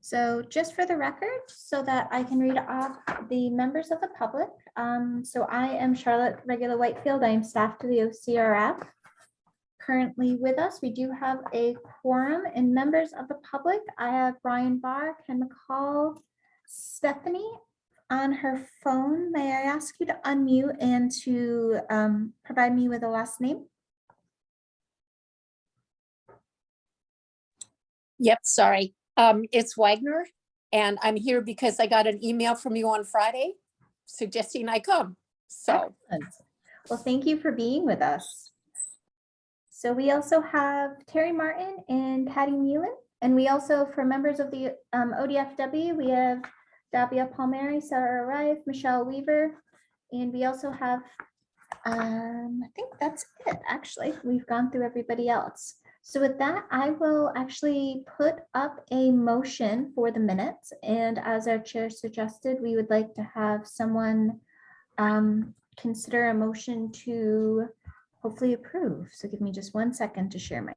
So just for the record, so that I can read off the members of the public. So I am Charlotte Regula Whitefield. I am staff to the OCRF. Currently with us, we do have a quorum and members of the public. I have Brian Barr, Ken McCall, Stephanie on her phone. May I ask you to unmute and to provide me with a last name? Yep, sorry. It's Wagner, and I'm here because I got an email from you on Friday suggesting I come. So, excellent. Well, thank you for being with us. So we also have Terry Martin and Patty Nealon, and we also, for members of the ODFW, we have Davia Palmieri, Sarah Rive, Michelle Weaver, and we also have, I think that's it, actually. We've gone through everybody else. So with that, I will actually put up a motion for the minutes. And as our chair suggested, we would like to have someone consider a motion to hopefully approve. So give me just 1 second to share my.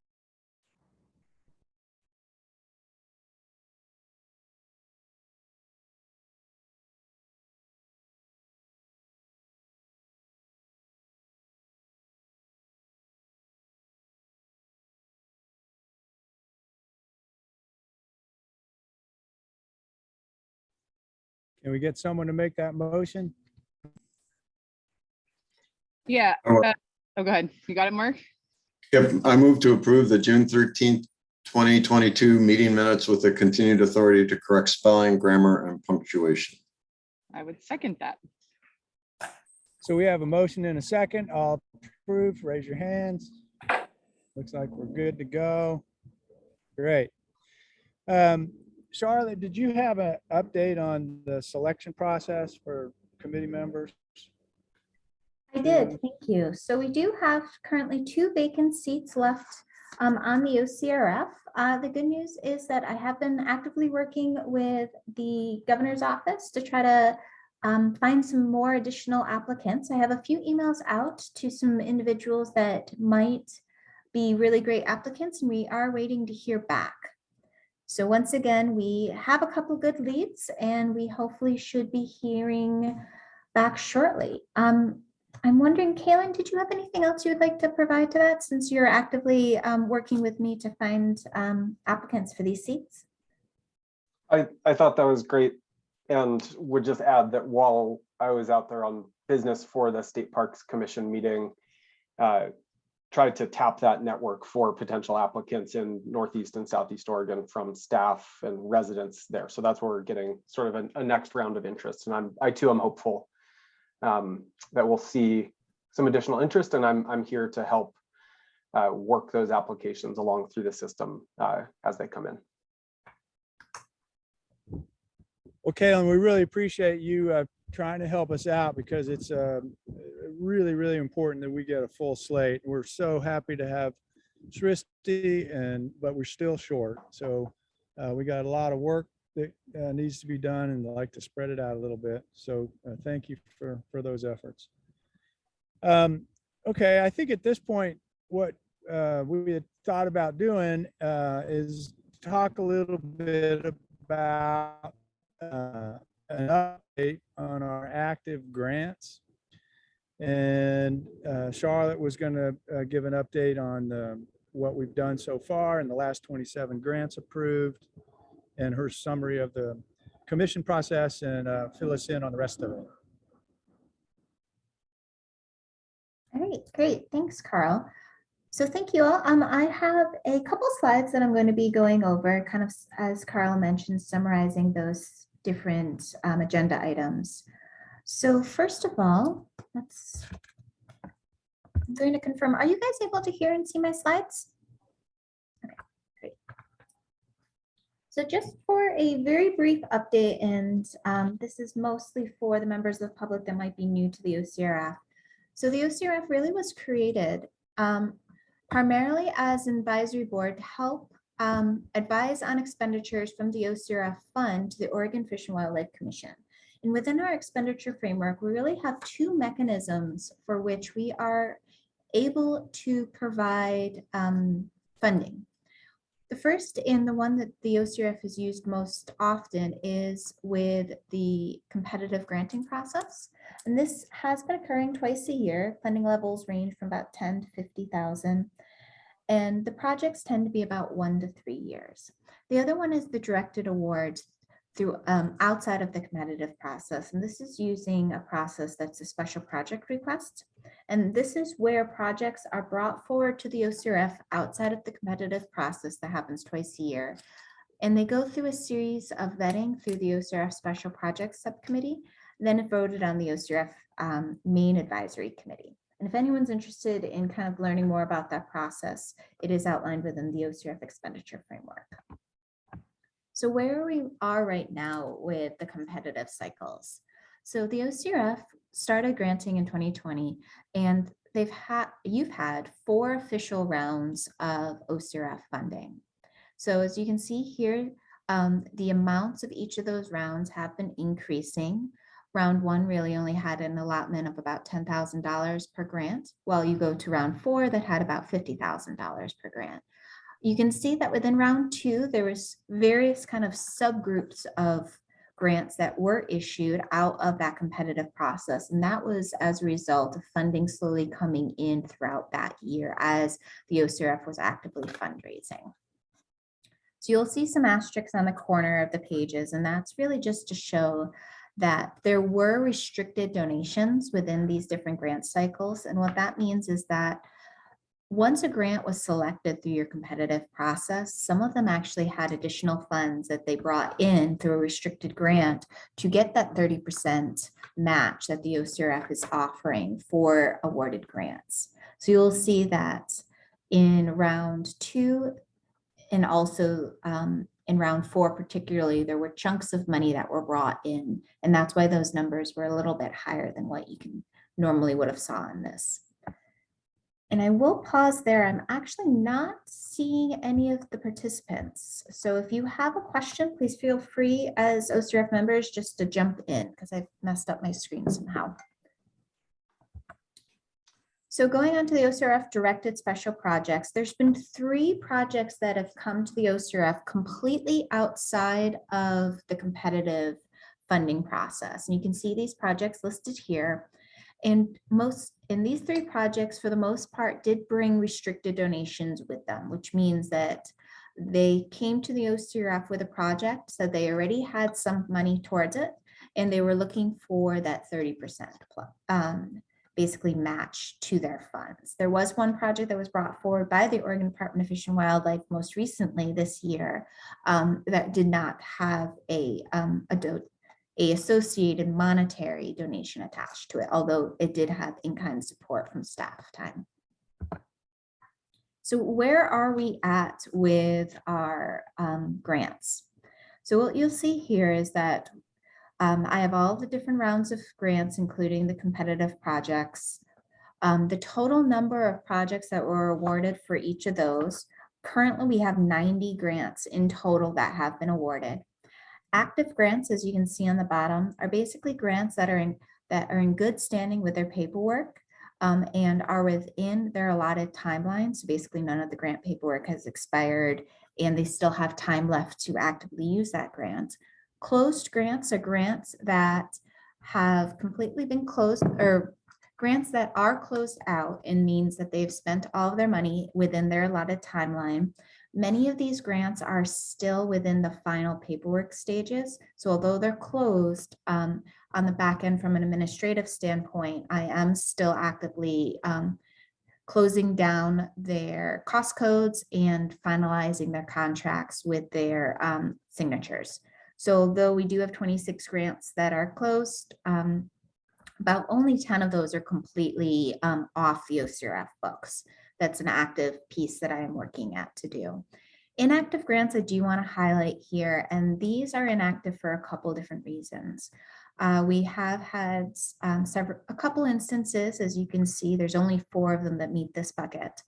Can we get someone to make that motion? Yeah. Oh, go ahead. You got it, Mark? Yep. I move to approve the June 13th, 2022 meeting minutes with the continued authority to correct spelling, grammar, and punctuation. I would second that. So we have a motion and a second. All approved, raise your hands. Looks like we're good to go. Great. Charlotte, did you have an update on the selection process for committee members? I did, thank you. So we do have currently 2 vacant seats left on the OCRF. The good news is that I have been actively working with the governor's office to try to find some more additional applicants. I have a few emails out to some individuals that might be really great applicants, and we are waiting to hear back. So once again, we have a couple good leads, and we hopefully should be hearing back shortly. I'm wondering, Kaylin, did you have anything else you would like to provide to that, since you're actively working with me to find applicants for these seats? I thought that was great, and would just add that while I was out there on business for the State Parks Commission meeting, tried to tap that network for potential applicants in Northeast and Southeast Oregon from staff and residents there. So that's where we're getting sort of a next round of interest. And I too am hopeful that we'll see some additional interest, and I'm here to help work those applications along through the system as they come in. Well, Kaylin, we really appreciate you trying to help us out, because it's really, really important that we get a full slate. We're so happy to have Sristi, but we're still short. So we got a lot of work that needs to be done, and I'd like to spread it out a little bit. So thank you for those efforts. Okay, I think at this point, what we had thought about doing is talk a little bit about an update on our active grants. And Charlotte was going to give an update on what we've done so far and the last 27 grants approved, and her summary of the commission process, and fill us in on the rest of it. All right, great. Thanks, Carl. So thank you all. I have a couple slides that I'm going to be going over, kind of as Carl mentioned, summarizing those different agenda items. So first of all, I'm going to confirm, are you guys able to hear and see my slides? Okay, great. So just for a very brief update, and this is mostly for the members of the public that might be new to the OCRF. So the OCRF really was created primarily as an advisory board to help advise on expenditures from the OCRF fund to the Oregon Fish and Wildlife Commission. And within our expenditure framework, we really have 2 mechanisms for which we are able to provide funding. The first and the one that the OCRF has used most often is with the competitive granting process. And this has been occurring twice a year. Funding levels range from about 10 to 50,000. And the projects tend to be about 1 to 3 years. The other one is the directed awards through outside of the competitive process. And this is using a process that's a special project request. And this is where projects are brought forward to the OCRF outside of the competitive process that happens twice a year. And they go through a series of vetting through the OCRF Special Projects Subcommittee, then voted on the OCRF Main Advisory Committee. And if anyone's interested in kind of learning more about that process, it is outlined within the OCRF expenditure framework. So where we are right now with the competitive cycles. So the OCRF started granting in 2020, and you've had 4 official rounds of OCRF funding. So as you can see here, the amounts of each of those rounds have been increasing. Round 1 really only had an allotment of about $10,000 per grant, while you go to round 4 that had about $50,000 per grant. You can see that within round 2, there was various kind of subgroups of grants that were issued out of that competitive process. And that was as a result of funding slowly coming in throughout that year as the OCRF was actively fundraising. So you'll see some asterisks on the corner of the pages, and that's really just to show that there were restricted donations within these different grant cycles. And what that means is that once a grant was selected through your competitive process, some of them actually had additional funds that they brought in through a restricted grant to get that 30% match that the OCRF is offering for awarded grants. So you'll see that in round 2 and also in round 4 particularly, there were chunks of money that were brought in, and that's why those numbers were a little bit higher than what you can normally would have saw in this. And I will pause there. I'm actually not seeing any of the participants. So if you have a question, please feel free as OCRF members just to jump in because I've messed up my screen somehow. So going on to the OCRF directed special projects, there's been 3 projects that have come to the OCRF completely outside of the competitive funding process. And you can see these projects listed here. And these 3 projects, for the most part, did bring restricted donations with them, which means that they came to the OCRF with a project, so they already had some money towards it, and they were looking for that 30% basically match to their funds. There was one project that was brought forward by the Oregon Department of Fish and Wildlife most recently this year that did not have a associated monetary donation attached to it, although it did have in-kind support from staff time. So where are we at with our grants? So what you'll see here is that I have all the different rounds of grants, including the competitive projects. The total number of projects that were awarded for each of those, currently we have 90 grants in total that have been awarded. Active grants, as you can see on the bottom, are basically grants that are in good standing with their paperwork and are within their allotted timeline. So basically none of the grant paperwork has expired and they still have time left to actively use that grant. Closed grants are grants that have completely been closed, or grants that are closed out, and means that they've spent all of their money within their allotted timeline. Many of these grants are still within the final paperwork stages. So although they're closed on the back end from an administrative standpoint, I am still actively closing down their cost codes and finalizing their contracts with their signatures. So although we do have 26 grants that are closed, about only 10 of those are completely off the OCRF books. That's an active piece that I am working at to do. Inactive grants I do want to highlight here, and these are inactive for a couple different reasons. We have had a couple instances, as you can see, there's only 4 of them that meet this bucket,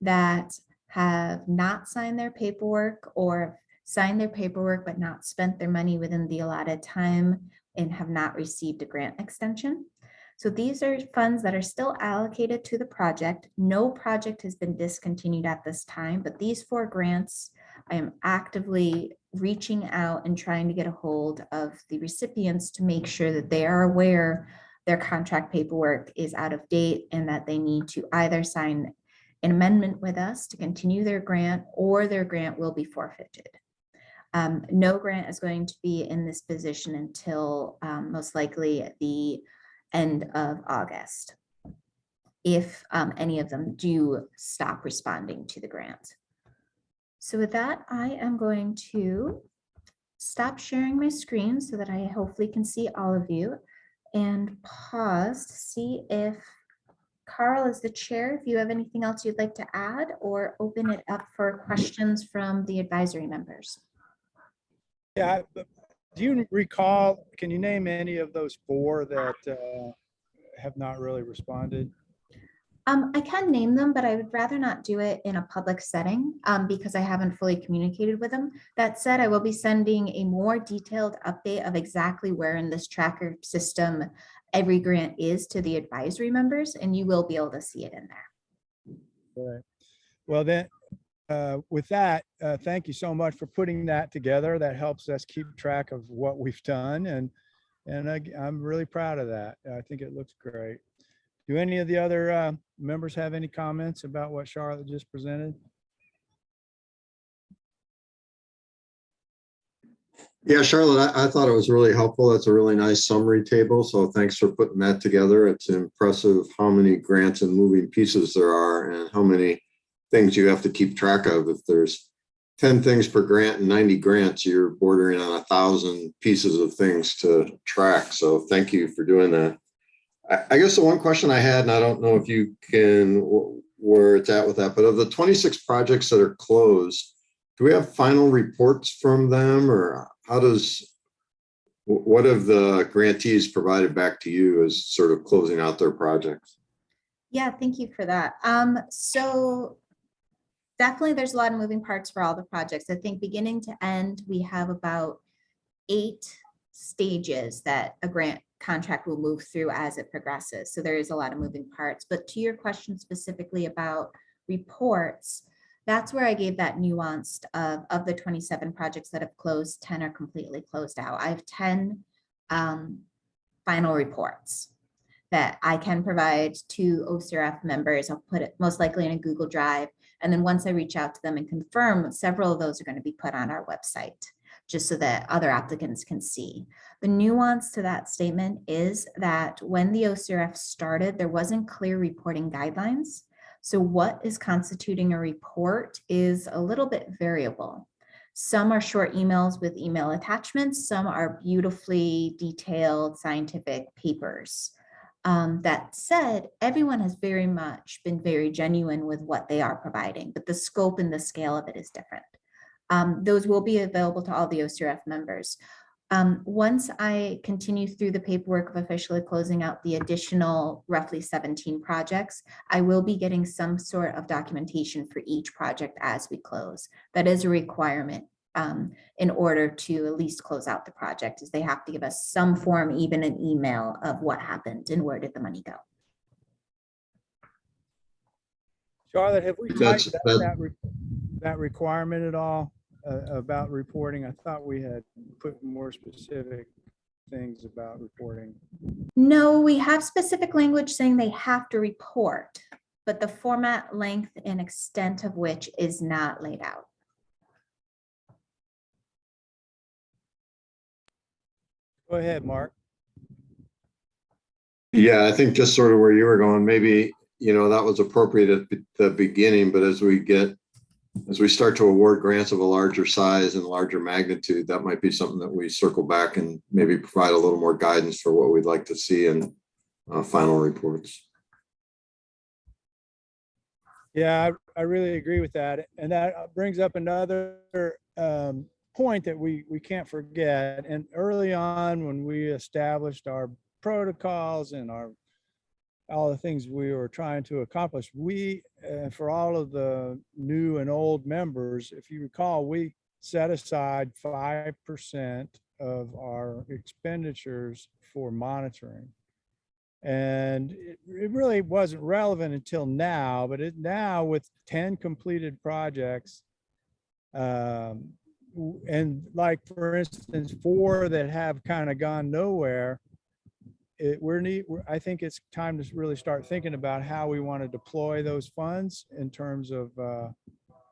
that have not signed their paperwork or signed their paperwork but not spent their money within the allotted time and have not received a grant extension. So these are funds that are still allocated to the project. No project has been discontinued at this time, but these 4 grants I am actively reaching out and trying to get a hold of the recipients to make sure that they are aware their contract paperwork is out of date and that they need to either sign an amendment with us to continue their grant, or their grant will be forfeited. No grant is going to be in this position until most likely at the end of August, if any of them do stop responding to the grant. So with that, I am going to stop sharing my screen so that I hopefully can see all of you, and pause to see if Carl, as the chair, if you have anything else you'd like to add, or open it up for questions from the advisory members. Yeah, do you recall, can you name any of those 4 that have not really responded? I can name them, but I would rather not do it in a public setting because I haven't fully communicated with them. That said, I will be sending a more detailed update of exactly where in this tracker system every grant is to the advisory members, and you will be able to see it in there. Right. Well, then, with that, thank you so much for putting that together. That helps us keep track of what we've done, and I'm really proud of that. I think it looks great. Do any of the other members have any comments about what Charlotte just presented? Yeah, Charlotte, I thought it was really helpful. That's a really nice summary table. So thanks for putting that together. It's impressive how many grants and moving pieces there are and how many things you have to keep track of. If there's 10 things per grant and 90 grants, you're bordering on 1,000 pieces of things to track. So thank you for doing that. I guess the one question I had, and I don't know if you can, where it's at with that, but of the 26 projects that are closed, do we have final reports from them, or what have the grantees provided back to you as sort of closing out their projects? Yeah, thank you for that. So definitely there's a lot of moving parts for all the projects. I think beginning to end, we have about 8 stages that a grant contract will move through as it progresses. So there is a lot of moving parts. But to your question specifically about reports, that's where I gave that nuanced of the 27 projects that have closed, 10 are completely closed out. I have 10 final reports that I can provide to OCRF members. I'll put it most likely in a Google Drive. And then once I reach out to them and confirm, several of those are going to be put on our website, just so that other applicants can see. The nuance to that statement is that when the OCRF started, there wasn't clear reporting guidelines. So what is constituting a report is a little bit variable. Some are short emails with email attachments. Some are beautifully detailed scientific papers. That said, everyone has very much been very genuine with what they are providing, but the scope and the scale of it is different. Those will be available to all the OCRF members. Once I continue through the paperwork of officially closing out the additional roughly 17 projects, I will be getting some sort of documentation for each project as we close. That is a requirement in order to at least close out the project, is they have to give us some form, even an email of what happened and where did the money go. Charlotte, have we That's- tightened up that requirement at all about reporting? I thought we had put more specific things about reporting. No, we have specific language saying they have to report, but the format, length, and extent of which is not laid out. Go ahead, Mark. Yeah, I think just sort of where you were going, maybe, that was appropriate at the beginning, but as we start to award grants of a larger size and larger magnitude, that might be something that we circle back and maybe provide a little more guidance for what we'd like to see in final reports. Yeah, I really agree with that. And that brings up another point that we can't forget. And early on, when we established our protocols and all the things we were trying to accomplish, we, for all of the new and old members, if you recall, we set aside 5% of our expenditures for monitoring. And it really wasn't relevant until now, but now with 10 completed projects, And like, for instance, 4 that have kind of gone nowhere, I think it's time to really start thinking about how we want to deploy those funds in terms of,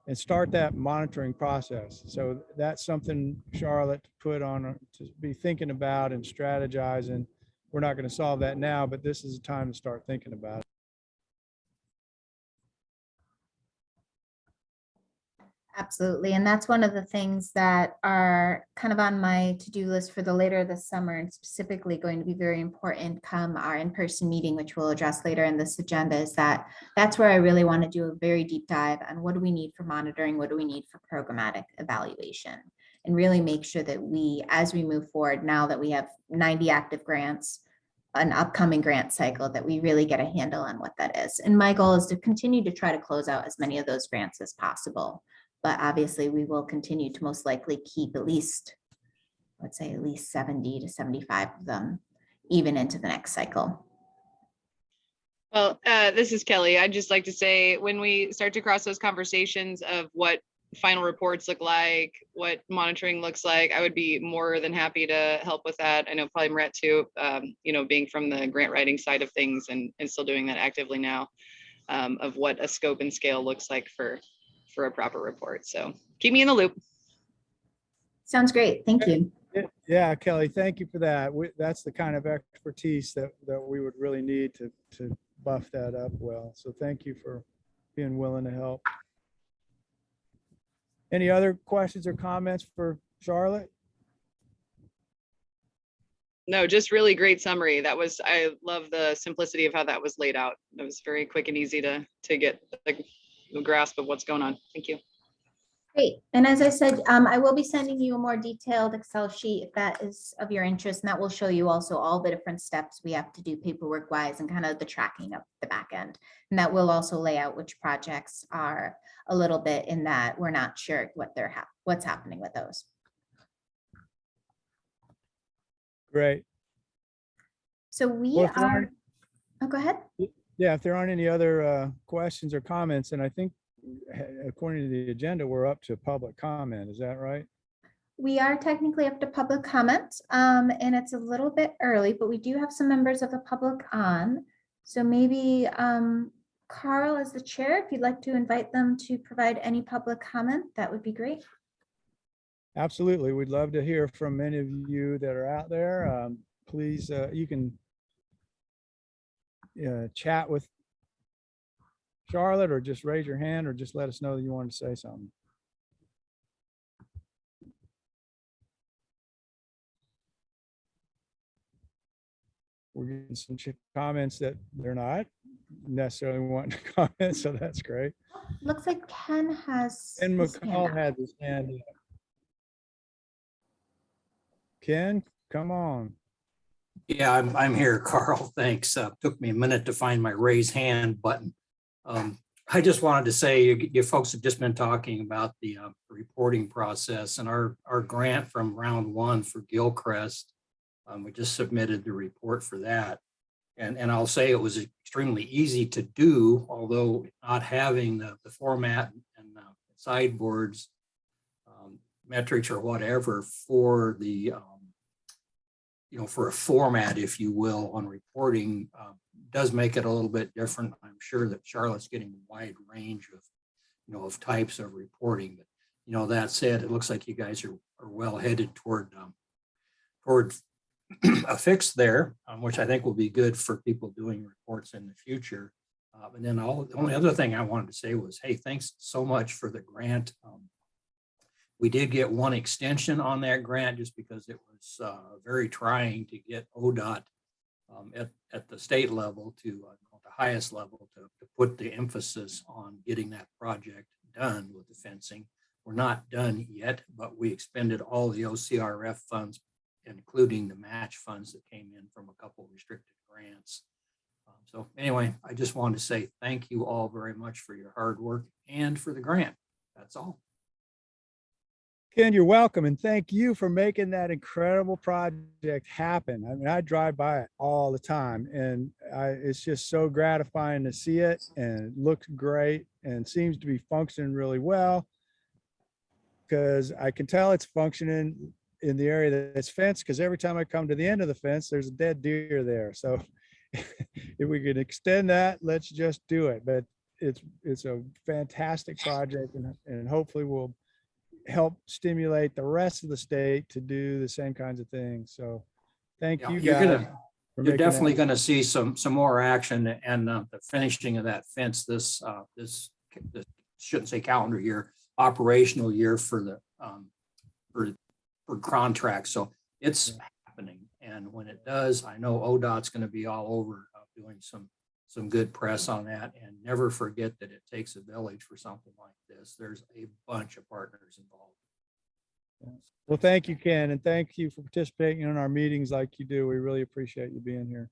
and start that monitoring process. So that's something, Charlotte, to put on, to be thinking about and strategizing. We're not going to solve that now, but this is a time to start thinking about it. Absolutely. And that's one of the things that are kind of on my to-do list for the later this summer, and specifically going to be very important come our in-person meeting, which we'll address later in this agenda, is that's where I really want to do a very deep dive on what do we need for monitoring, what do we need for programmatic evaluation, and really make sure that we, as we move forward, now that we have 90 active grants, an upcoming grant cycle, that we really get a handle on what that is. And my goal is to continue to try to close out as many of those grants as possible. But obviously we will continue to most likely keep at least, let's say at least 70 to 75 of them, even into the next cycle. Well, this is Kelly. I'd just like to say, when we start to cross those conversations of what final reports look like, what monitoring looks like, I would be more than happy to help with that. I know probably Brett too, being from the grant writing side of things and still doing that actively now, of what a scope and scale looks like for a proper report. So keep me in the loop. Sounds great. Thank you. Yeah, Kelly, thank you for that. That's the kind of expertise that we would really need to buff that up well. So thank you for being willing to help. Any other questions or comments for Charlotte? No, just really great summary. I love the simplicity of how that was laid out. It was very quick and easy to get the grasp of what's going on. Thank you. Great. And as I said, I will be sending you a more detailed Excel sheet if that is of your interest, and that will show you also all the different steps we have to do paperwork wise and kind of the tracking of the back end. And that will also lay out which projects are a little bit in that we're not sure what's happening with those. Great. So we Well, if there are, aren't- oh, go ahead. Yeah, if there aren't any other questions or comments, and I think according to the agenda, we're up to public comment. Is that right? We are technically up to public comment, and it's a little bit early, but we do have some members of the public on. So maybe Carl, as the chair, if you'd like to invite them to provide any public comment, that would be great. Absolutely. We'd love to hear from many of you that are out there. Please, you can chat with Charlotte, or just raise your hand, or just let us know that you want to say something. We're getting some comments that they're not necessarily wanting to comment, so that's great. Looks like Ken has. Ken his hand McCall up. had his hand up. Ken, come on. Yeah, I'm here, Carl. Thanks. Took me a minute to find my raise hand button. I just wanted to say, you folks have just been talking about the reporting process, and our grant from round 1 for Gilcrest. We just submitted the report for that. And I'll say it was extremely easy to do, although not having the format and sideboards, metrics or whatever for the for a format, if you will, on reporting does make it a little bit different. I'm sure that Charlotte's getting a wide range of, of types of reporting. But, that said, it looks like you guys are well headed toward a fix there, which I think will be good for people doing reports in the future. And then the only other thing I wanted to say was, hey, thanks so much for the grant. We did get one extension on that grant just because it was very trying to get ODOT at the state level to the highest level to put the emphasis on getting that project done with the fencing. We're not done yet, but we expended all the OCRF funds, including the match funds that came in from a couple of restricted grants. So anyway, I just wanted to say thank you all very much for your hard work and for the grant. That's all. Ken, you're welcome, and thank you for making that incredible project happen. I mean, I drive by it all the time, and it's just so gratifying to see it, and it looks great and seems to be functioning really well. because I can tell it's functioning in the area that's fenced, because every time I come to the end of the fence, there's a dead deer there. So if we can extend that, let's just do it. But it's a fantastic project, and hopefully will help stimulate the rest of the state to do the same kinds of things. So thank Yeah, you you're guys. gonna, for you're making definitely that. gonna see some more action, and the finishing of that fence this shouldn't say calendar year, operational year for the for contracts. So it's happening. And when it does, I know ODOT's gonna be all over doing some good press on that. And never forget that it takes a village for something like this. There's a bunch of partners involved. Well, thank you, Ken, and thank you for participating in our meetings like you do. We really appreciate you being here.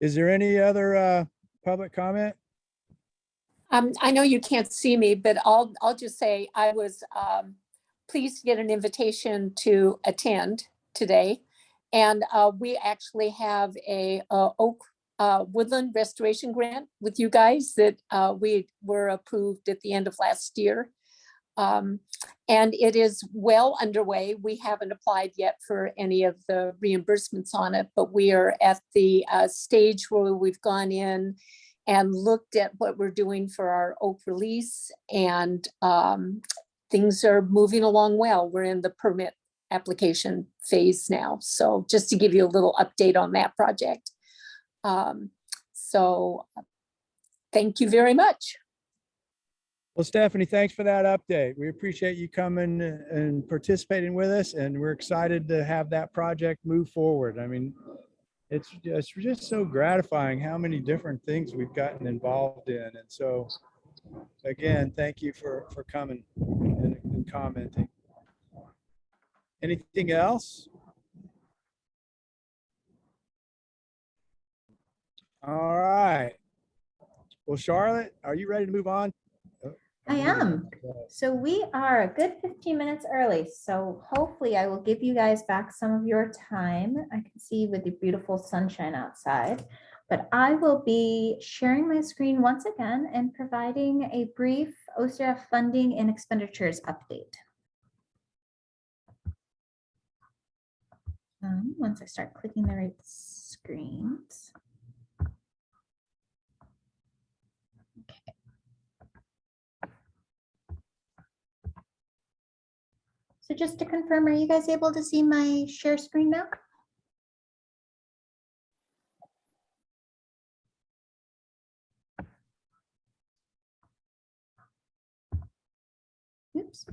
Is there any other public comment? I know you can't see me, but I'll just say I was pleased to get an invitation to attend today. And we actually have a oak woodland restoration grant with you guys that we were approved at the end of last year. And it is well underway. We haven't applied yet for any of the reimbursements on it, but we are at the stage where we've gone in and looked at what we're doing for our oak release, and things are moving along well. We're in the permit application phase now. So just to give you a little update on that project. So thank you very much. Well, Stephanie, thanks for that update. We appreciate you coming and participating with us, and we're excited to have that project move forward. I mean, it's just so gratifying how many different things we've gotten involved in. And so, again, thank you for coming and commenting. Anything else? All right. Well, Charlotte, are you ready to move on? I am. So we are a good 15 minutes early. So hopefully I will give you guys back some of your time. I can see with the beautiful sunshine outside, but I will be sharing my screen once again and providing a brief OCRF funding and expenditures update. Once I start clicking the right screens. So just to confirm, are you guys able to see my share screen now? Oops.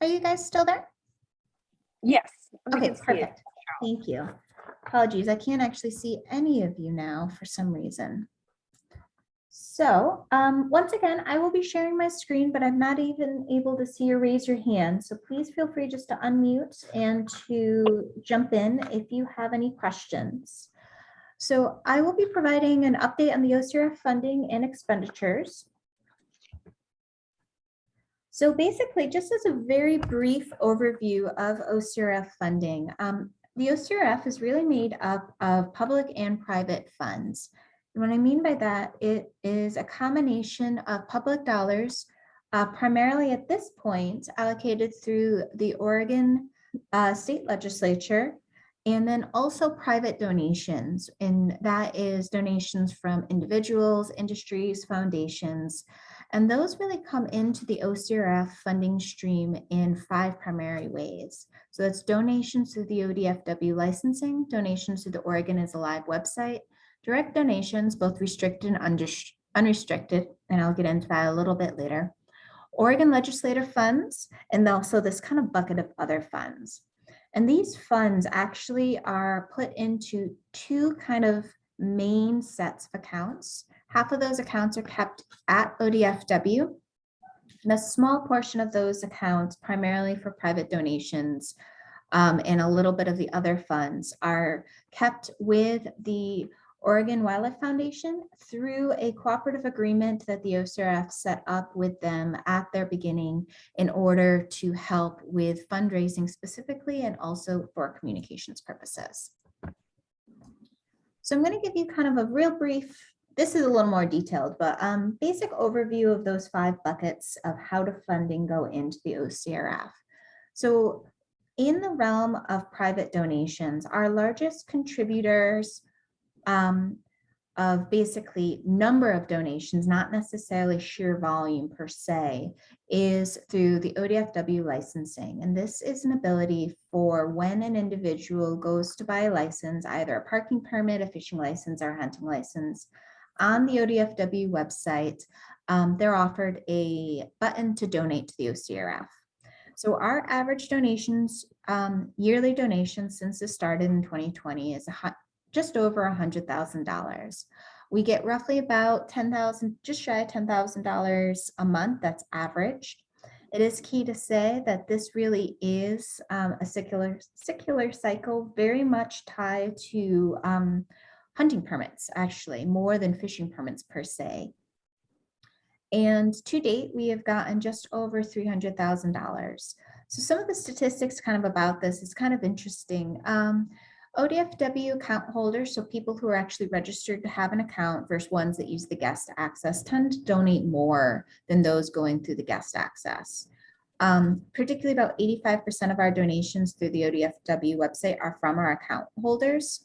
Are you guys still there? Yes. we Okay, can see it. perfect. Thank you. Apologies, I can't actually see any of you now for some reason. So once again, I will be sharing my screen, but I'm not even able to see or raise your hand. So please feel free just to unmute and to jump in if you have any questions. So I will be providing an update on the OCRF funding and expenditures. So basically, just as a very brief overview of OCRF funding, the OCRF is really made up of public and private funds. And what I mean by that, it is a combination of public dollars, primarily at this point allocated through the Oregon state legislature, and then also private donations. And that is donations from individuals, industries, foundations. And those really come into the OCRF funding stream in 5 primary ways. So that's donations through the ODFW licensing, donations to the Oregon is Alive website, direct donations, both restricted and unrestricted, and I'll get into that a little bit later, Oregon legislative funds, and also this kind of bucket of other funds. And these funds actually are put into 2 kind of main sets of accounts. Half of those accounts are kept at ODFW, and a small portion of those accounts, primarily for private donations, and a little bit of the other funds, are kept with the Oregon Wildlife Foundation through a cooperative agreement that the OCRF set up with them at their beginning in order to help with fundraising specifically and also for communications purposes. So I'm going to give you kind of a real brief this is a little more detailed, but basic overview of those 5 buckets of how do funding go into the OCRF. So in the realm of private donations, our largest contributors of basically number of donations, not necessarily sheer volume per se, is through the ODFW licensing. And this is an ability for when an individual goes to buy a license, either a parking permit, a fishing license, or a hunting license, on the ODFW website, they're offered a button to donate to the OCRF. So our average donations, yearly donations since it started in 2020 is just over $100,000. We get roughly about $10,000, just shy of $10,000 a month. That's averaged. It is key to say that this really is a secular cycle, very much tied to hunting permits, actually, more than fishing permits per se. And to date, we have gotten just over $300,000. So some of the statistics kind of about this is kind of interesting. ODFW account holders, so people who are actually registered to have an account versus ones that use the guest access, tend to donate more than those going through the guest access. Particularly about 85% of our donations through the ODFW website are from our account holders.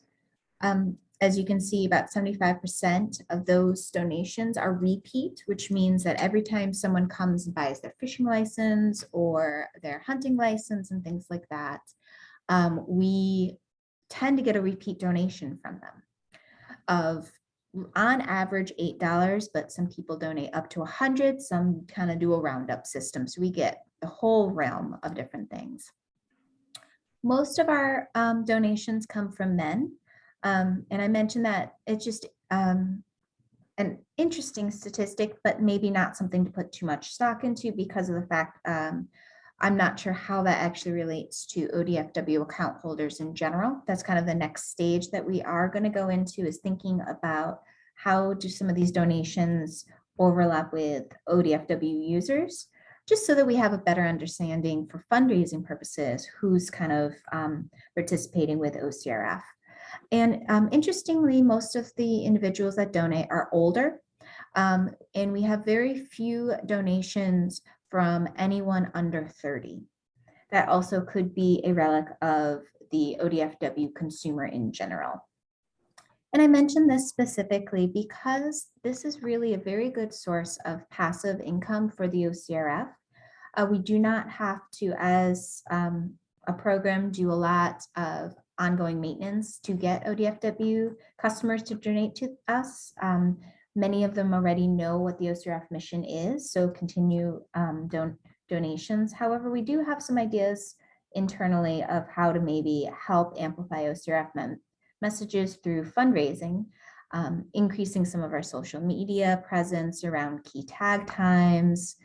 As you can see, about 75% of those donations are repeat, which means that every time someone comes and buys their fishing license or their hunting license and things like that, we tend to get a repeat donation from them of on average $8, but some people donate up to 100, some kind of do a roundup system. So we get the whole realm of different things. Most of our donations come from men. And I mentioned that it's just an interesting statistic, but maybe not something to put too much stock into because of the fact I'm not sure how that actually relates to ODFW account holders in general. That's kind of the next stage that we are going to go into, is thinking about how do some of these donations overlap with ODFW users, just so that we have a better understanding for fundraising purposes, who's kind of participating with OCRF. And interestingly, most of the individuals that donate are older, and we have very few donations from anyone under 30. That also could be a relic of the ODFW consumer in general. And I mentioned this specifically because this is really a very good source of passive income for the OCRF. We do not have to, as a program, do a lot of ongoing maintenance to get ODFW customers to donate to us. Many of them already know what the OCRF mission is, so continue donations. However, we do have some ideas internally of how to maybe help amplify OCRF messages through fundraising, increasing some of our social media presence around key tag times,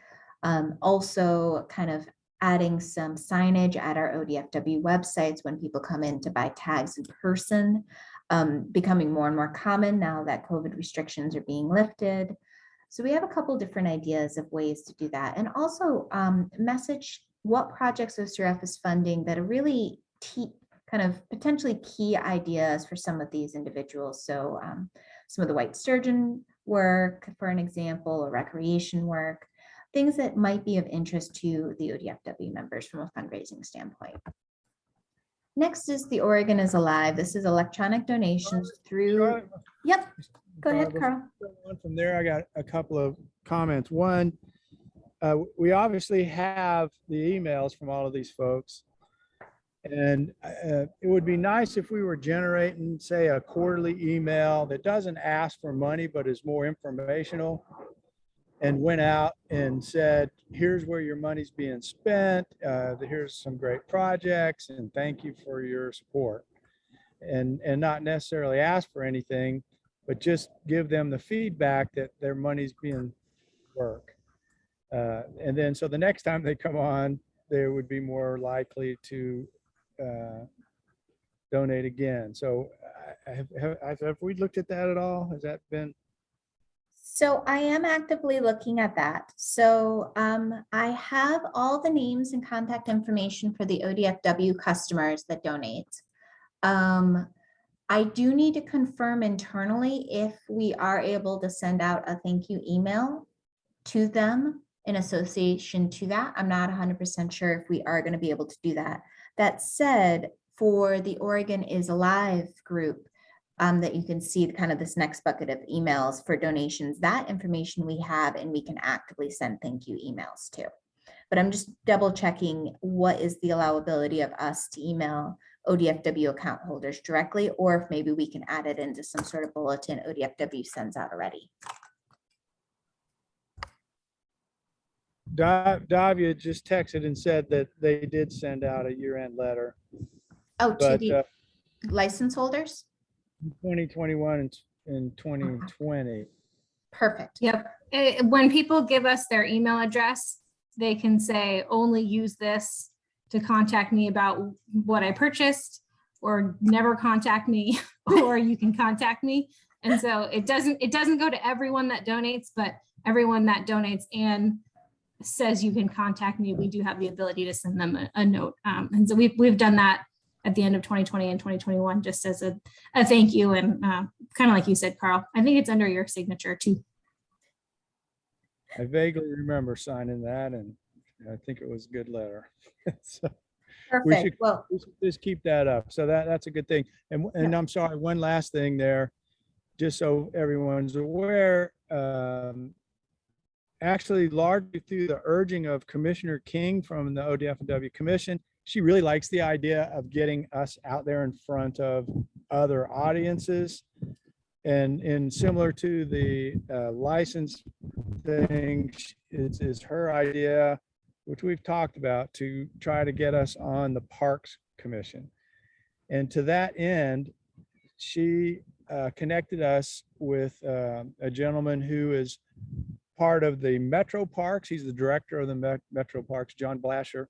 also kind of adding some signage at our ODFW websites when people come in to buy tags in person, becoming more and more common now that COVID restrictions are being lifted. So we have a couple different ideas of ways to do that, and also message what projects OCRF is funding that are really kind of potentially key ideas for some of these individuals. So some of the white sturgeon work, for an example, or recreation work, things that might be of interest to the ODFW members from a fundraising standpoint. Next is the Oregon is Alive. This is electronic donations through, Charlotte, yep, go ahead, before Carl. we go on from there, I got a couple of comments. One, we obviously have the emails from all of these folks. And it would be nice if we were generating, say, a quarterly email that doesn't ask for money, but is more informational, and went out and said, here's where your money's being spent. Here's some great projects, and thank you for your support. And not necessarily ask for anything, but just give them the feedback that their money's being work. And then, so the next time they come on, they would be more likely to donate again. So have we looked at that at all? Has that been? So I am actively looking at that. So I have all the names and contact information for the ODFW customers that donate. I do need to confirm internally if we are able to send out a thank you email to them in association to that. I'm not 100% sure if we are going to be able to do that. That said, for the Oregon is Alive group, that you can see kind of this next bucket of emails for donations, that information we have and we can actively send thank you emails to. But I'm just double checking what is the allowability of us to email ODFW account holders directly, or if maybe we can add it into some sort of bulletin ODFW sends out already. Davia just texted and said that they did send out a year-end letter, Oh, to but the license holders? 2021 and 2020. Perfect. Yep. When people give us their email address, they can say, only use this to contact me about what I purchased, or never contact me, or you can contact me. And so it doesn't go to everyone that donates, but everyone that donates and says you can contact me, we do have the ability to send them a note. And so we've done that at the end of 2020 and 2021, just as a thank you. And kind of like you said, Carl, I think it's under your signature too. I vaguely remember signing that, and I think it was a good letter. So Perfect. Well, we should just keep that up. So that's a good thing. And Yeah. I'm sorry, one last thing there, just so everyone's aware. Actually, largely through the urging of Commissioner King from the ODFW Commission, she really likes the idea of getting us out there in front of other audiences. And similar to the license thing, it's her idea, which we've talked about, to try to get us on the Parks Commission. And to that end, she connected us with a gentleman who is part of the Metro Parks. He's the director of the Metro Parks, John Blasher,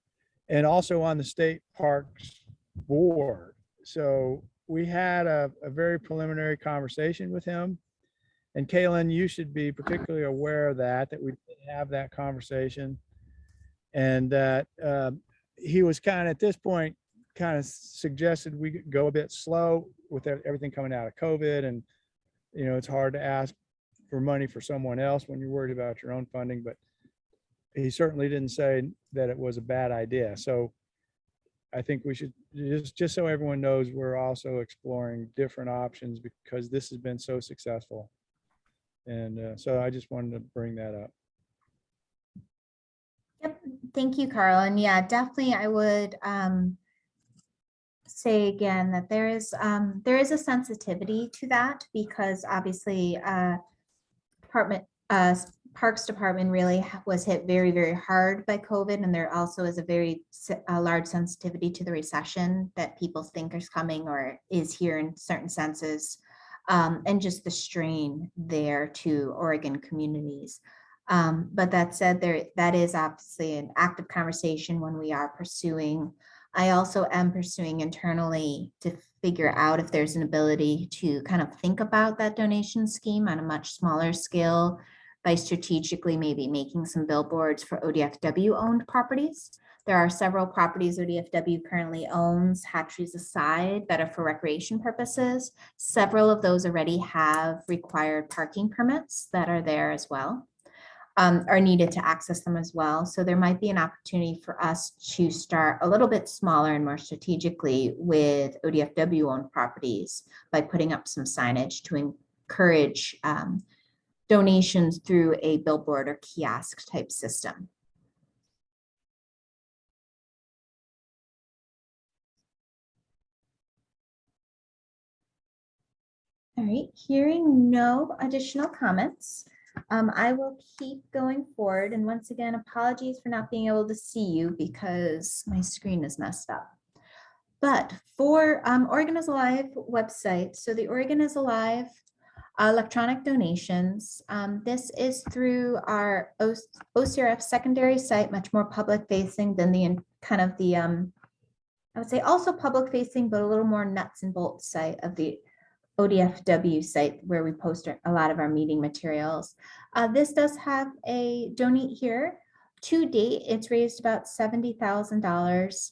and also on the State Parks Board. So we had a very preliminary conversation with him. And Kaylin, you should be particularly aware of that we did have that conversation. And that he was kind of, at this point, kind of suggested we could go a bit slow with everything coming out of COVID. And, it's hard to ask for money for someone else when you're worried about your own funding, but he certainly didn't say that it was a bad idea. So I think we should, just so everyone knows, we're also exploring different options because this has been so successful. And so I just wanted to bring that up. yep. Thank you, Carl. And yeah, definitely I would say again that there is a sensitivity to that, because obviously Parks Department really was hit very, very hard by COVID. And there also is a large sensitivity to the recession that people think is coming or is here in certain senses. And just the strain there to Oregon communities. But that said, that is obviously an active conversation when we are pursuing. I also am pursuing internally to figure out if there's an ability to kind of think about that donation scheme on a much smaller scale by strategically maybe making some billboards for ODFW owned properties. There are several properties ODFW currently owns, hatcheries aside, that are for recreation purposes. Several of those already have required parking permits that are there as well, are needed to access them as well. So there might be an opportunity for us to start a little bit smaller and more strategically with ODFW owned properties by putting up some signage to encourage donations through a billboard or kiosk type system. All right, hearing no additional comments, I will keep going forward. And once again, apologies for not being able to see you because my screen is messed up. But for Oregon is Alive website, so the Oregon is Alive electronic donations, this is through our OCRF secondary site, much more public facing than the kind of the, I would say also public facing, but a little more nuts and bolts site of the ODFW site where we post a lot of our meeting materials. This does have a donate here. To date, it's raised about $70,000.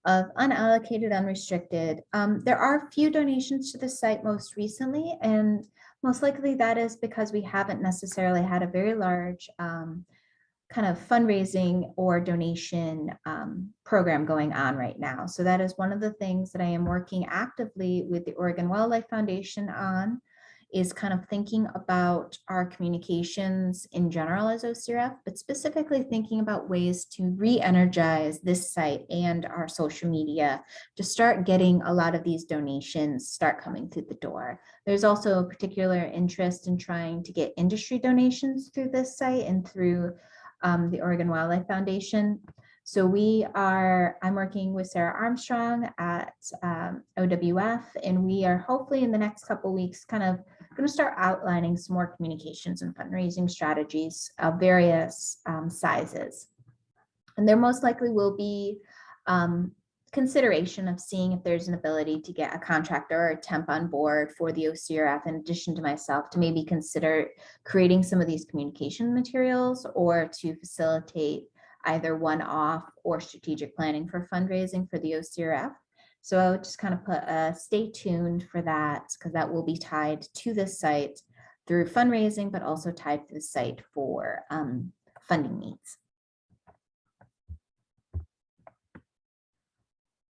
of unallocated, unrestricted. There are a few donations to the site most recently, and most likely that is because we haven't necessarily had a very large kind of fundraising or donation program going on right now. So that is one of the things that I am working actively with the Oregon Wildlife Foundation on, is kind of thinking about our communications in general as OCRF, but specifically thinking about ways to re-energize this site and our social media to start getting a lot of these donations start coming through the door. There's also a particular interest in trying to get industry donations through this site and through the Oregon Wildlife Foundation. So I'm working with Sarah Armstrong at OWF, and we are hopefully in the next couple of weeks kind of going to start outlining some more communications and fundraising strategies of various sizes. And there most likely will be consideration of seeing if there's an ability to get a contractor or a temp on board for the OCRF, in addition to myself, to maybe consider creating some of these communication materials or to facilitate either one-off or strategic planning for fundraising for the OCRF. So I would just kind of put a stay tuned for that, because that will be tied to this site through fundraising, but also tied to the site for funding needs.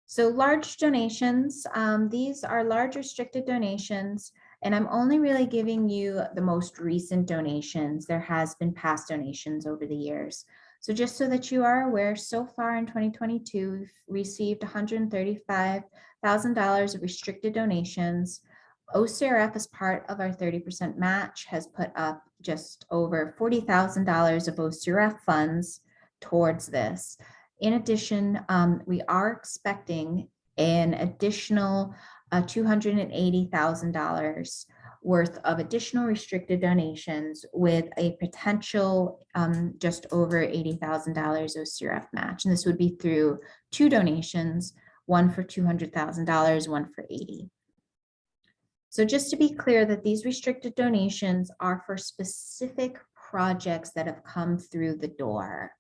So large donations, these are large restricted donations, and I'm only really giving you the most recent donations. There has been past donations over the years. So just so that you are aware, so far in 2022, we've received $135,000 of restricted donations. OCRF, as part of our 30% match, has put up just over $40,000 of OCRF funds towards this. In addition, we are expecting an additional $280,000 worth of additional restricted donations, with a potential just over $80,000 OCRF match. And this would be through two donations, one for $200,000, one for $80,000. So just to be clear, that these restricted donations are for specific projects that have come through the door.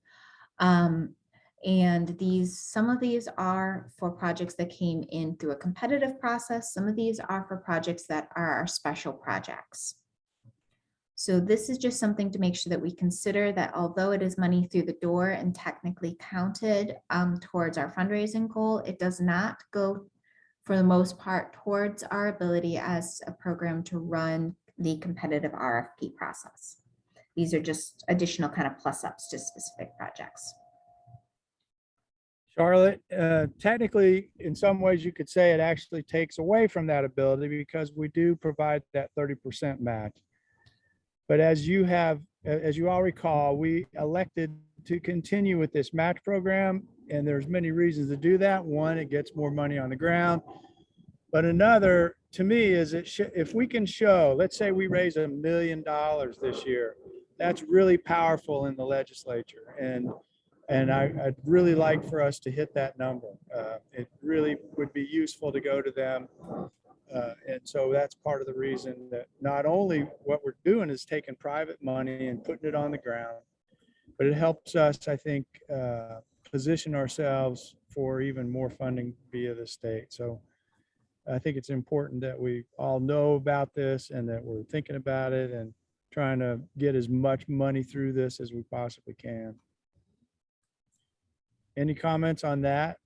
And some of these are for projects that came in through a competitive process. Some of these are for projects that are our special projects. So this is just something to make sure that we consider that although it is money through the door and technically counted towards our fundraising goal, it does not go, for the most part, towards our ability as a program to run the competitive RFP process. These are just additional kind of plus ups to specific projects. Charlotte, technically, in some ways, you could say it actually takes away from that ability, because we do provide that 30% match. But as you all recall, we elected to continue with this match program, and there's many reasons to do that. One, it gets more money on the ground. But another, to me, is if we can show, let's say we raise $1 million this year, that's really powerful in the legislature. And I'd really like for us to hit that number. It really would be useful to go to them. And so that's part of the reason that not only what we're doing is taking private money and putting it on the ground, but it helps us, I think, position ourselves for even more funding via the state. So I think it's important that we all know about this and that we're thinking about it and trying to get as much money through this as we possibly can. Any comments on that?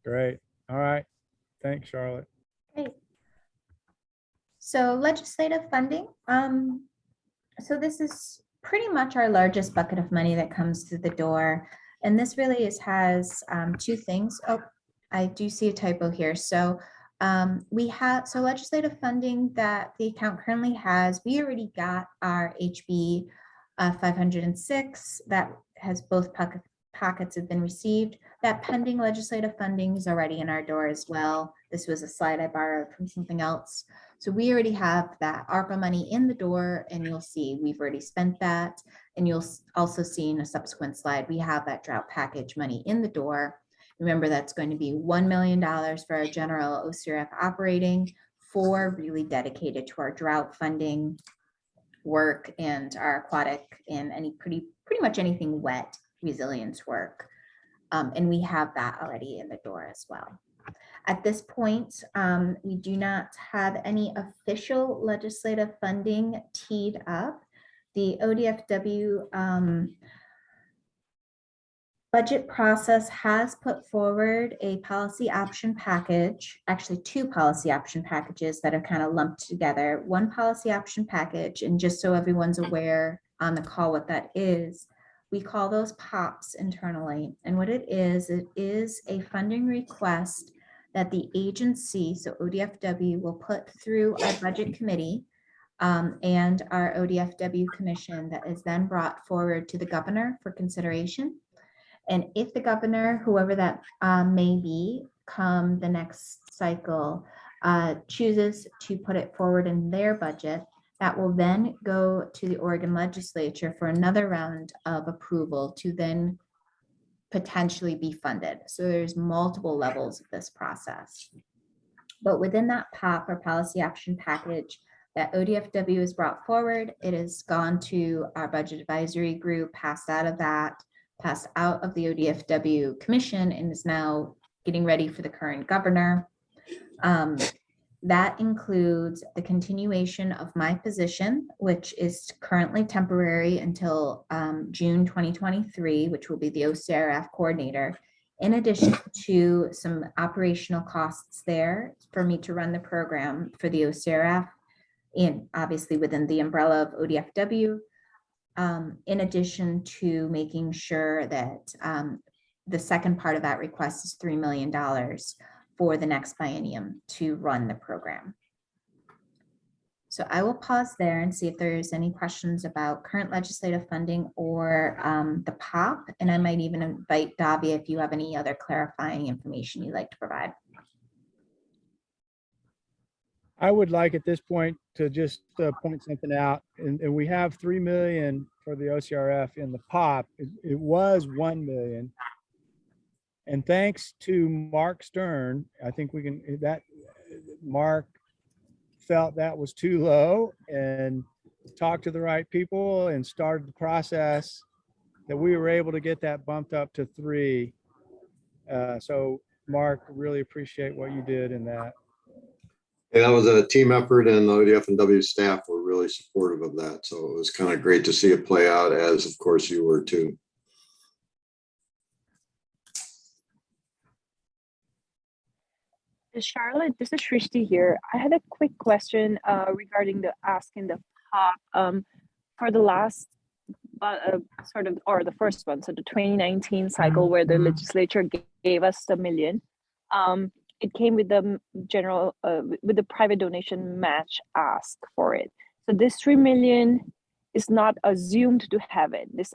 Great. All right. Thanks, Charlotte. Great. So legislative funding. So this is pretty much our largest bucket of money that comes through the door. And this really has two things. Oh, I do see a typo here. So so legislative funding that the account currently has, we already got our HB 506 that has both pockets have been received. That pending legislative funding is already in our door as well. This was a slide I borrowed from something else. So we already have that ARPA money in the door, and you'll see we've already spent that. And you'll also see in a subsequent slide, we have that drought package money in the door. Remember, that's going to be $1 million for our general OCRF operating, for really dedicated to our drought funding work and our aquatic and pretty much anything wet resilience work. And we have that already in the door as well. At this point, we do not have any official legislative funding teed up. The ODFW budget process has put forward a policy option package, actually 2 policy option packages that are kind of lumped together. One policy option package, and just so everyone's aware on the call what that is, we call those POPs internally. And what it is a funding request that the agency, so ODFW, will put through our budget committee and our ODFW commission that is then brought forward to the governor for consideration. And if the governor, whoever that may be, come the next cycle, chooses to put it forward in their budget, that will then go to the Oregon legislature for another round of approval to then potentially be funded. So there's multiple levels of this process. But within that POP or policy action package that ODFW has brought forward, it has gone to our budget advisory group, passed out of the ODFW commission, and is now getting ready for the current governor. That includes the continuation of my position, which is currently temporary until June 2023, which will be the OCRF coordinator, in addition to some operational costs there for me to run the program for the OCRF, and obviously within the umbrella of ODFW, in addition to making sure that the second part of that request is $3 million for the next biennium to run the program. So I will pause there and see if there's any questions about current legislative funding or the POP, and I might even invite Davia if you have any other clarifying information you'd like to provide. I would like at this point to just point something out, and we have 3 million for the OCRF in the POP. It was 1 million. And thanks to Mark Stern, I think we can, that Mark felt that was too low and talked to the right people and started the process that we were able to get that bumped up to 3. So Mark, really appreciate what you did in that. Yeah, that was a team effort, and the ODF&W staff were really supportive of that. So it was kind of great to see it play out, as of course you were too. Charlotte, this is Shrishti here. I had a quick question regarding the ask in the POP. For the last the first one, so the 2019 cycle where the legislature gave us the $1 million, it came with the general, with the private donation match ask for it. So this 3 million is not assumed to have it. This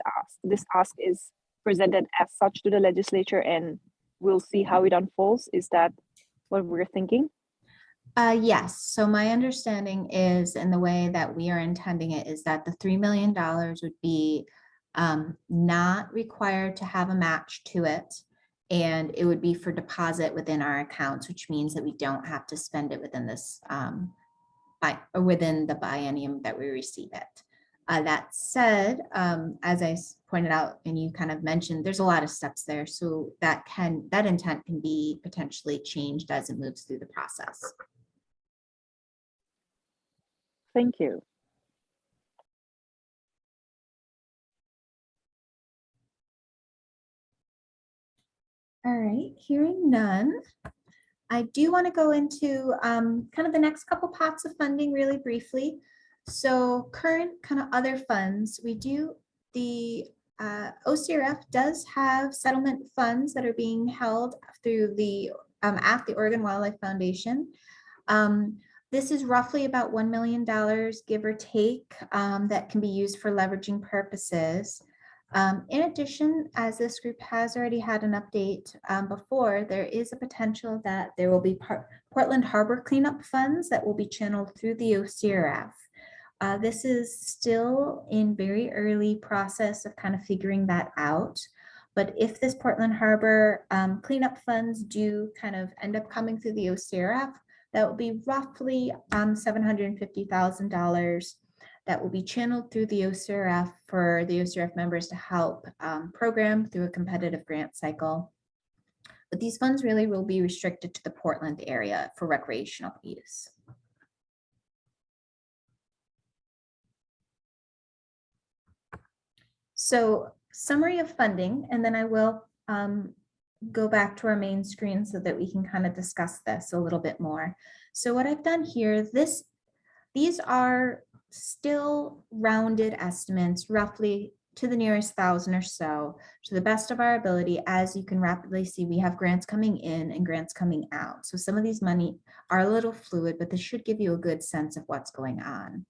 ask is presented as such to the legislature, and we'll see how it unfolds. Is that what we're thinking? Yes. So my understanding is, and the way that we are intending it, is that the $3 million would be not required to have a match to it. And it would be for deposit within our accounts, which means that we don't have to spend it within this within the biennium that we receive it. That said, as I pointed out and you kind of mentioned, there's a lot of steps there. So that intent can be potentially changed as it moves through the process. Thank you. All right, hearing none, I do want to go into kind of the next couple pots of funding really briefly. So current kind of other funds, we do, the OCRF does have settlement funds that are being held through the at the Oregon Wildlife Foundation. This is roughly about $1 million, give or take, that can be used for leveraging purposes. In addition, as this group has already had an update before, there is a potential that there will be Portland Harbor cleanup funds that will be channeled through the OCRF. This is still in very early process of kind of figuring that out. But if this Portland Harbor cleanup funds do kind of end up coming through the OCRF, that will be roughly $750,000 that will be channeled through the OCRF for the OCRF members to help program through a competitive grant cycle. But these funds really will be restricted to the Portland area for recreational use. So summary of funding, and then I will go back to our main screen so that we can kind of discuss this a little bit more. So what I've done here, these are still rounded estimates, roughly to the nearest 1,000 or so, to the best of our ability. As you can rapidly see, we have grants coming in and grants coming out. So some of these money are a little fluid, but this should give you a good sense of what's going on.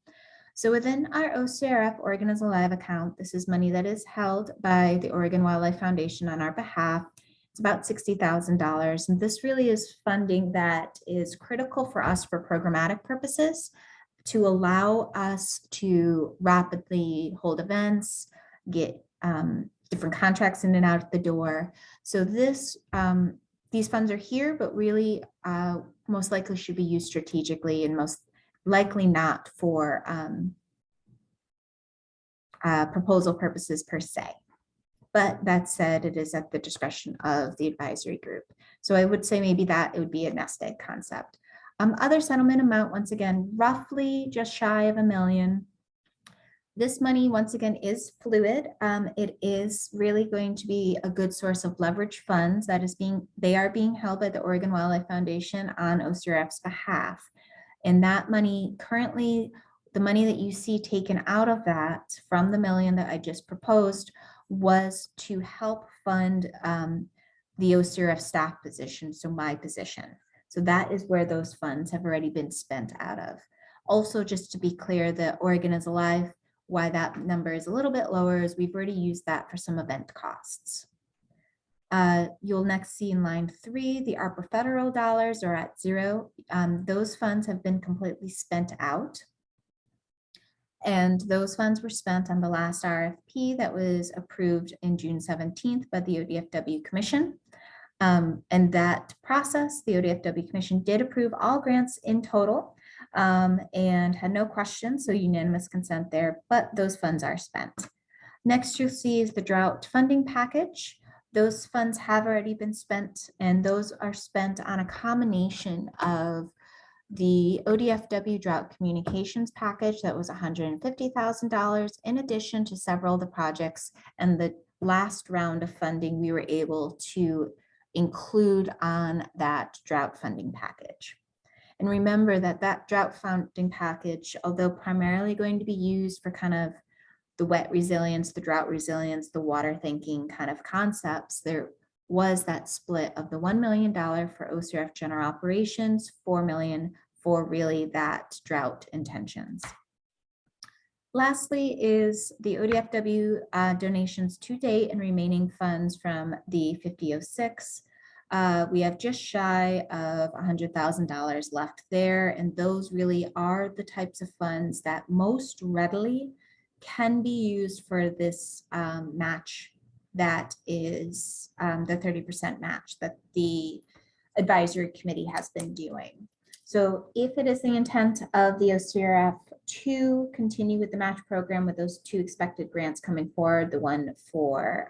So within our OCRF Oregon is Alive account, this is money that is held by the Oregon Wildlife Foundation on our behalf. It's about $60,000. And this really is funding that is critical for us for programmatic purposes to allow us to rapidly hold events, get different contracts in and out the door. So these funds are here, but really most likely should be used strategically and most likely not for proposal purposes per se. But that said, it is at the discretion of the advisory group. So I would say maybe that it would be a nest egg concept. Other settlement amount, once again, roughly just shy of $1 million. This money, once again, is fluid. It is really going to be a good source of leverage funds they are being held by the Oregon Wildlife Foundation on OCRF's behalf. And that money currently, the money that you see taken out of that from the $1 million that I just proposed was to help fund the OCRF staff position, so my position. So that is where those funds have already been spent out of. Also, just to be clear, the Oregon is Alive, why that number is a little bit lower is we've already used that for some event costs. You'll next see in line 3, the ARPA federal dollars are at 0. Those funds have been completely spent out. And those funds were spent on the last RFP that was approved in June 17th by the ODFW Commission. And that process, the ODFW Commission did approve all grants in total and had no questions, so unanimous consent there, but those funds are spent. Next you'll see is the drought funding package. Those funds have already been spent, and those are spent on a combination of the ODFW drought communications package that was $150,000 in addition to several of the projects, and the last round of funding we were able to include on that drought funding package. And remember that that drought funding package, although primarily going to be used for kind of the wet resilience, the drought resilience, the water thinking kind of concepts, there was that split of the $1 million for OCRF general operations, $4 million for really that drought intentions. Lastly is the ODFW donations to date and remaining funds from the 5006. We have just shy of $100,000 left there, and those really are the types of funds that most readily can be used for this match that is the 30% match that the advisory committee has been doing. So if it is the intent of the OCRF to continue with the match program with those 2 expected grants coming forward, the one for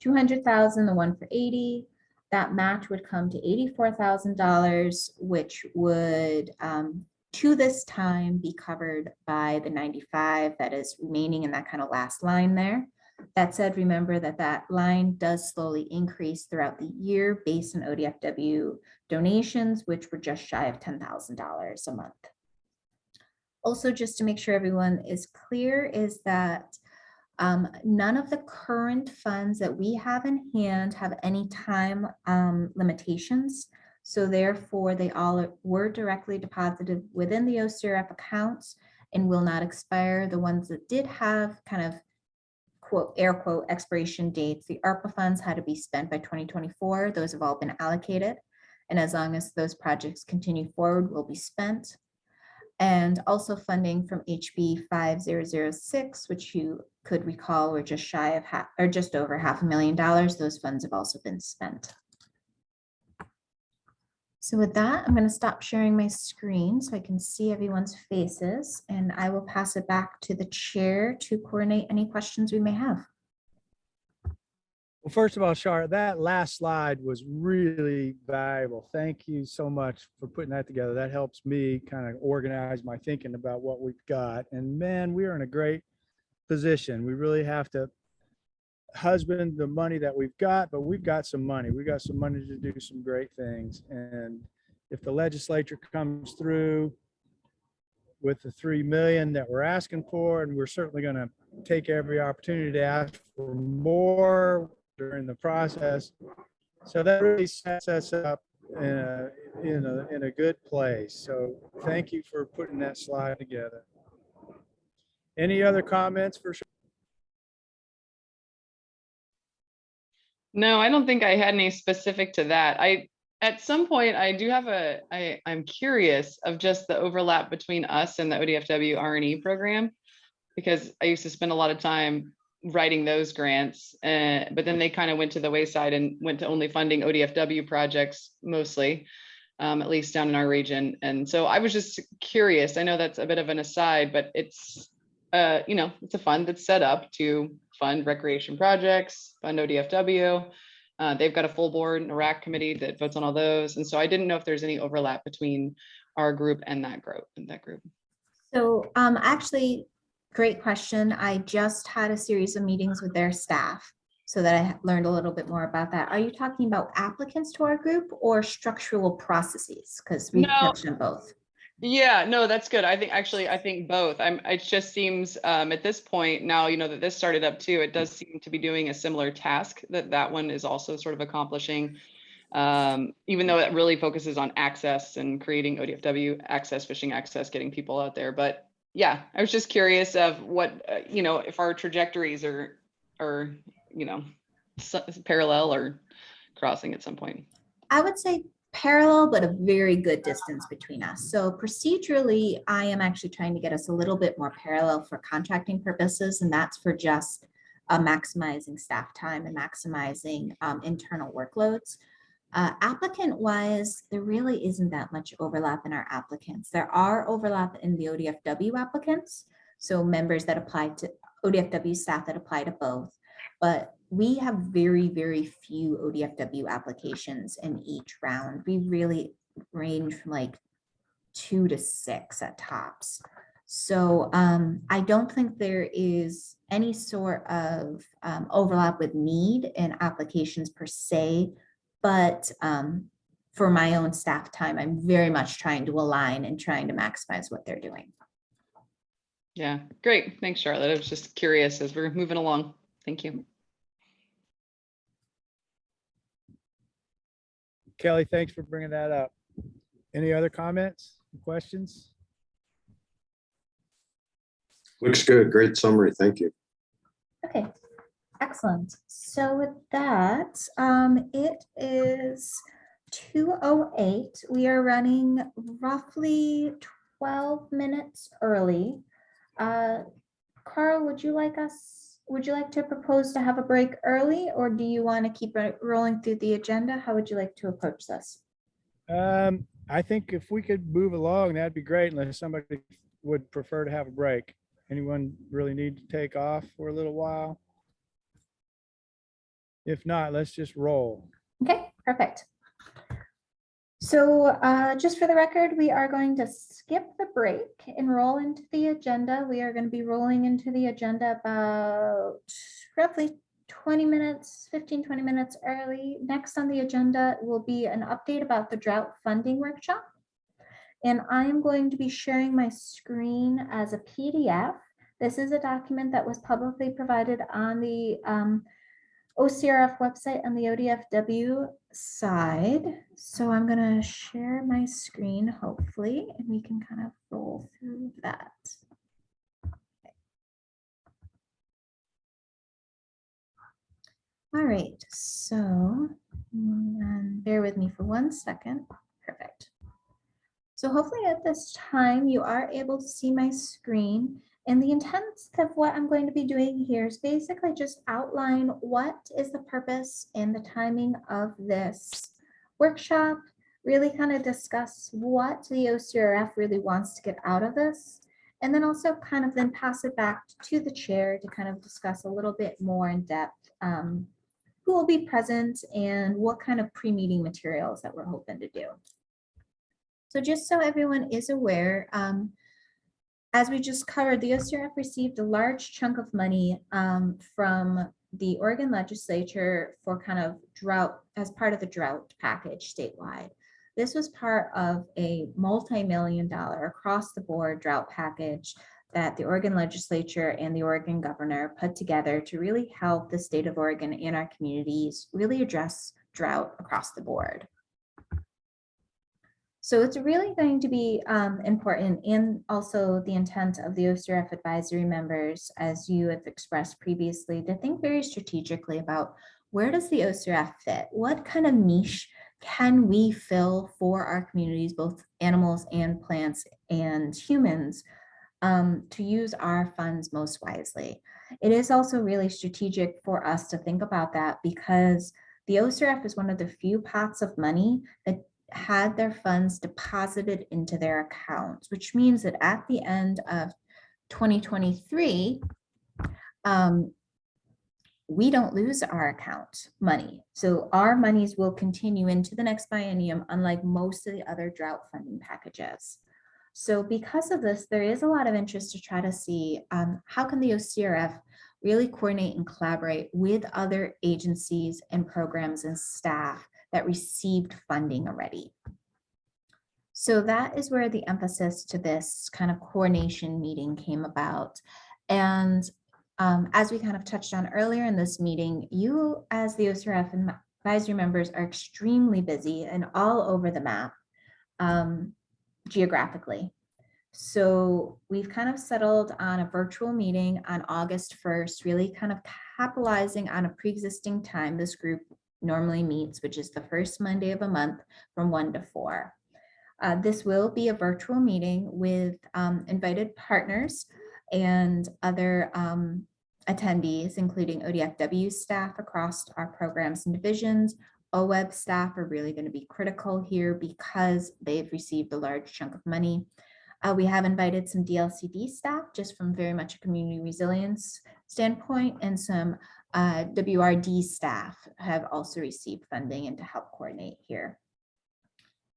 200,000, the one for 80, that match would come to $84,000, which would to this time be covered by the 95 that is remaining in that kind of last line there. That said, remember that that line does slowly increase throughout the year based on ODFW donations, which were just shy of $10,000 a month. Also, just to make sure everyone is clear, is that none of the current funds that we have in hand have any time limitations. So therefore, they all were directly deposited within the OCRF accounts and will not expire. The ones that did have kind of quote, air quote, expiration dates, the ARPA funds had to be spent by 2024. Those have all been allocated. And as long as those projects continue forward, will be spent. And also funding from HB 5006, which you could recall were just shy of just over $500,000. Those funds have also been spent. So with that, I'm going to stop sharing my screen so I can see everyone's faces, and I will pass it back to the chair to coordinate any questions we may have. Well, first of all, Charlotte, that last slide was really valuable. Thank you so much for putting that together. That helps me kind of organize my thinking about what we've got. And man, we are in a great position. We really have to husband the money that we've got, but we've got some money. We've got some money to do some great things. And if the legislature comes through with the 3 million that we're asking for, and we're certainly going to take every opportunity to ask for more during the process. So that really sets us up in a good place. So thank you for putting that slide together. Any other comments for sure? No, I don't think I had any specific to that. At some point, I do have I'm curious of just the overlap between us and the ODFW R&E program, because I used to spend a lot of time writing those grants, but then they kind of went to the wayside and went to only funding ODFW projects mostly, at least down in our region. And so I was just curious. I know that's a bit of an aside, but it's, it's a fund that's set up to fund recreation projects, fund ODFW. They've got a full board and a RAC committee that votes on all those. And so I didn't know if there's any overlap between our group and that group. So actually, great question. I just had a series of meetings with their staff so that I learned a little bit more about that. Are you talking about applicants to our group or structural processes? Because we touched on both. Yeah, no, that's good. I think both. It just seems at this point now, that this started up too, it does seem to be doing a similar task that one is also sort of accomplishing, even though it really focuses on access and creating ODFW access, fishing access, getting people out there. But yeah, I was just curious of what, if our trajectories are parallel or crossing at some point. I would say parallel, but a very good distance between us. So procedurally, I am actually trying to get us a little bit more parallel for contracting purposes, and that's for just maximizing staff time and maximizing internal workloads. Applicant-wise, there really isn't that much overlap in our applicants. There are overlap in the ODFW applicants, so members that apply to ODFW staff that apply to both, but we have very, very few ODFW applications in each round. We really range from like 2 to 6 at tops. So I don't think there is any sort of overlap with need in applications per se, but for my own staff time, I'm very much trying to align and trying to maximize what they're doing. Yeah, great. Thanks, Charlotte. I was just curious as we're moving along. Thank you. Kelly, thanks for bringing that up. Any other comments, questions? Looks good. Great summary. Thank you. Okay, excellent. So with that, it is 2:08. We are running roughly 12 minutes early. Carl, would you like to propose to have a break early, or do you want to keep rolling through the agenda? How would you like to approach this? I think if we could move along, that'd be great, unless somebody would prefer to have a break. Anyone really need to take off for a little while? If not, let's just roll. Okay, perfect. So just for the record, we are going to skip the break and roll into the agenda. We are going to be rolling into the agenda about roughly 20 minutes, 20 minutes early. Next on the agenda will be an update about the drought funding workshop. And I am going to be sharing my screen as a PDF. This is a document that was publicly provided on the OCRF website on the ODFW side. So I'm going to share my screen, hopefully, and we can kind of roll through that. All right, so bear with me for 1 second. Perfect. So hopefully at this time you are able to see my screen. And the intent of what I'm going to be doing here is basically just outline what is the purpose and the timing of this workshop, really kind of discuss what the OCRF really wants to get out of this. And then also kind of then pass it back to the chair to kind of discuss a little bit more in depth who will be present and what kind of pre-meeting materials that we're hoping to do. So just so everyone is aware, as we just covered, the OCRF received a large chunk of money from the Oregon legislature for kind of drought, as part of the drought package statewide. This was part of a multi-million-dollar across the board drought package that the Oregon legislature and the Oregon governor put together to really help the state of Oregon and our communities really address drought across the board. So it's really going to be important, and also the intent of the OCRF advisory members, as you have expressed previously, to think very strategically about where does the OCRF fit? What kind of niche can we fill for our communities, both animals and plants and humans, to use our funds most wisely? It is also really strategic for us to think about that, because the OCRF is one of the few pots of money that had their funds deposited into their accounts, which means that at the end of 2023, we don't lose our account money. So our monies will continue into the next biennium, unlike most of the other drought funding packages. So because of this, there is a lot of interest to try to see how can the OCRF really coordinate and collaborate with other agencies and programs and staff that received funding already. So that is where the emphasis to this kind of coordination meeting came about. And as we kind of touched on earlier in this meeting, you as the OCRF and advisory members are extremely busy and all over the map geographically. So we've kind of settled on a virtual meeting on August 1st, really kind of capitalizing on a pre-existing time this group normally meets, which is the first Monday of a month from 1 to 4. This will be a virtual meeting with invited partners and other attendees, including ODFW staff across our programs and divisions. OWEB staff are really going to be critical here because they've received a large chunk of money. We have invited some DLCD staff just from very much a community resilience standpoint, and some WRD staff have also received funding and to help coordinate here.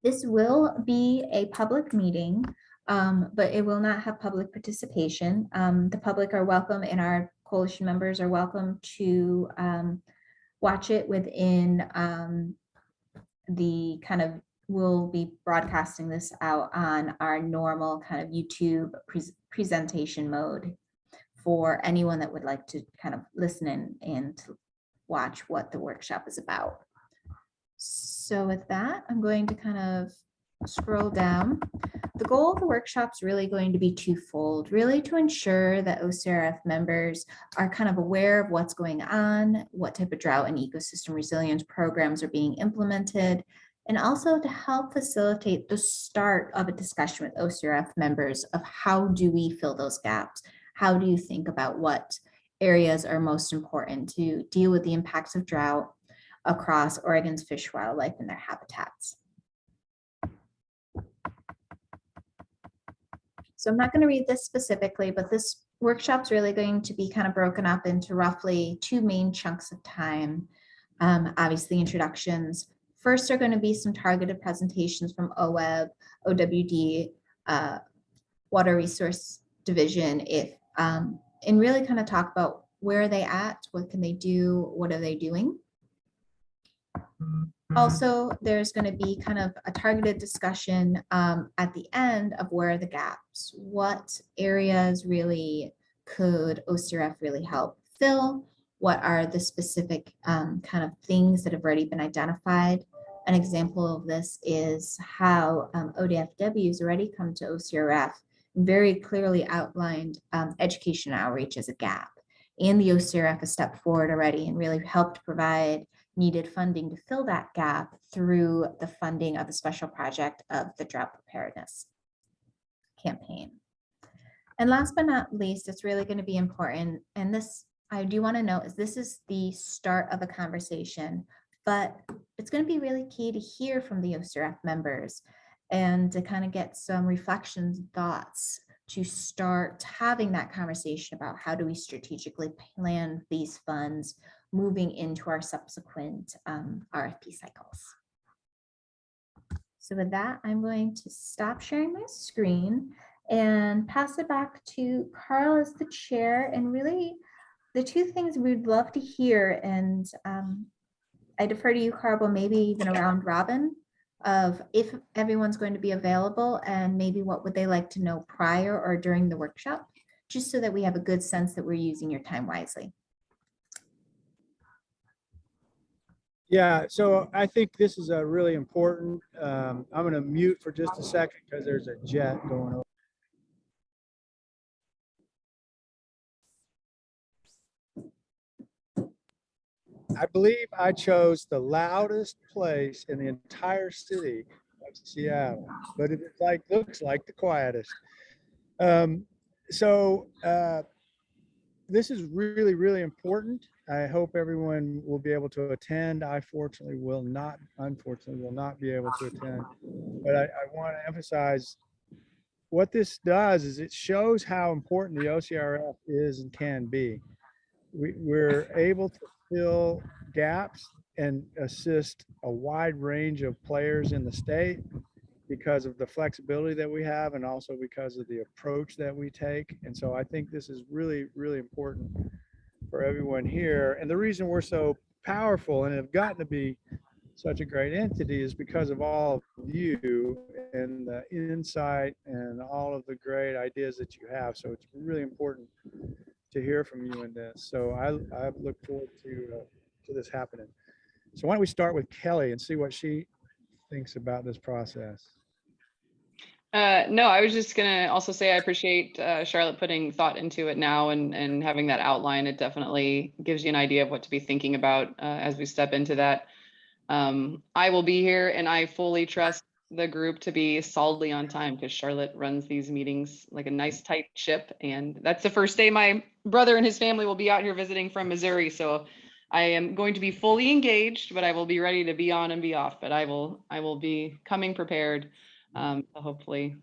This will be a public meeting, but it will not have public participation. The public are welcome, and our coalition members are welcome to watch it within the kind of, we'll be broadcasting this out on our normal kind of YouTube presentation mode for anyone that would like to kind of listen in and watch what the workshop is about. So with that, I'm going to kind of scroll down. The goal of the workshop is really going to be twofold, really to ensure that OCRF members are kind of aware of what's going on, what type of drought and ecosystem resilience programs are being implemented, and also to help facilitate the start of a discussion with OCRF members of how do we fill those gaps? How do you think about what areas are most important to deal with the impacts of drought across Oregon's fish, wildlife, and their habitats? So I'm not going to read this specifically, but this workshop's really going to be kind of broken up into roughly 2 main chunks of time. Obviously, introductions. First are going to be some targeted presentations from OWEB, OWD, Water Resource Division, and really kind of talk about where are they at, what can they do, what are they doing. Also, there's going to be kind of a targeted discussion at the end of where are the gaps, what areas really could OCRF really help fill, what are the specific kind of things that have already been identified. An example of this is how ODFW has already come to OCRF and very clearly outlined education outreach as a gap. And the OCRF has stepped forward already and really helped provide needed funding to fill that gap through the funding of the special project of the drought preparedness campaign. And last but not least, it's really going to be important, and this I do want to note, is this is the start of a conversation but it's going to be really key to hear from the OCRF members and to kind of get some reflections, thoughts to start having that conversation about how do we strategically plan these funds moving into our subsequent RFP cycles. So with that, I'm going to stop sharing my screen and pass it back to Carl as the chair. And really, the two things we'd love to hear, and I defer to you, Carl, but maybe even around Robin, of if everyone's going to be available and maybe what would they like to know prior or during the workshop, just so that we have a good sense that we're using your time wisely. Yeah, so I think this is a really important, I'm going to mute for just a second because there's a jet going over. I believe I chose the loudest place in the entire city of Seattle, but it looks like the quietest. This is really, really important. I hope everyone will be able to attend. I unfortunately will not be able to attend. But I want to emphasize what this does is it shows how important the OCRF is and can be. We're able to fill gaps and assist a wide range of players in the state because of the flexibility that we have and also because of the approach that we take. And so I think this is really, really important for everyone here. And the reason we're so powerful and have gotten to be such a great entity is because of all of you and the insight and all of the great ideas that you have. So it's really important to hear from you in this. So I look forward to this happening. So why don't we start with Kelly and see what she thinks about this process. No, I was just gonna also say I appreciate Charlotte putting thought into it now and having that outline. It definitely gives you an idea of what to be thinking about as we step into that. I will be here and I fully trust the group to be solidly on time because Charlotte runs these meetings like a nice tight ship. And that's the first day my brother and his family will be out here visiting from Missouri. So I am going to be fully engaged, but I will be ready to be on and be off. But I will be coming prepared to hopefully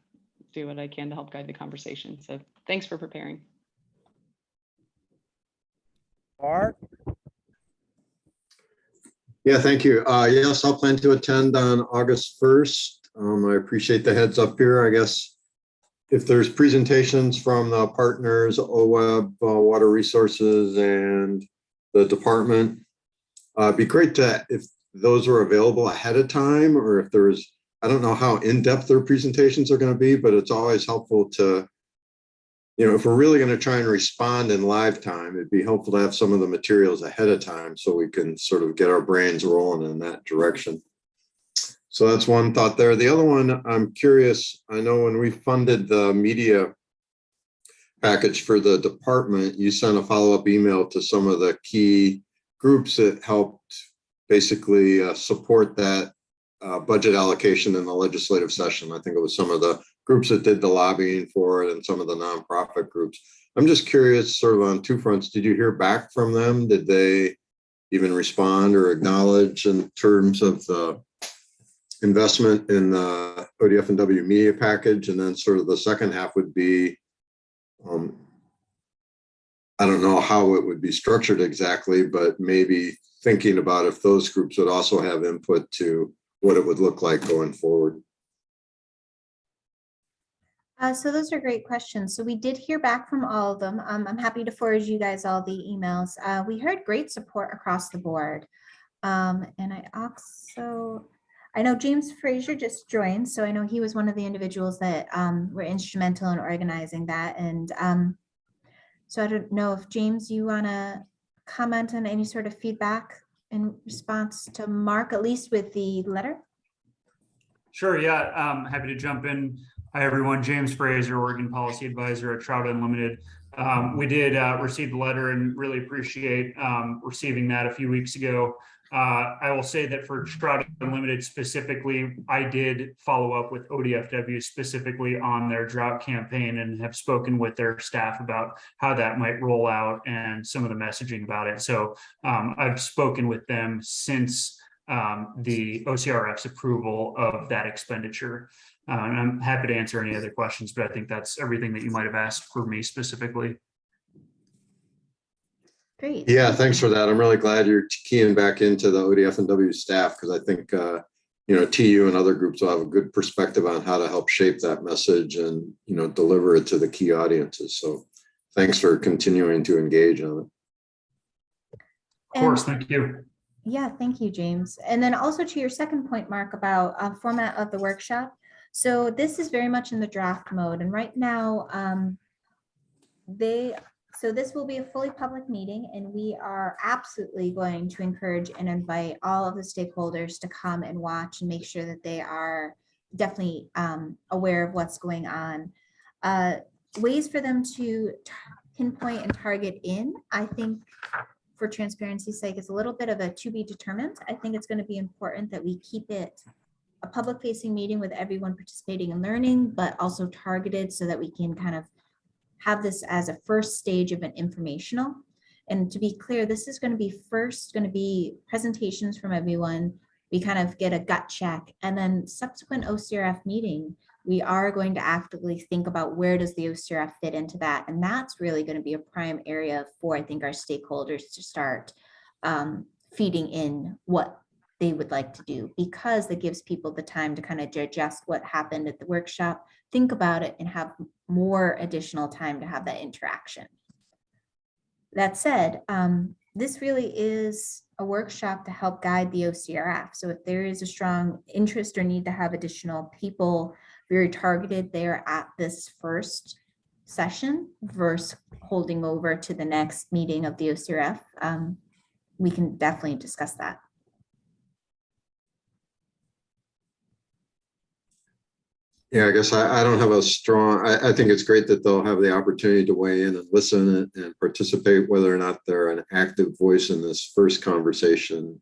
do what I can to help guide the conversation. So thanks for preparing. Art? Yeah, thank you. Yes, I'll plan to attend on August 1st. I appreciate the heads up here. I guess if there's presentations from the partners, OWEB, Water Resources, and the department, it'd be great if those are available ahead of time, or if there's, I don't know how in-depth their presentations are going to be, but it's always helpful to, if we're really going to try and respond in live time, it'd be helpful to have some of the materials ahead of time so we can sort of get our brains rolling in that direction. So that's one thought there. The other one, I'm curious, I know when we funded the media package for the department, you sent a follow-up email to some of the key groups that helped basically support that budget allocation in the legislative session. I think it was some of the groups that did the lobbying for it and some of the nonprofit groups. I'm just curious, sort of on two fronts, did you hear back from them? Did they even respond or acknowledge in terms of the investment in the ODF&W media package? And then sort of the second half would be, I don't know how it would be structured exactly, but maybe thinking about if those groups would also have input to what it would look like going forward. So those are great questions. So we did hear back from all of them. I'm happy to forward you guys all the emails. We heard great support across the board. And I know James Frazier just joined, so I know he was one of the individuals that were instrumental in organizing that. And so I don't know if James, you want to comment on any sort of feedback in response to Mark, at least with the letter? Sure, yeah, happy to jump in. Hi, everyone. James Fraser, Oregon Policy Advisor at Trout Unlimited. We did receive the letter and really appreciate receiving that a few weeks ago. I will say that for Trout Unlimited specifically, I did follow up with ODFW specifically on their drought campaign and have spoken with their staff about how that might roll out and some of the messaging about it. So I've spoken with them since the OCRF's approval of that expenditure. And I'm happy to answer any other questions, but I think that's everything that you might have asked for me specifically. Great. Yeah, thanks for that. I'm really glad you're keying back into the ODF&W staff, because I think, TU and other groups will have a good perspective on how to help shape that message and, deliver it to the key audiences. So thanks for continuing to engage on it. Of course, thank you. Yeah, thank you, James. And then also to your second point, Mark, about format of the workshop. So this is very much in the draft mode. And right now, so this will be a fully public meeting, and we are absolutely going to encourage and invite all of the stakeholders to come and watch and make sure that they are definitely aware of what's going on. Ways for them to pinpoint and target in, I think, for transparency's sake, it's a little bit of a to be determined. I think it's going to be important that we keep it a public facing meeting with everyone participating and learning, but also targeted so that we can kind of have this as a first stage of an informational. And to be clear, this is going to be presentations from everyone. We kind of get a gut check, and then subsequent OCRF meeting, we are going to actively think about where does the OCRF fit into that. And that's really going to be a prime area for, I think, our stakeholders to start feeding in what they would like to do, because that gives people the time to kind of digest what happened at the workshop, think about it, and have more additional time to have that interaction. That said, this really is a workshop to help guide the OCRF. So if there is a strong interest or need to have additional people very targeted there at this first session versus holding over to the next meeting of the OCRF, we can definitely discuss that. Yeah, I guess I don't have a strong, I think it's great that they'll have the opportunity to weigh in and listen and participate, whether or not they're an active voice in this first conversation.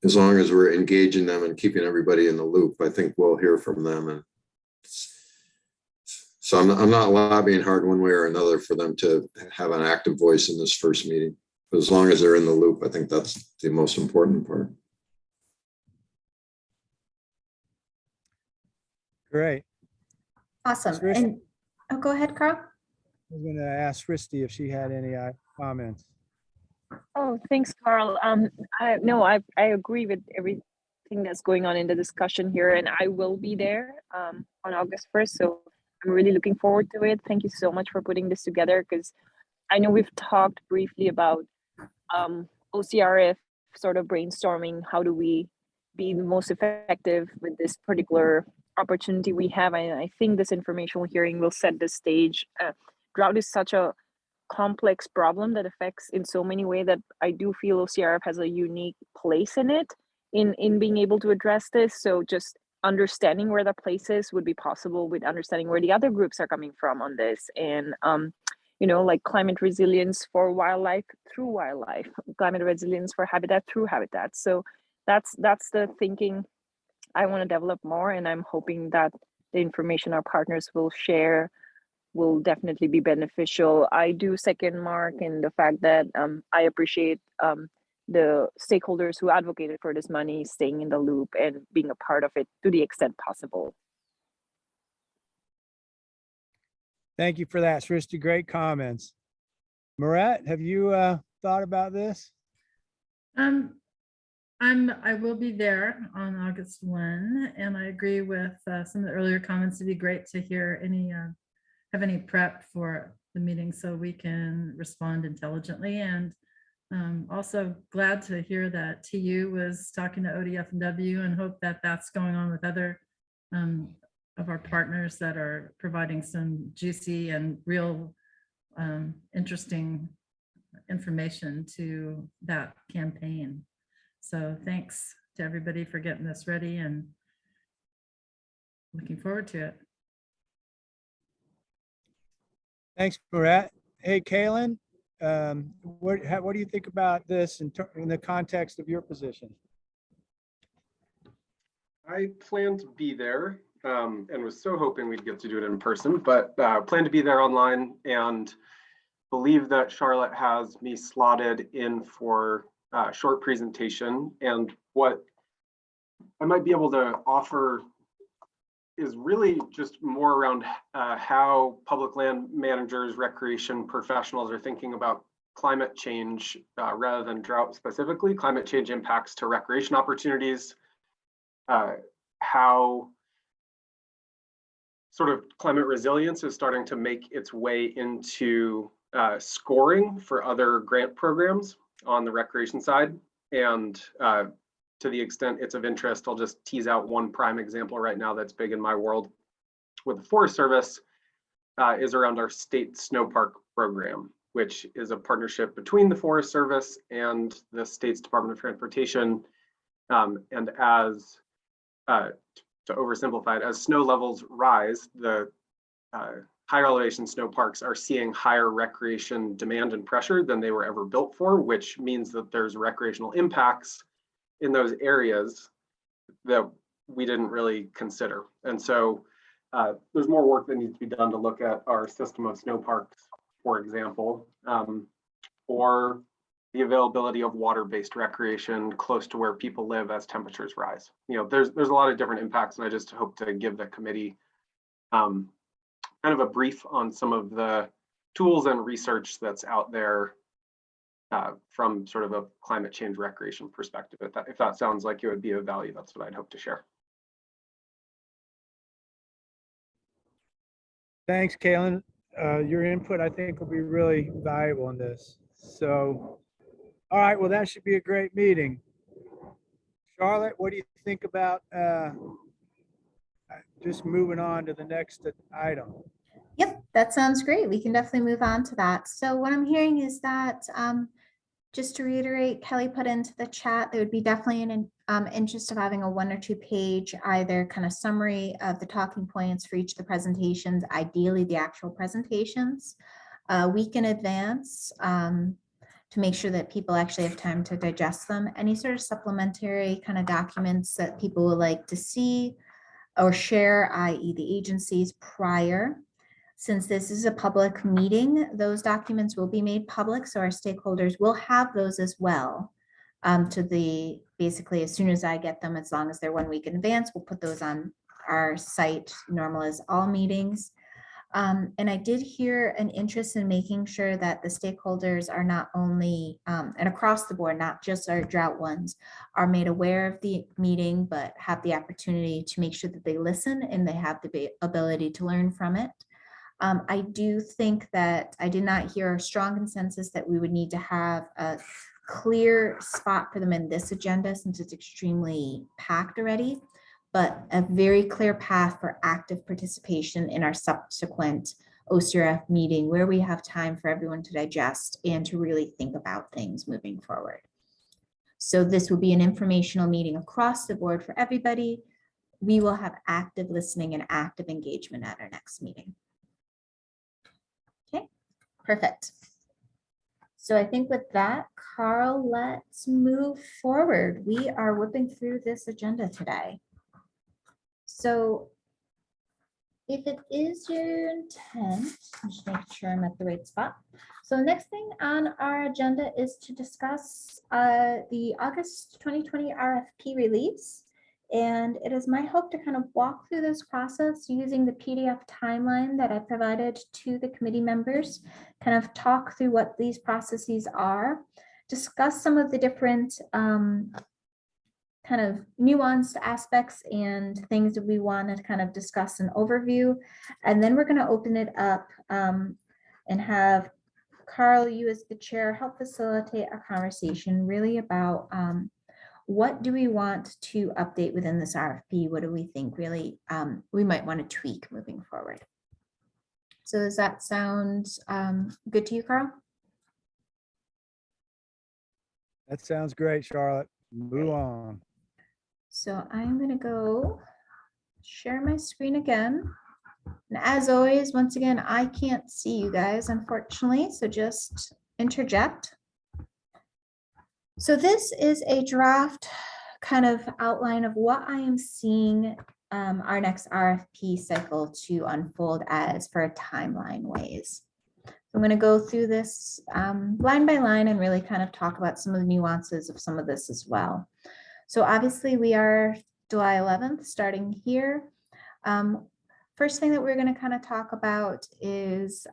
As long as we're engaging them and keeping everybody in the loop, I think we'll hear from them. And so I'm not lobbying hard one way or another for them to have an active voice in this first meeting. But as long as they're in the loop, I think that's the most important part. Great. Awesome. Srishti? And oh, go ahead, Carl. I was going to ask Srishti if she had any comments. Oh, thanks, Carl. I agree with everything that's going on in the discussion here, and I will be there on August 1st. So I'm really looking forward to it. Thank you so much for putting this together, because I know we've talked briefly about OCRF sort of brainstorming how do we be the most effective with this particular opportunity we have. And I think this informational hearing will set the stage. Drought is such a complex problem that affects in so many ways that I do feel OCRF has a unique place in it, in being able to address this. So just understanding where the place is would be possible with understanding where the other groups are coming from on this. And like climate resilience for wildlife through wildlife, climate resilience for habitat through habitat. So that's the thinking I want to develop more, and I'm hoping that the information our partners will share will definitely be beneficial. I do second Mark in the fact that I appreciate the stakeholders who advocated for this money staying in the loop and being a part of it to the extent possible. Thank you for that, Srishti. Great comments. Marat, have you thought about this? I will be there on August 1, and I agree with some of the earlier comments. It'd be great to hear have any prep for the meeting so we can respond intelligently. And also glad to hear that TU was talking to ODF&W, and hope that that's going on with other of our partners that are providing some juicy and real interesting information to that campaign. So thanks to everybody for getting this ready, and looking forward to it. Thanks, Marat. Hey, Kaylin, what do you think about this in the context of your position? I plan to be there and was so hoping we'd get to do it in person, but plan to be there online, and believe that Charlotte has me slotted in for short presentation. And what I might be able to offer is really just more around how public land managers, recreation professionals are thinking about climate change rather than drought specifically, climate change impacts to recreation opportunities, how sort of climate resilience is starting to make its way into scoring for other grant programs on the recreation side. And to the extent it's of interest, I'll just tease out one prime example right now that's big in my world with the Forest Service is around our state snow park program, which is a partnership between the Forest Service and the state's Department of Transportation. And as, to oversimplify it, as snow levels rise, the higher elevation snow parks are seeing higher recreation demand and pressure than they were ever built for, which means that there's recreational impacts in those areas that we didn't really consider. And so there's more work that needs to be done to look at our system of snow parks, for example, or the availability of water-based recreation close to where people live as temperatures rise. You know, there's a lot of different impacts, and I just hope to give the committee kind of a brief on some of the tools and research that's out there from sort of a climate change recreation perspective. If that sounds like it would be of value, that's what I'd hope to share. Thanks, Kalen. Your input, I think, will be really valuable in this. So, all right, well, that should be a great meeting. Charlotte, what do you think about just moving on to the next item? Yep, that sounds great. We can definitely move on to that. So what I'm hearing is that, just to reiterate, Kelly put into the chat, there would be definitely an interest of having a 1 or 2 page, either kind of summary of the talking points for each of the presentations, ideally the actual presentations, a week in advance, to make sure that people actually have time to digest them. Any sort of supplementary kind of documents that people would like to see or share, i.e. the agencies prior. Since this is a public meeting, those documents will be made public, so our stakeholders will have those as well. Basically, as soon as I get them, as long as they're 1 week in advance, we'll put those on our site, normal as all meetings. And I did hear an interest in making sure that the stakeholders are not only, and across the board, not just our drought ones, are made aware of the meeting, but have the opportunity to make sure that they listen and they have the ability to learn from it. I do think that I did not hear a strong consensus that we would need to have a clear spot for them in this agenda since it's extremely packed already, but a very clear path for active participation in our subsequent OCRF meeting where we have time for everyone to digest and to really think about things moving forward. So this will be an informational meeting across the board for everybody. We will have active listening and active engagement at our next meeting. Okay, perfect. So I think with that, Carl, let's move forward. We are whipping through this agenda today. So if it is your intent, I'm just making sure I'm at the right spot. So next thing on our agenda is to discuss the August 2020 RFP release. And it is my hope to kind of walk through this process using the PDF timeline that I provided to the committee members, kind of talk through what these processes are, discuss some of the different kind of nuanced aspects and things that we want to kind of discuss an overview. And then we're going to open it up and have Carl, you as the chair, help facilitate a conversation really about what do we want to update within this RFP? What do we think really we might want to tweak moving forward? So does that sound good to you, Carl? That sounds great, Charlotte. Move on. So I'm going to go share my screen again. And as always, once again, I can't see you guys, unfortunately, so just interject. So this is a draft kind of outline of what I am seeing our next RFP cycle to unfold as for a timeline ways. I'm going to go through this line by line and really kind of talk about some of the nuances of some of this as well. So obviously we are July 11th, starting here. First thing that we're going to kind of talk about is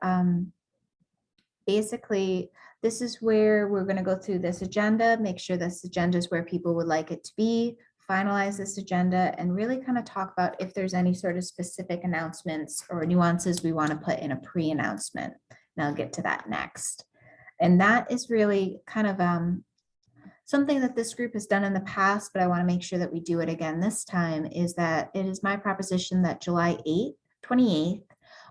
basically, this is where we're going to go through this agenda, make sure this agenda is where people would like it to be, finalize this agenda, and really kind of talk about if there's any sort of specific announcements or nuances we want to put in a pre-announcement. And I'll get to that next. And that is really kind of something that this group has done in the past, but I want to make sure that we do it again this time, is that it is my proposition that July 28th,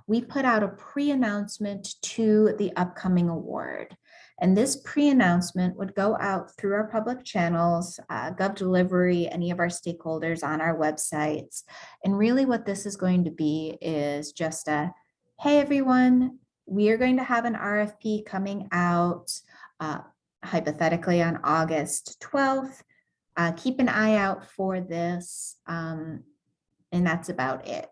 we put out a pre-announcement to the upcoming award. And this pre-announcement would go out through our public channels, GovDelivery, any of our stakeholders on our websites. And really what this is going to be is just a, hey, everyone, we are going to have an RFP coming out hypothetically on August 12th. Keep an eye out for this. And that's about it.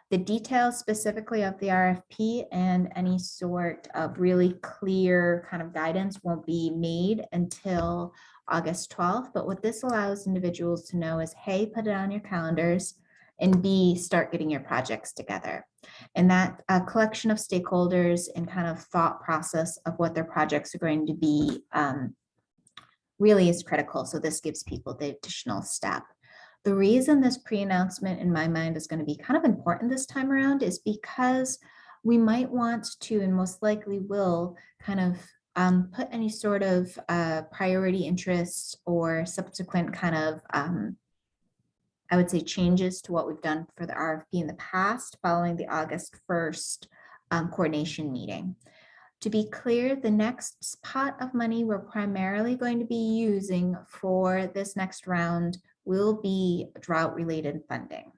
The details specifically of the RFP and any sort of really clear kind of guidance won't be made until August 12th. But what this allows individuals to know is, hey, put it on your calendars, and B, start getting your projects together. And that collection of stakeholders and kind of thought process of what their projects are going to be really is critical. So this gives people the additional step. The reason this pre-announcement in my mind is going to be kind of important this time around is because we might want to, and most likely will, kind of put any sort of priority interests or subsequent kind of, I would say, changes to what we've done for the RFP in the past following the August 1st coordination meeting. To be clear, the next pot of money we're primarily going to be using for this next round will be drought-related funding.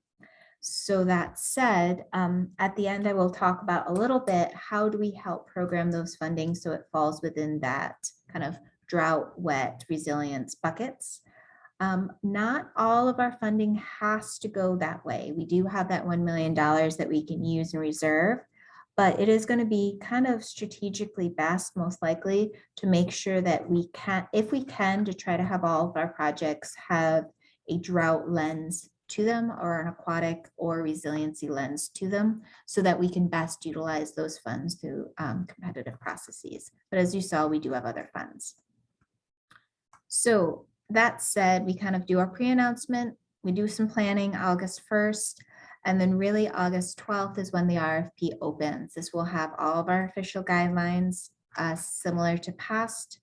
So that said, at the end, I will talk about a little bit, how do we help program those funding so it falls within that kind of drought, wet, resilience buckets. Not all of our funding has to go that way. We do have that $1 million that we can use in reserve, but it is going to be kind of strategically best, most likely, to make sure that we can, if we can, to try to have all of our projects have a drought lens to them, or an aquatic or resiliency lens to them, so that we can best utilize those funds through competitive processes. But as you saw, we do have other funds. So that said, we kind of do our pre-announcement, we do some planning August 1st, and then really August 12th is when the RFP opens. This will have all of our official guidelines similar to past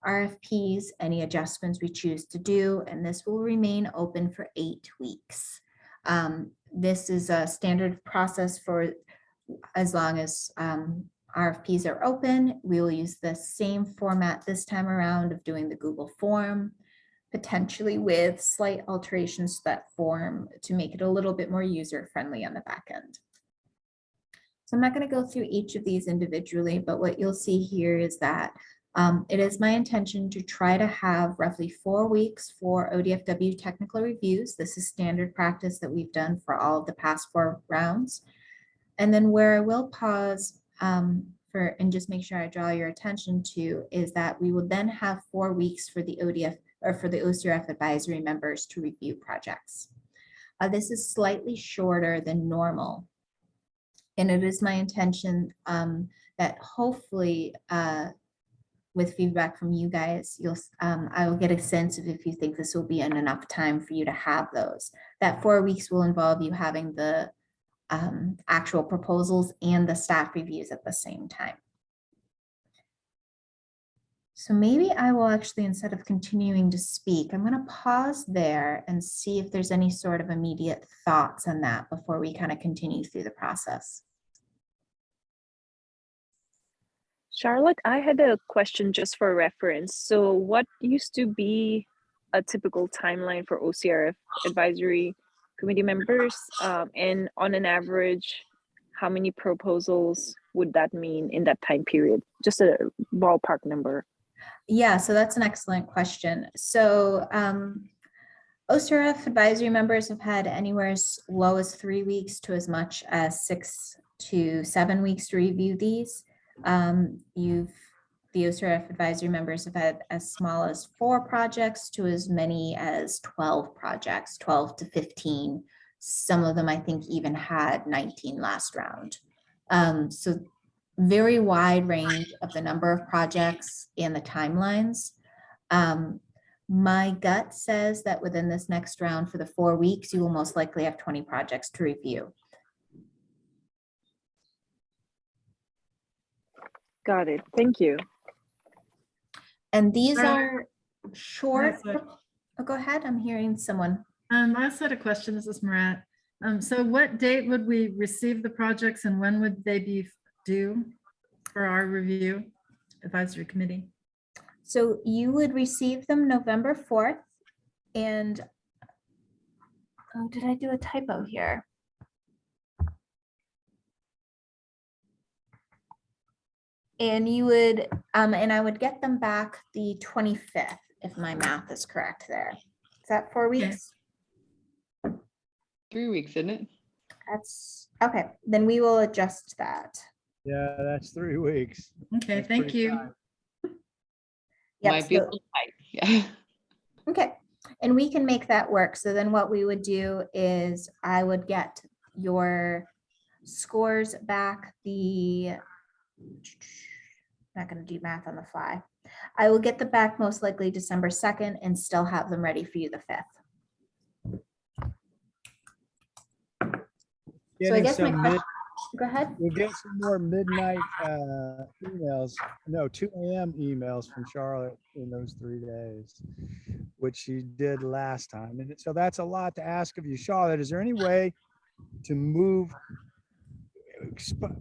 RFPs, any adjustments we choose to do, and this will remain open for 8 weeks. This is a standard process for as long as RFPs are open. We will use the same format this time around of doing the Google form, potentially with slight alterations to that form to make it a little bit more user-friendly on the back end. So I'm not going to go through each of these individually, but what you'll see here is that it is my intention to try to have roughly 4 weeks for ODFW technical reviews. This is standard practice that we've done for all of the past 4 rounds. And then where I will pause and just make sure I draw your attention to is that we will then have 4 weeks for the ODF or for the OCRF advisory members to review projects. This is slightly shorter than normal. And it is my intention that hopefully with feedback from you guys, I will get a sense of if you think this will be enough time for you to have those. That 4 weeks will involve you having the actual proposals and the staff reviews at the same time. So maybe I will actually, instead of continuing to speak, I'm going to pause there and see if there's any sort of immediate thoughts on that before we kind of continue through the process. Charlotte, I had a question just for reference. So what used to be a typical timeline for OCRF advisory committee members? And on an average, how many proposals would that mean in that time period? Just a ballpark number. Yeah, so that's an excellent question. So OCRF advisory members have had anywhere as low as 3 weeks to as much as 6 to 7 weeks to review these. The OCRF advisory members have had as small as 4 projects to as many as 12 projects, 12 to 15. Some of them, I think, even had 19 last round. So very wide range of the number of projects and the timelines. My gut says that within this next round for the 4 weeks, you will most likely have 20 projects to review. Got it. Thank you. And these Charlotte? are short. Sorry. Oh, go ahead. I'm hearing someone. I also had a question. This is Marat. So what date would we receive the projects and when would they be due for our review advisory committee? So you would receive them November 4th. And oh, did I do a typo here? And you would, and I would get them back the 25th, if my math is correct there. Is that 4 weeks? 3 weeks, isn't it? That's, okay, then we will adjust that. Yeah, that's 3 weeks. Okay, That's thank pretty you. tight. Yep, Might be a so- little tight. Yeah. Okay, and we can make that work. So then what we would do is I would get your scores back not gonna do math on the fly. I will get them back most likely December 2nd and still have them ready for you the 5th. So I Getting guess my some question, go ahead. We'll get some more midnight emails, no, 2 a.m. emails from Charlotte in those 3 days, which she did last time. And so that's a lot to ask of you. Charlotte, is there any way to move?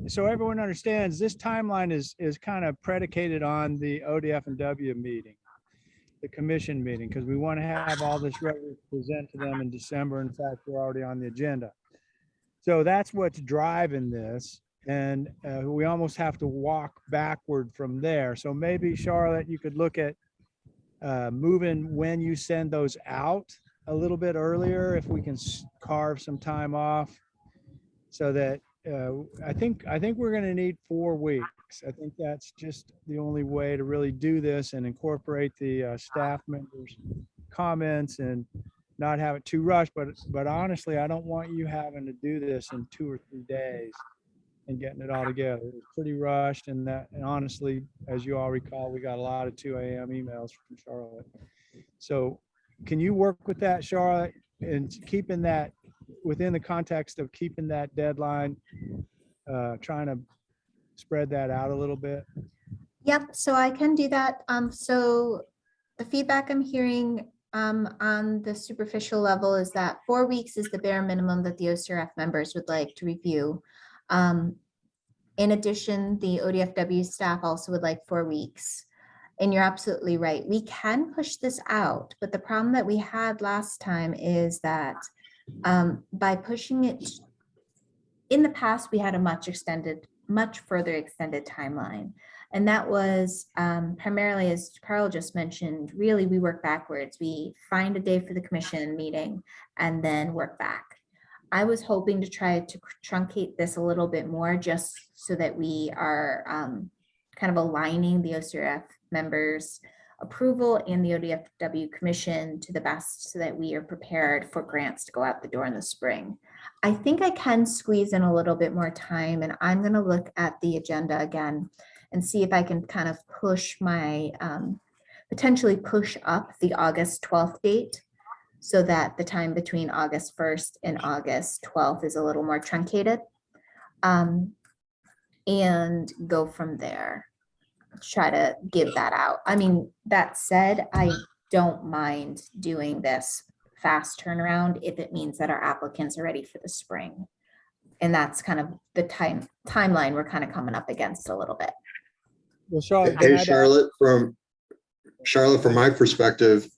So everyone understands this timeline is kind of predicated on the ODF and W meeting, the commission meeting, because we want to have all this ready to present to them in December. In fact, we're already on the agenda. So that's what's driving this. And we almost have to walk backward from there. So maybe Charlotte, you could look at moving when you send those out a little bit earlier, if we can carve some time off so that I think we're going to need 4 weeks. I think that's just the only way to really do this and incorporate the staff members' comments and not have it too rushed. But honestly, I don't want you having to do this in 2 or 3 days and getting it all together. It was pretty rushed, and honestly, as you all recall, we got a lot of 2 a.m. emails from Charlotte. So can you work with that, Charlotte, and keeping that within the context of keeping that deadline, trying to spread that out a little bit? Yep, so I can do that. So the feedback I'm hearing on the superficial level is that 4 weeks is the bare minimum that the OCRF members would like to review. In addition, the ODFW staff also would like 4 weeks. And you're absolutely right. We can push this out, but the problem that we had last time is that by pushing it, in the past, we had a much further extended timeline. And that was primarily, as Carl just mentioned, really we work backwards. We find a day for the commission meeting and then work back. I was hoping to try to truncate this a little bit more just so that we are kind of aligning the OCRF members' approval and the ODFW commission to the best so that we are prepared for grants to go out the door in the spring. I think I can squeeze in a little bit more time, and I'm going to look at the agenda again and see if I can kind of push my, potentially push up the August 12th date so that the time between August 1st and August 12th is a little more truncated, and go from there. Try to give that out. I mean, that said, I don't mind doing this fast turnaround if it means that our applicants are ready for the spring. And that's kind of the timeline we're kind of coming up against a little bit. Well, Charlotte, Hey, Charlotte, from my perspective,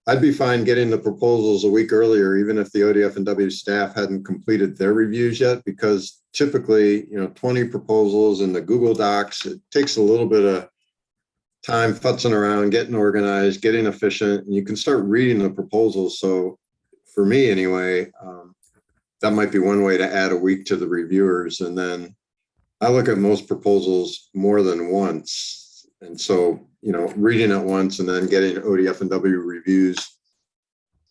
I'd be fine getting the proposals a week earlier, even if the ODF and W staff hadn't completed their reviews yet, because typically, 20 proposals in the Google Docs, it takes a little bit of time futzing around, getting organized, getting efficient, and you can start reading the proposals. So for me anyway, that might be one way to add a week to the reviewers. And then I look at most proposals more than once. And so, reading it once and then getting ODF and W reviews,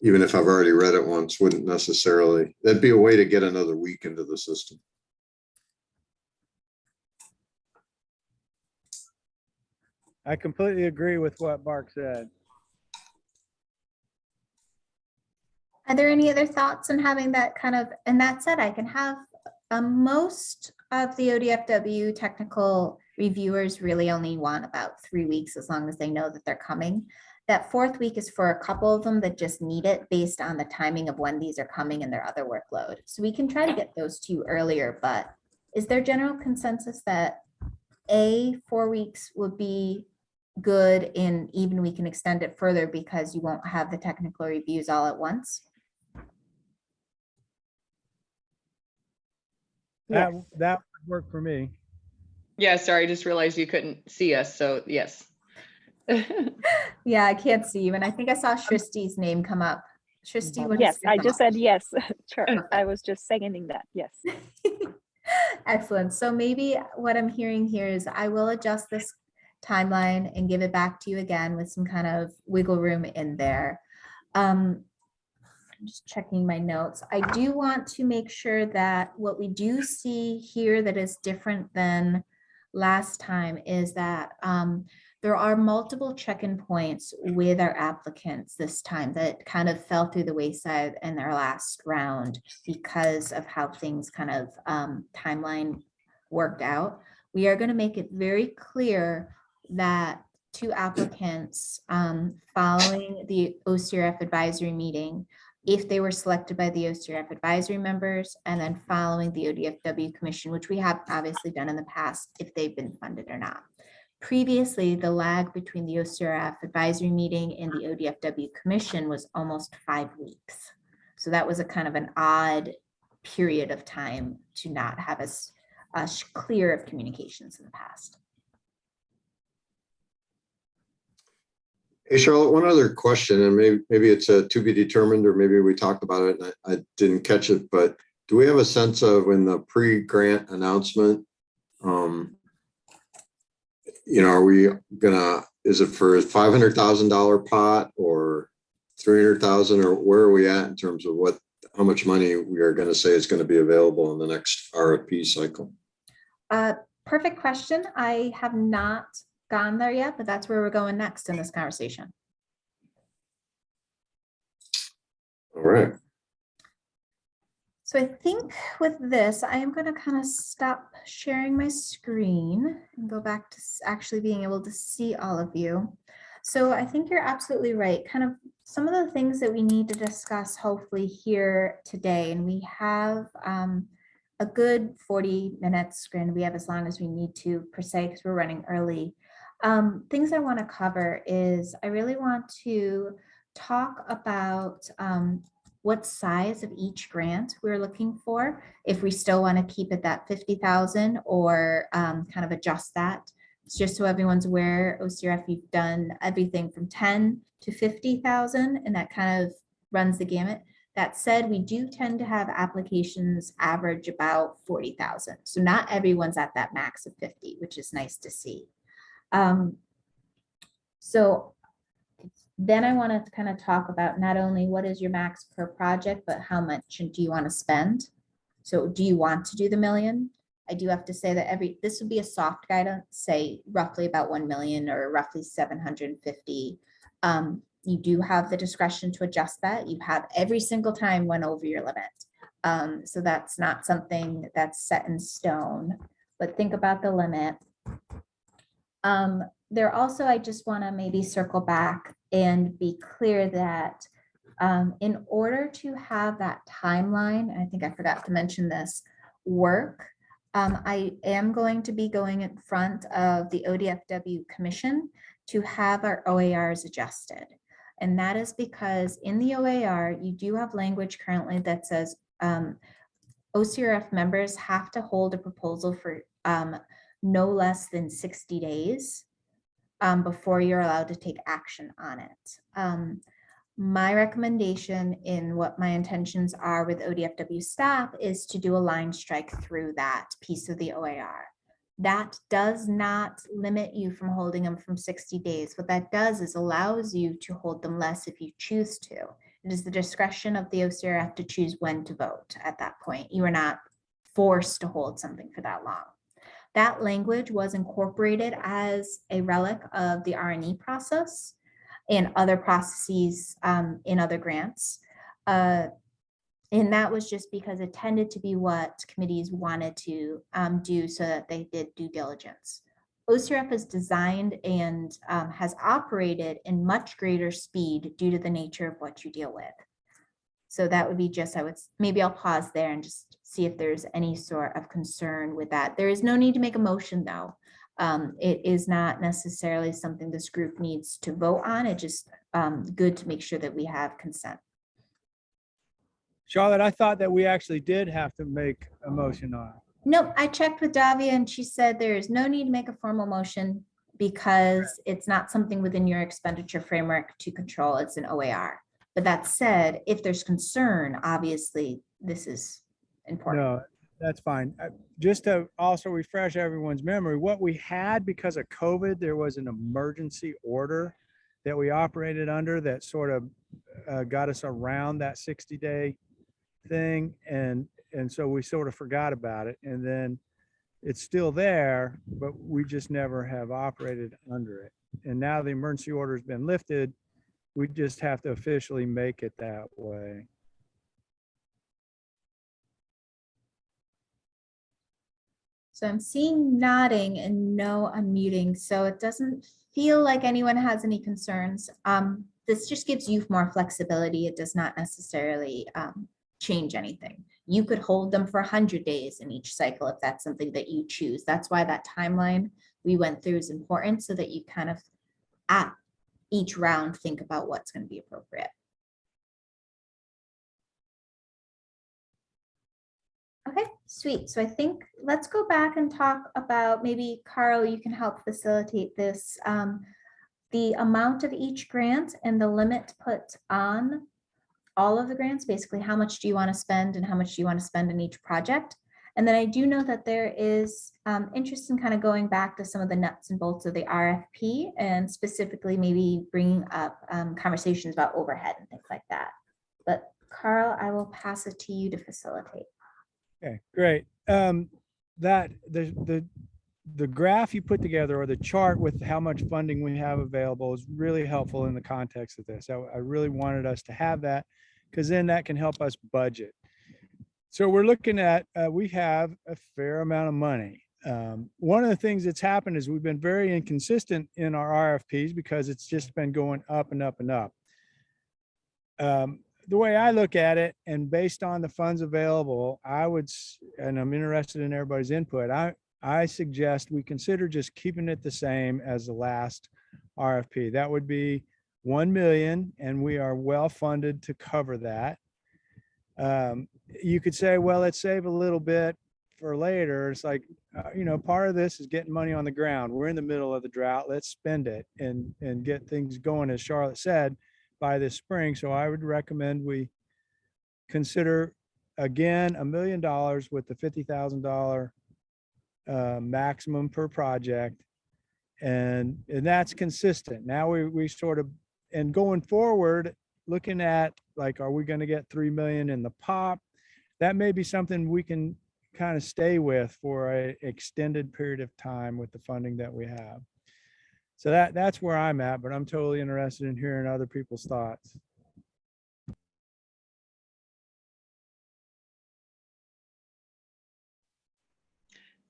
even if I've already read it once, wouldn't necessarily, that'd be a way to get another week into the system. I completely agree with what Mark said. Are there any other thoughts on having that kind of, and that said, I can have most of the ODFW technical reviewers really only want about 3 weeks as long as they know that they're coming. That 4th week is for a couple of them that just need it based on the timing of when these are coming and their other workload. So we can try to get those to you earlier, but is there general consensus that 4 weeks would be good, and even we can extend it further because you won't have the technical reviews all at once? That Yes. would work for me. Yeah, sorry, I just realized you couldn't see us, so yes. Yeah, I can't see you. And I think I saw Shristi's name come up. Shristi, what is Yes, your I just thought? said yes. Sure. I was just seconding that. Yes. Excellent. So maybe what I'm hearing here is I will adjust this timeline and give it back to you again with some kind of wiggle room in there. I'm just checking my notes. I do want to make sure that what we do see here that is different than last time is that there are multiple check-in points with our applicants this time that kind of fell through the wayside in their last round because of how things kind of timeline worked out. We are going to make it very clear that to applicants following the OCRF advisory meeting, if they were selected by the OCRF advisory members, and then following the ODFW commission, which we have obviously done in the past, if they've been funded or not. Previously, the lag between the OCRF advisory meeting and the ODFW commission was almost 5 weeks. So that was a kind of an odd period of time to not have as clear of communications in the past. Hey, Charlotte, one other question, and maybe it's to be determined, or maybe we talked about it and I didn't catch it, but do we have a sense of when the pre-grant announcement, are we is it for $500,000 pot or 300,000, or where are we at in terms of how much money we are going to say is going to be available in the next RFP cycle? Perfect question. I have not gone there yet, but that's where we're going next in this conversation. All right. So I think with this, I am going to kind of stop sharing my screen and go back to actually being able to see all of you. So I think you're absolutely right. Kind of some of the things that we need to discuss hopefully here today, and we have a good 40 minutes, granted we have as long as we need to per se because we're running early. Things I want to cover is I really want to talk about what size of each grant we're looking for, if we still want to keep it that 50,000 or kind of adjust that. It's just so everyone's aware, OCRF, you've done everything from 10 to 50,000, and that kind of runs the gamut. That said, we do tend to have applications average about 40,000. So not everyone's at that max of 50, which is nice to see. So then I want to kind of talk about not only what is your max per project, but how much do you want to spend? So do you want to do the million? I do have to say that this would be a soft guidance, say roughly about 1 million or roughly 750. You do have the discretion to adjust that. You have every single time went over your limit. So that's not something that's set in stone, but think about the limit. There also, I just want to maybe circle back and be clear that in order to have that timeline, and I think I forgot to mention this, work, I am going to be going in front of the ODFW Commission to have our OARs adjusted. And that is because in the OAR, you do have language currently that says OCRF members have to hold a proposal for no less than 60 days before you're allowed to take action on it. My recommendation in what my intentions are with ODFW staff is to do a line strike through that piece of the OAR. That does not limit you from holding them from 60 days. What that does is allows you to hold them less if you choose to. It is the discretion of the OCRF to choose when to vote at that point. You are not forced to hold something for that long. That language was incorporated as a relic of the R&E process and other processes in other grants. And that was just because it tended to be what committees wanted to do so that they did due diligence. OCRF is designed and has operated in much greater speed due to the nature of what you deal with. So that would be just, maybe I'll pause there and just see if there's any sort of concern with that. There is no need to make a motion though. It is not necessarily something this group needs to vote on. It's just good to make sure that we have consent. Charlotte, I thought that we actually did have to make a motion on it. Nope, I checked with Davia and she said there is no need to make a formal motion because it's not something within your expenditure framework to control. It's an OAR. But that said, if there's concern, obviously this is important. No, that's fine. Just to also refresh everyone's memory, what we had because of COVID, there was an emergency order that we operated under that sort of got us around that 60-day thing. And so we sort of forgot about it. And then it's still there, but we just never have operated under it. And now the emergency order has been lifted. We just have to officially make it that way. So I'm seeing nodding and no unmuting. So it doesn't feel like anyone has any concerns. This just gives you more flexibility. It does not necessarily change anything. You could hold them for 100 days in each cycle if that's something that you choose. That's why that timeline we went through is important so that you kind of at each round think about what's going to be appropriate. Okay, sweet. So I think let's go back and talk about, maybe Carl, you can help facilitate this. The amount of each grant and the limit put on all of the grants, basically how much do you want to spend and how much do you want to spend in each project. And then I do know that there is interest in kind of going back to some of the nuts and bolts of the RFP and specifically maybe bringing up conversations about overhead and things like that. But Carl, I will pass it to you to facilitate. Okay, great. That the graph you put together or the chart with how much funding we have available is really helpful in the context of this. I really wanted us to have that because then that can help us budget. So we're looking at, we have a fair amount of money. One of the things that's happened is we've been very inconsistent in our RFPs because it's just been going up and up and up. The way I look at it, and based on the funds available, I would, and I'm interested in everybody's input, I suggest we consider just keeping it the same as the last RFP. That would be 1 million, and we are well funded to cover that. You could say, well, let's save a little bit for later. It's like, part of this is getting money on the ground. We're in the middle of the drought. Let's spend it and get things going, as Charlotte said, by this spring. So I would recommend we consider again $1 million with the $50,000 maximum per project, and that's consistent. Now we sort of, and going forward, looking at like, are we going to get 3 million in the pop? That may be something we can kind of stay with for an extended period of time with the funding that we have. So that's where I'm at, but I'm totally interested in hearing other people's thoughts.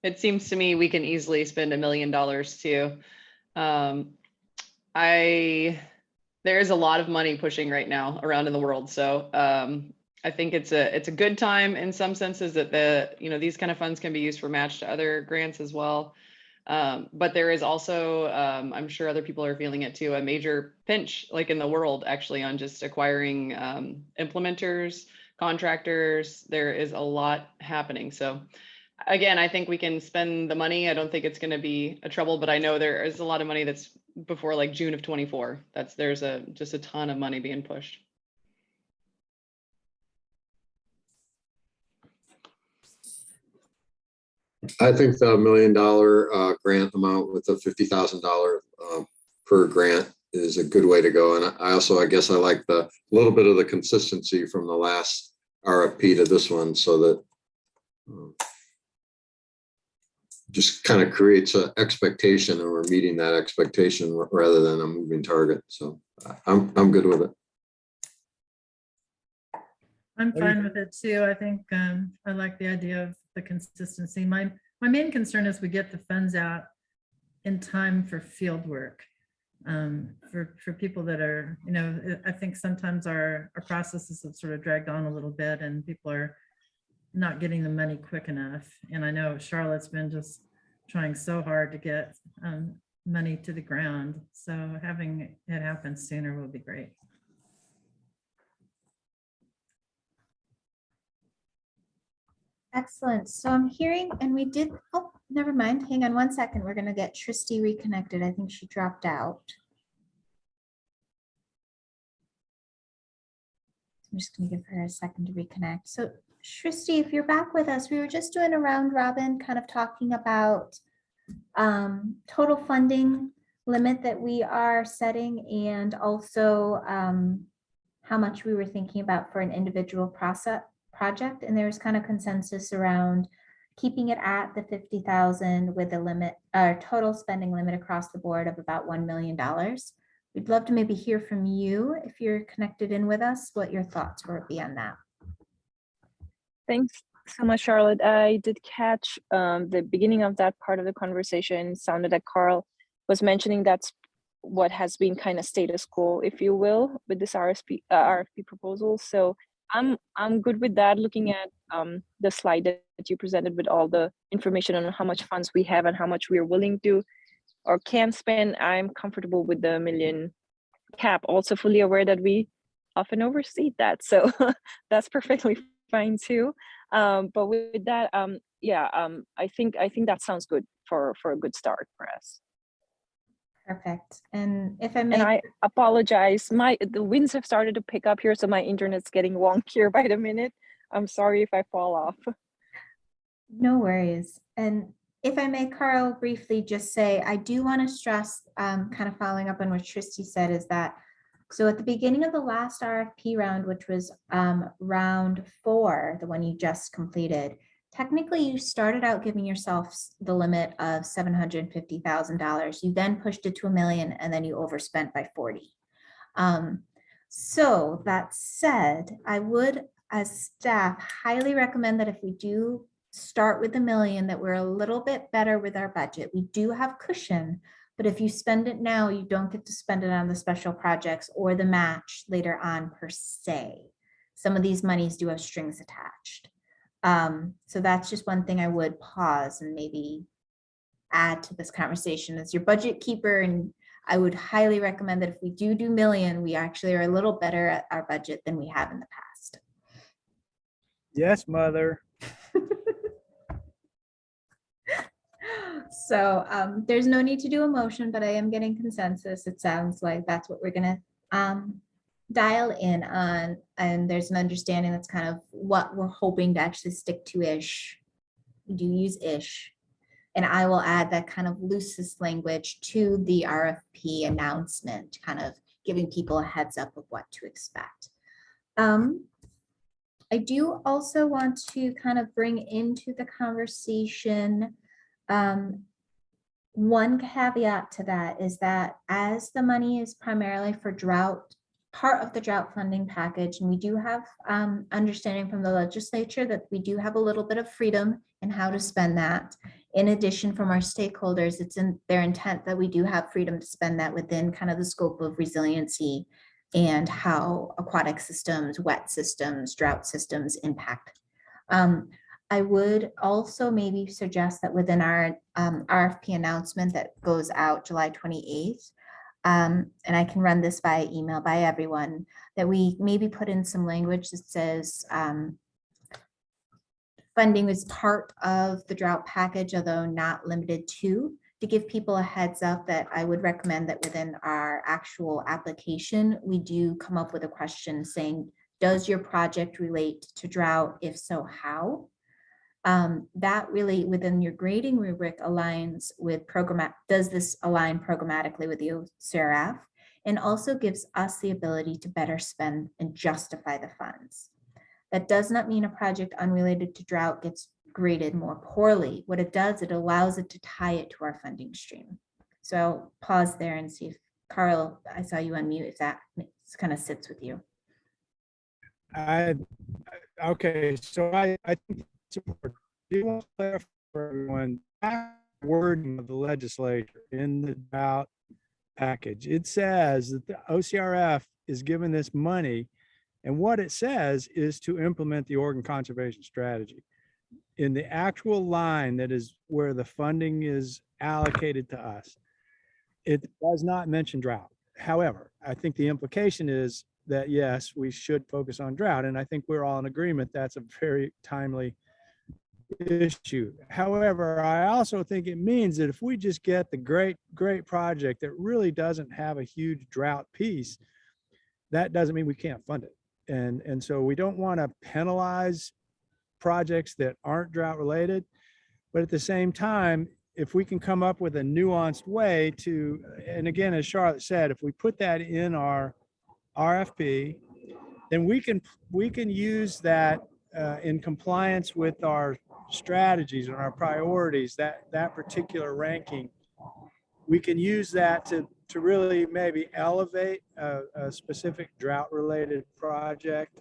It seems to me we can easily spend $1 million too. There is a lot of money pushing right now around in the world. So I think it's a good time in some senses that these kind of funds can be used for match to other grants as well. But there is also, I'm sure other people are feeling it too, a major pinch like in the world actually on just acquiring implementers, contractors. There is a lot happening. So again, I think we can spend the money. I don't think it's going to be a trouble, but I know there is a lot of money that's before like June of 24. There's just a ton of money being pushed. I think the $1 million grant amount with the $50,000 per grant is a good way to go. And I also, I guess I like the little bit of the consistency from the last RFP to this one, so that just kind of creates an expectation, and we're meeting that expectation rather than a moving target. So I'm good with it. I'm What do you fine with it too. I think I like the idea of the consistency. My main concern is we get the funds out in time for field work. For people that are, you know, I think sometimes our processes have sort of dragged on a little bit and people are not getting the money quick enough. And I know Charlotte's been just trying so hard to get money to the ground. So having it happen sooner will be great. Excellent. So I'm hearing, and we did, oh, never mind. Hang on one second. We're going to get Tristy reconnected. I think she dropped out. I'm just going to give her a second to reconnect. So Tristy, if you're back with us, we were just doing a round robin, kind of talking about total funding limit that we are setting, and also how much we were thinking about for an individual project. And there's kind of consensus around keeping it at the 50,000 with a limit, total spending limit across the board of about $1 million. We'd love to maybe hear from you if you're connected in with us, what your thoughts were beyond that. Thanks so much, Charlotte. I did catch the beginning of that part of the conversation. It sounded like Carl was mentioning that's what has been kind of status quo, if you will, with this RFP proposal. So I'm good with that. Looking at the slide that you presented with all the information on how much funds we have and how much we are willing to or can spend, I'm comfortable with the $1 million cap. Also fully aware that we often oversee that, so that's perfectly fine too. But with that, I think that sounds good for a good start for us. Perfect. And if I may, And I apologize, the winds have started to pick up here, so my internet's getting wonkier by the minute. I'm sorry if I fall off. no worries. And if I may, Carl, briefly just say, I do want to stress, kind of following up on what Tristy said, is that, so at the beginning of the last RFP round, which was round 4, the one you just completed, technically you started out giving yourself the limit of $750,000. You then pushed it to $1 million, and then you overspent by 40. So that said, I would, as staff, highly recommend that if we do start with $1 million, that we're a little bit better with our budget. We do have cushion, but if you spend it now, you don't get to spend it on the special projects or the match later on per se. Some of these monies do have strings attached. So that's just one thing I would pause and maybe add to this conversation as your budget keeper. And I would highly recommend that if we do $1 million, we actually are a little better at our budget than we have in the past. Yes, mother. So there's no need to do a motion, but I am getting consensus. It sounds like that's what we're gonna dial in on. And there's an understanding that's kind of what we're hoping to actually stick to ish. We do use ish. And I will add that kind of loosest language to the RFP announcement, kind of giving people a heads up of what to expect. I do also want to kind of bring into the conversation one caveat to that is that as the money is primarily for drought, part of the drought funding package, and we do have understanding from the legislature that we do have a little bit of freedom in how to spend that. In addition, from our stakeholders, it's in their intent that we do have freedom to spend that within kind of the scope of resiliency and how aquatic systems, wet systems, drought systems impact. I would also maybe suggest that within our RFP announcement that goes out July 28th, and I can run this by email by everyone, that we maybe put in some language that says funding is part of the drought package, although not limited to give people a heads up that I would recommend that within our actual application, we do come up with a question saying, does your project relate to drought? If so, how? That really within your grading rubric aligns with does this align programmatically with the OCRF, and also gives us the ability to better spend and justify the funds. That does not mean a project unrelated to drought gets graded more poorly. What it does, it allows it to tie it to our funding stream. So I'll pause there and see if Carl, I saw you unmute, if that kind of sits with you. Okay, so I think it's important. Do you want to clarify for everyone that wording of the legislature in the drought package? It says that the OCRF is given this money, and what it says is to implement the Oregon Conservation Strategy. In the actual line that is where the funding is allocated to us, it does not mention drought. However, I think the implication is that yes, we should focus on drought. And I think we're all in agreement that's a very timely issue. However, I also think it means that if we just get the great project that really doesn't have a huge drought piece, that doesn't mean we can't fund it. And so we don't want to penalize projects that aren't drought related, but at the same time, if we can come up with a nuanced way to, and again, as Charlotte said, if we put that in our RFP, then we can use that in compliance with our strategies and our priorities, that particular ranking. We can use that to really maybe elevate a specific drought related project,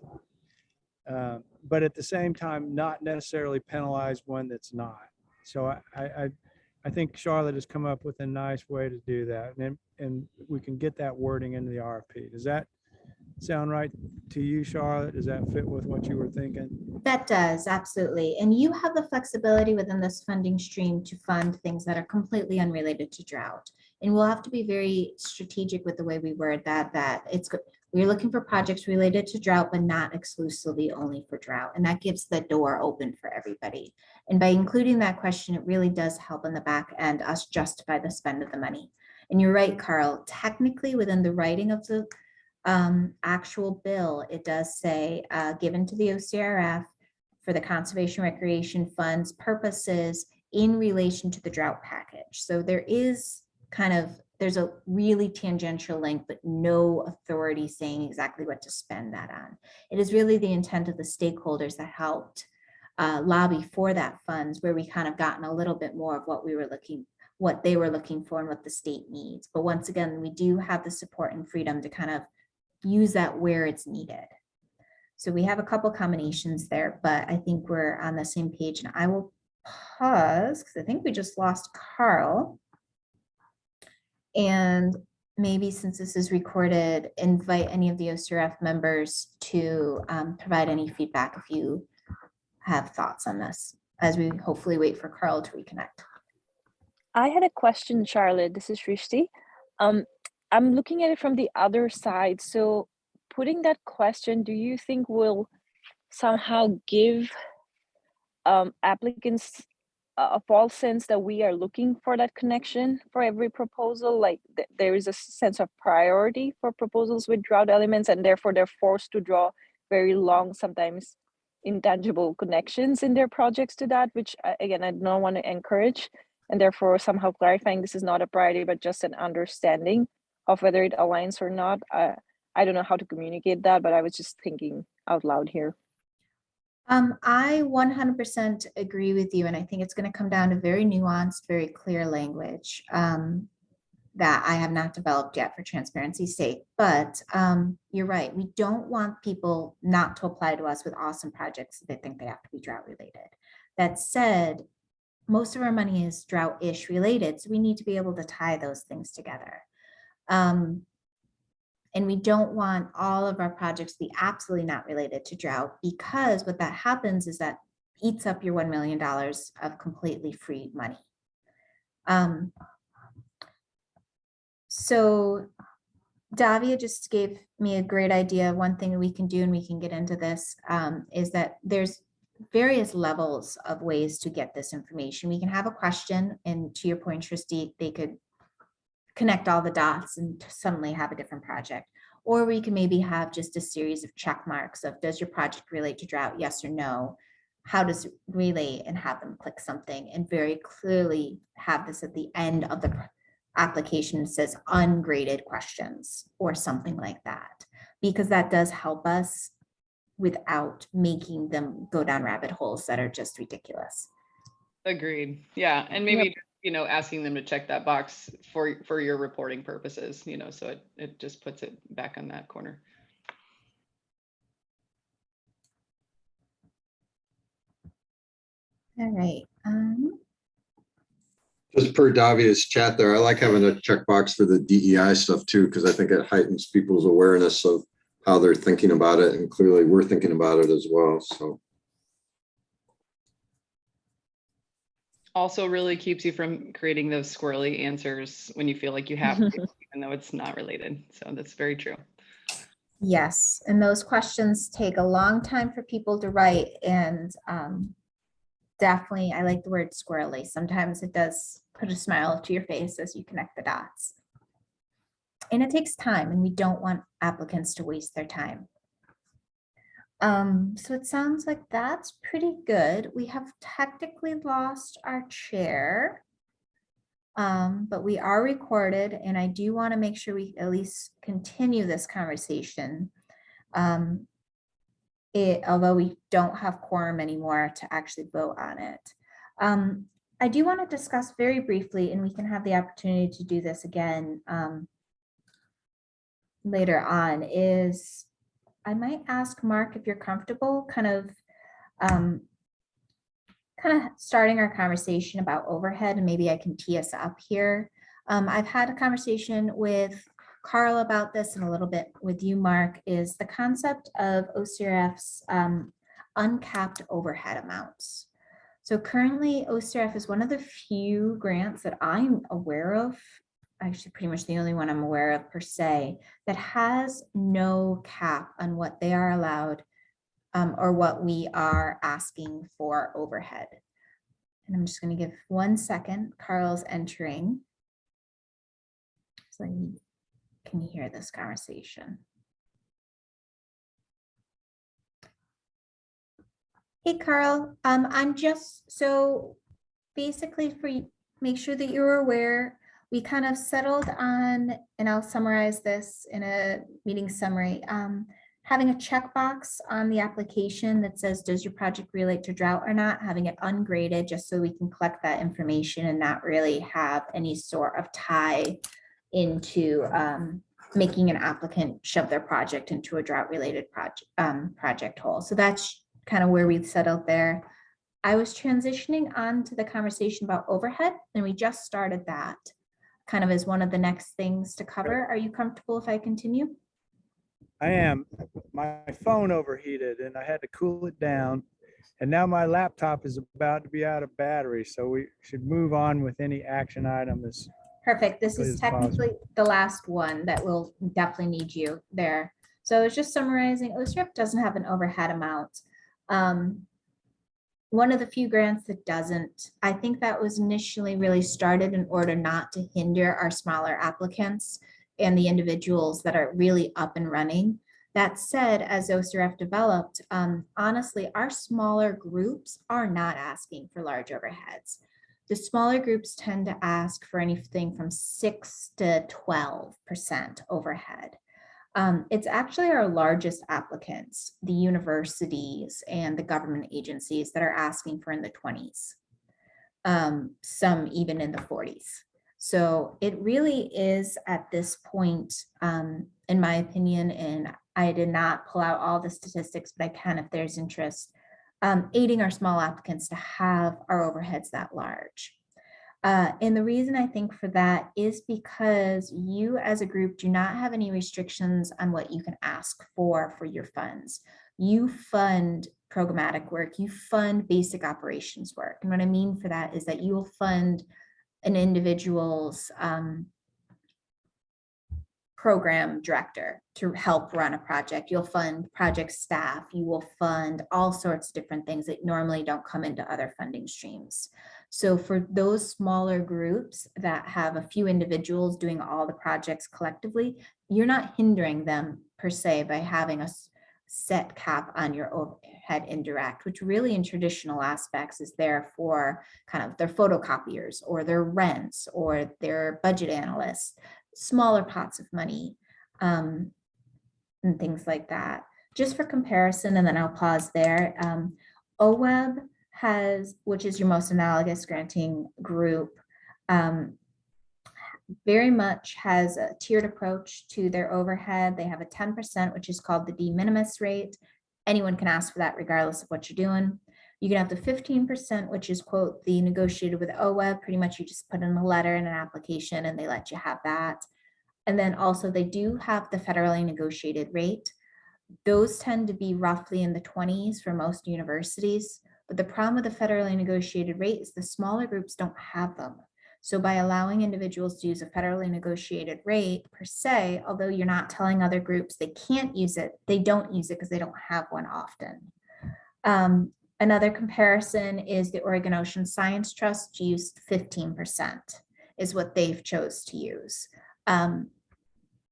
but at the same time, not necessarily penalize one that's not. So I think Charlotte has come up with a nice way to do that, and we can get that wording into the RFP. Does that sound right to you, Charlotte? Does that fit with what you were thinking? That does, absolutely. And you have the flexibility within this funding stream to fund things that are completely unrelated to drought. And we'll have to be very strategic with the way we word that we're looking for projects related to drought, but not exclusively only for drought. And that gives the door open for everybody. And by including that question, it really does help on the back end us justify the spend of the money. And you're right, Carl, technically within the writing of the actual bill, it does say given to the OCRF for the conservation recreation funds purposes in relation to the drought package. So there is there's a really tangential link, but no authority saying exactly what to spend that on. It is really the intent of the stakeholders that helped lobby for that funds, where we kind of gotten a little bit more of what they were looking for and what the state needs. But once again, we do have the support and freedom to kind of use that where it's needed. So we have a couple combinations there, but I think we're on the same page, and I will pause because I think we just lost Carl. And maybe since this is recorded, invite any of the OCRF members to provide any feedback if you have thoughts on this, as we hopefully wait for Carl to reconnect. I had a question, Charlotte. This is Rishti. I'm looking at it from the other side. So putting that question, do you think will somehow give applicants a false sense that we are looking for that connection for every proposal? Like there is a sense of priority for proposals with drought elements, and therefore they're forced to draw very long, sometimes intangible connections in their projects to that, which again, I don't want to encourage. And therefore somehow clarifying this is not a priority, but just an understanding of whether it aligns or not. I don't know how to communicate that, but I was just thinking out loud here. I 100% agree with you. And I think it's going to come down to very nuanced, very clear language that I have not developed yet for transparency's sake. But you're right. We don't want people not to apply to us with awesome projects that they think they have to be drought related. That said, most of our money is drought-ish related, so we need to be able to tie those things together. And we don't want all of our projects to be absolutely not related to drought, because what that happens is that eats up your $1 million of completely free money. So Davia just gave me a great idea. One thing we can do, and we can get into this, is that there's various levels of ways to get this information. We can have a question, and to your point, Tristy, they could connect all the dots and suddenly have a different project. Or we can maybe have just a series of check marks of, does your project relate to drought? Yes or no. how does relay and have them click something and very clearly have this at the end of the application says ungraded questions or something like that, because that does help us without making them go down rabbit holes that are just ridiculous. Agreed. Yeah, and maybe, you know, asking them to check that box for your reporting purposes, you know, so it just puts it back on that corner. All right. Just per Davia's chat there, I like having a checkbox for the DEI stuff too, because I think it heightens people's awareness of how they're thinking about it. And clearly we're thinking about it as well, so. Also really keeps you from creating those squirrely answers when you feel like you have to, even though it's not related. So that's very true. Yes, and those questions take a long time for people to write, and definitely, I like the word squirrely. Sometimes it does put a smile to your face as you connect the dots. And it takes time, and we don't want applicants to waste their time. So it sounds like that's pretty good. We have technically lost our chair, but we are recorded, and I do want to make sure we at least continue this conversation. Although we don't have quorum anymore to actually vote on it. I do want to discuss very briefly, and we can have the opportunity to do this again later on, is I might ask Mark if you're comfortable kind of starting our conversation about overhead, and maybe I can tee us up here. I've had a conversation with Carl about this and a little bit with you, Mark, is the concept of OCRF's uncapped overhead amounts. So currently OCRF is one of the few grants that I'm aware of, actually pretty much the only one I'm aware of per se, that has no cap on what they are allowed or what we are asking for overhead. And I'm just going to give 1 second. Carl's entering. So can you hear this conversation? Hey, Carl, I'm just, so basically make sure that you're aware, we kind of settled on, and I'll summarize this in a meeting summary, having a checkbox on the application that says, does your project relate to drought or not? Having it ungraded just so we can collect that information and not really have any sort of tie into making an applicant shove their project into a drought related project hole. So that's kind of where we settled there. I was transitioning on to the conversation about overhead, and we just started that kind of as one of the next things to cover. Are you comfortable if I continue? I am. My phone overheated and I had to cool it down. And now my laptop is about to be out of battery. So we should move on with any action item as Perfect. This quickly is as technically possible. the last one that will definitely need you there. So it's just summarizing, OCRF doesn't have an overhead amount. One of the few grants that doesn't, I think that was initially really started in order not to hinder our smaller applicants and the individuals that are really up and running. That said, as OCRF developed, honestly, our smaller groups are not asking for large overheads. The smaller groups tend to ask for anything from 6 to 12% overhead. It's actually our largest applicants, the universities and the government agencies, that are asking for in the 20s, some even in the 40s. So it really is at this point, in my opinion, and I did not pull out all the statistics, but I can if there's interest, aiding our small applicants to have our overheads that large. And the reason I think for that is because you as a group do not have any restrictions on what you can ask for your funds. You fund programmatic work, you fund basic operations work. And what I mean for that is that you will fund an individual's program director to help run a project. You'll fund project staff. You will fund all sorts of different things that normally don't come into other funding streams. So for those smaller groups that have a few individuals doing all the projects collectively, you're not hindering them per se by having set cap on your overhead indirect, which really in traditional aspects is there for kind of their photocopiers or their rents or their budget analysts, smaller pots of money, and things like that. Just for comparison, and then I'll pause there. OWEB has, which is your most analogous granting group, very much has a tiered approach to their overhead. They have a 10%, which is called the de minimis rate. Anyone can ask for that regardless of what you're doing. You can have the 15%, which is quote, the negotiated with OWEB. Pretty much you just put in a letter and an application and they let you have that. And then also they do have the federally negotiated rate. Those tend to be roughly in the 20s for most universities. But the problem with the federally negotiated rate is the smaller groups don't have them. So by allowing individuals to use a federally negotiated rate per se, although you're not telling other groups they can't use it, they don't use it because they don't have one often. Another comparison is the Oregon Ocean Science Trust used 15% is what they've chose to use.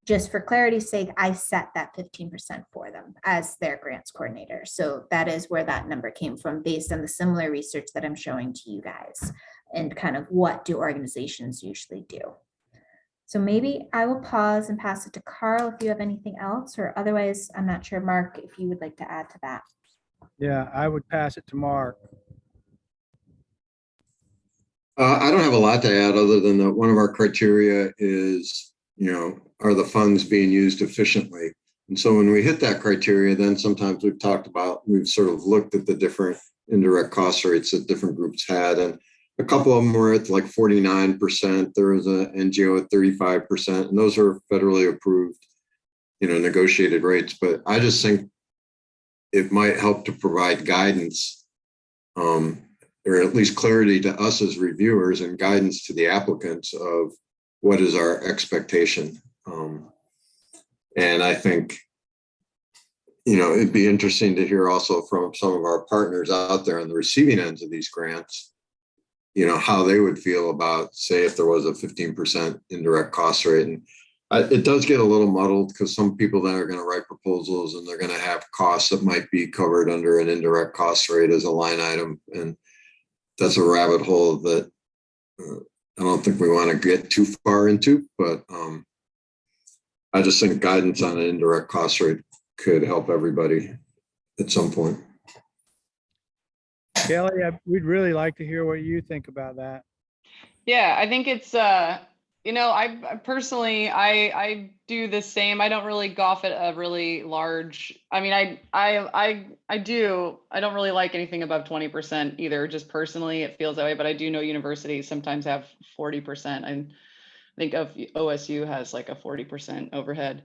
Just for clarity's sake, I set that 15% for them as their grants coordinator. So that is where that number came from based on the similar research that I'm showing to you guys and kind of what do organizations usually do. So maybe I will pause and pass it to Carl if you have anything else, or otherwise, I'm not sure, Mark, if you would like to add to that. Yeah, I would pass it to Mark. I don't have a lot to add other than that one of our criteria is, are the funds being used efficiently? And so when we hit that criteria, then sometimes we've sort of looked at the different indirect cost rates that different groups had. And a couple of them were at like 49%. There was an NGO at 35%. And those are federally approved, negotiated rates. But I just think it might help to provide guidance, or at least clarity to us as reviewers and guidance to the applicants of what is our expectation. And I think, it'd be interesting to hear also from some of our partners out there on the receiving ends of these grants, how they would feel about, say, if there was a 15% indirect cost rate. And it does get a little muddled because some people then are going to write proposals and they're going to have costs that might be covered under an indirect cost rate as a line item. And that's a rabbit hole that I don't think we want to get too far into, but I just think guidance on an indirect cost rate could help everybody at some point. Kelly, we'd really like to hear what you think about that. Yeah, I think it's, I personally, I do the same. I don't really golf at a really large, I mean, I don't really like anything above 20% either. Just personally, it feels that way, but I do know universities sometimes have 40%. I think of OSU has like a 40% overhead.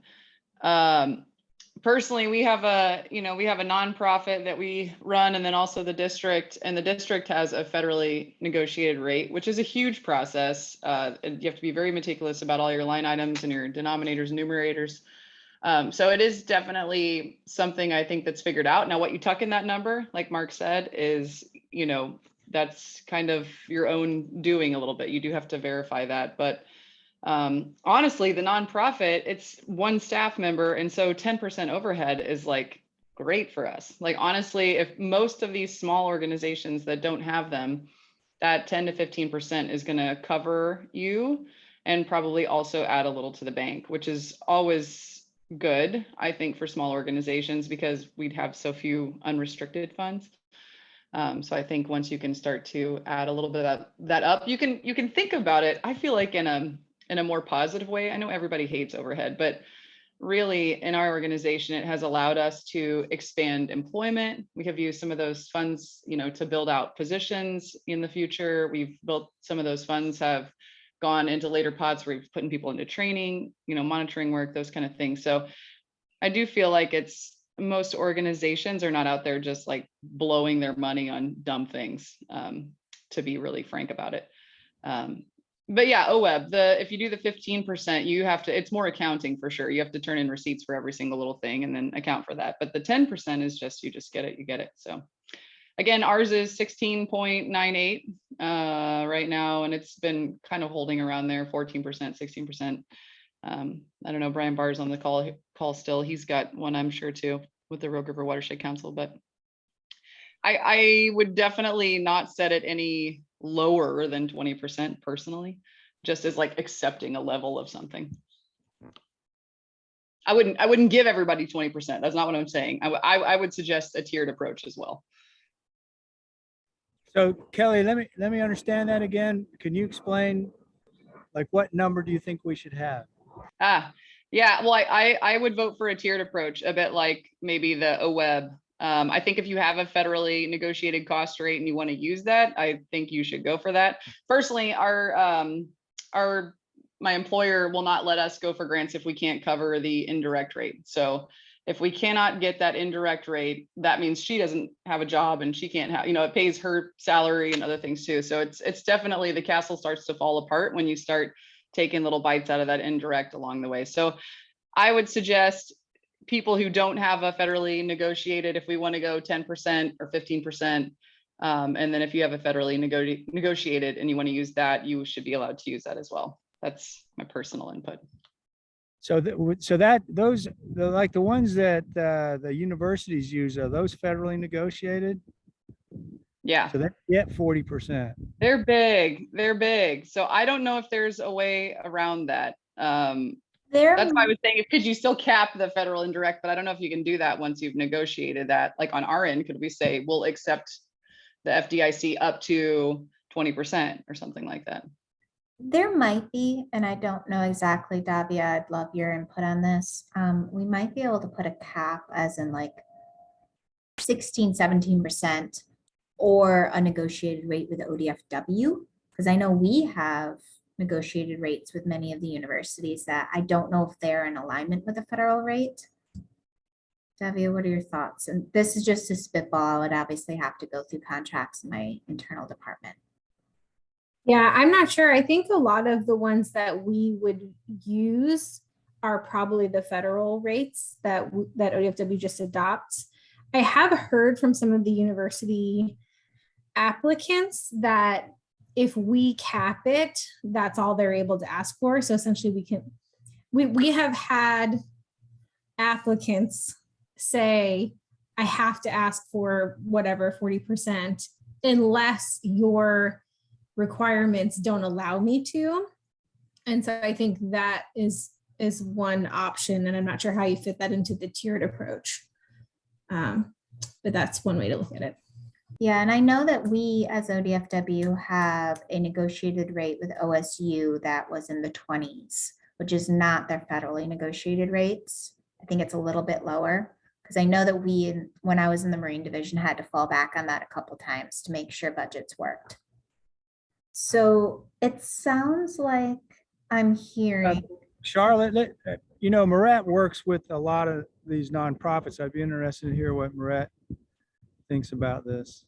Personally, we have a nonprofit that we run, and then also the district, and the district has a federally negotiated rate, which is a huge process. And you have to be very meticulous about all your line items and your denominators and numerators. So it is definitely something I think that's figured out. Now, what you tuck in that number, like Mark said, is, that's kind of your own doing a little bit. You do have to verify that, but honestly, the nonprofit, it's one staff member. And so 10% overhead is like great for us. Like, honestly, if most of these small organizations that don't have them, that 10 to 15% is going to cover you and probably also add a little to the bank, which is always good, I think, for small organizations because we'd have so few unrestricted funds. So I think once you can start to add a little bit of that up, you can think about it, I feel like, in a more positive way. I know everybody hates overhead, but really in our organization, it has allowed us to expand employment. We have used some of those funds, to build out positions in the future. We've built some of those funds have gone into later pods where we've putting people into training, monitoring work, those kind of things. So I do feel like most organizations are not out there just like blowing their money on dumb things, to be really frank about it. But yeah, OWEB, if you do the 15%, you have to, it's more accounting for sure. You have to turn in receipts for every single little thing and then account for that. But the 10% is just, you just get it, you get it. So again, ours is 16.98 right now, and it's been kind of holding around there, 14%, 16%. I don't know, Brian Barr's on the call still. He's got one, I'm sure, too. with the Rogue River Watershed Council, but I would definitely not set it any lower than 20% personally, just as like accepting a level of something. I wouldn't give everybody 20%. That's not what I'm saying. I would suggest a tiered approach as well. So Kelly, let me understand that again. Can you explain, like, what number do you think we should have? Yeah, well, I would vote for a tiered approach, a bit like maybe the OWEB. I think if you have a federally negotiated cost rate and you want to use that, I think you should go for that. Personally, my employer will not let us go for grants if we can't cover the indirect rate. So if we cannot get that indirect rate, that means she doesn't have a job and she can't have, it pays her salary and other things too. So it's definitely, the castle starts to fall apart when you start taking little bites out of that indirect along the way. So I would suggest people who don't have a federally negotiated, if we want to go 10% or 15%, and then if you have a federally negotiated and you want to use that, you should be allowed to use that as well. That's my personal input. So those like the ones that the universities use, are those federally negotiated? Yeah. So they get 40%. They're big. So I don't know if there's a way around that. That's why I was saying, could you still cap the federal indirect, but I don't know if you can do that once you've negotiated that. Like on our end, could we say we'll accept the FDIC up to 20% or something like that? There might be, and I don't know exactly, Davia, I'd love your input on this. We might be able to put a cap as in like 16, 17% or a negotiated rate with ODFW, because I know we have negotiated rates with many of the universities that I don't know if they're in alignment with the federal rate. Davia, what are your thoughts? And this is just a spitball. I would obviously have to go through contracts in my internal department. Yeah, I'm not sure. I think a lot of the ones that we would use are probably the federal rates that ODFW just adopts. I have heard from some of the university applicants that if we cap it, that's all they're able to ask for. So essentially we have had applicants say, I have to ask for whatever 40% unless your requirements don't allow me to. And so I think that is one option. And I'm not sure how you fit that into the tiered approach. But that's one way to look at it. Yeah, and I know that we as ODFW have a negotiated rate with OSU that was in the 20s, which is not their federally negotiated rates. I think it's a little bit lower because I know that when I was in the Marine Division, had to fall back on that a couple times to make sure budgets worked. So it sounds like I'm hearing. Charlotte, Marat works with a lot of these nonprofits. I'd be interested to hear what Marat thinks about this.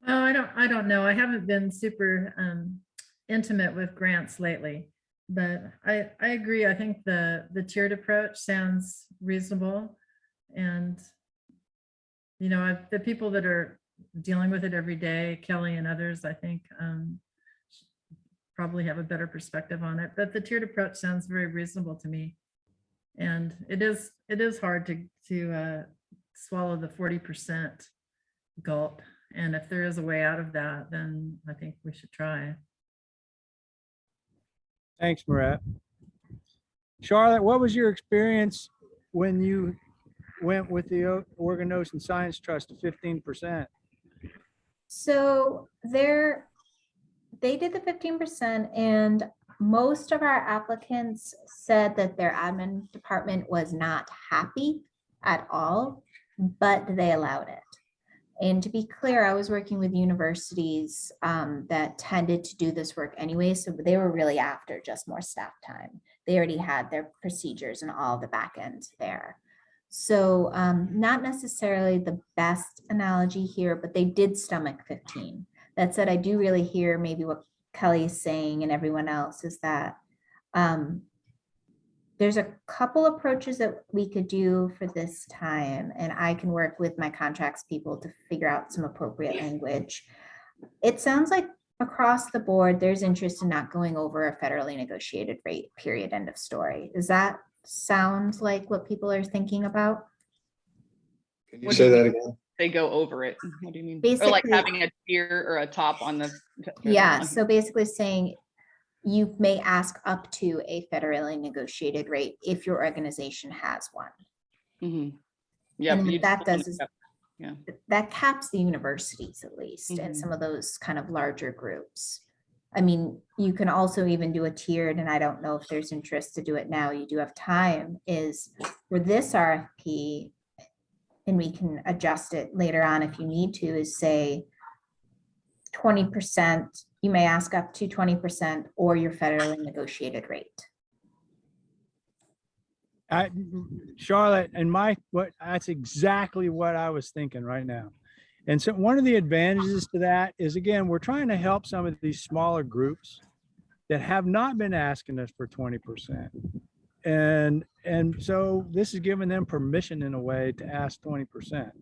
Oh, I don't know. I haven't been super intimate with grants lately, but I agree. I think the tiered approach sounds reasonable. And, the people that are dealing with it every day, Kelly and others, I think probably have a better perspective on it, but the tiered approach sounds very reasonable to me. And it is hard to swallow the 40% gulp. And if there is a way out of that, then I think we should try. Thanks, Marat. Charlotte, what was your experience when you went with the Oregon Ocean Science Trust to 15%? So they did the 15%, and most of our applicants said that their admin department was not happy at all, but they allowed it. And to be clear, I was working with universities that tended to do this work anyway, so they were really after just more staff time. They already had their procedures and all the back end there. So not necessarily the best analogy here, but they did stomach 15. That said, I do really hear maybe what Kelly is saying and everyone else is that there's a couple approaches that we could do for this time, and I can work with my contracts people to figure out some appropriate language. It sounds like across the board, there's interest in not going over a federally negotiated rate, period, end of story. Is that sound like what people are thinking about? Can you What say do you that mean? again? They go over it. What do you mean? Or like Basically- having a tier or a top on the. Yeah, Okay. so basically saying you may ask up to a federally negotiated rate if your organization has one. Mhm. Yeah. And but what you that just wanna does is cap- Yeah. that caps the universities at least and Mhm. some of those kind of larger groups. I mean, you can also even do a tiered, and I don't know if there's interest to do it now. You do have time, is for this RFP, and we can adjust it later on if you need to, is say 20%, you may ask up to 20% or your federally negotiated rate. Charlotte, and that's exactly what I was thinking right now. And so one of the advantages to that is, again, we're trying to help some of these smaller groups that have not been asking us for 20%. And so this is giving them permission in a way to ask 20%.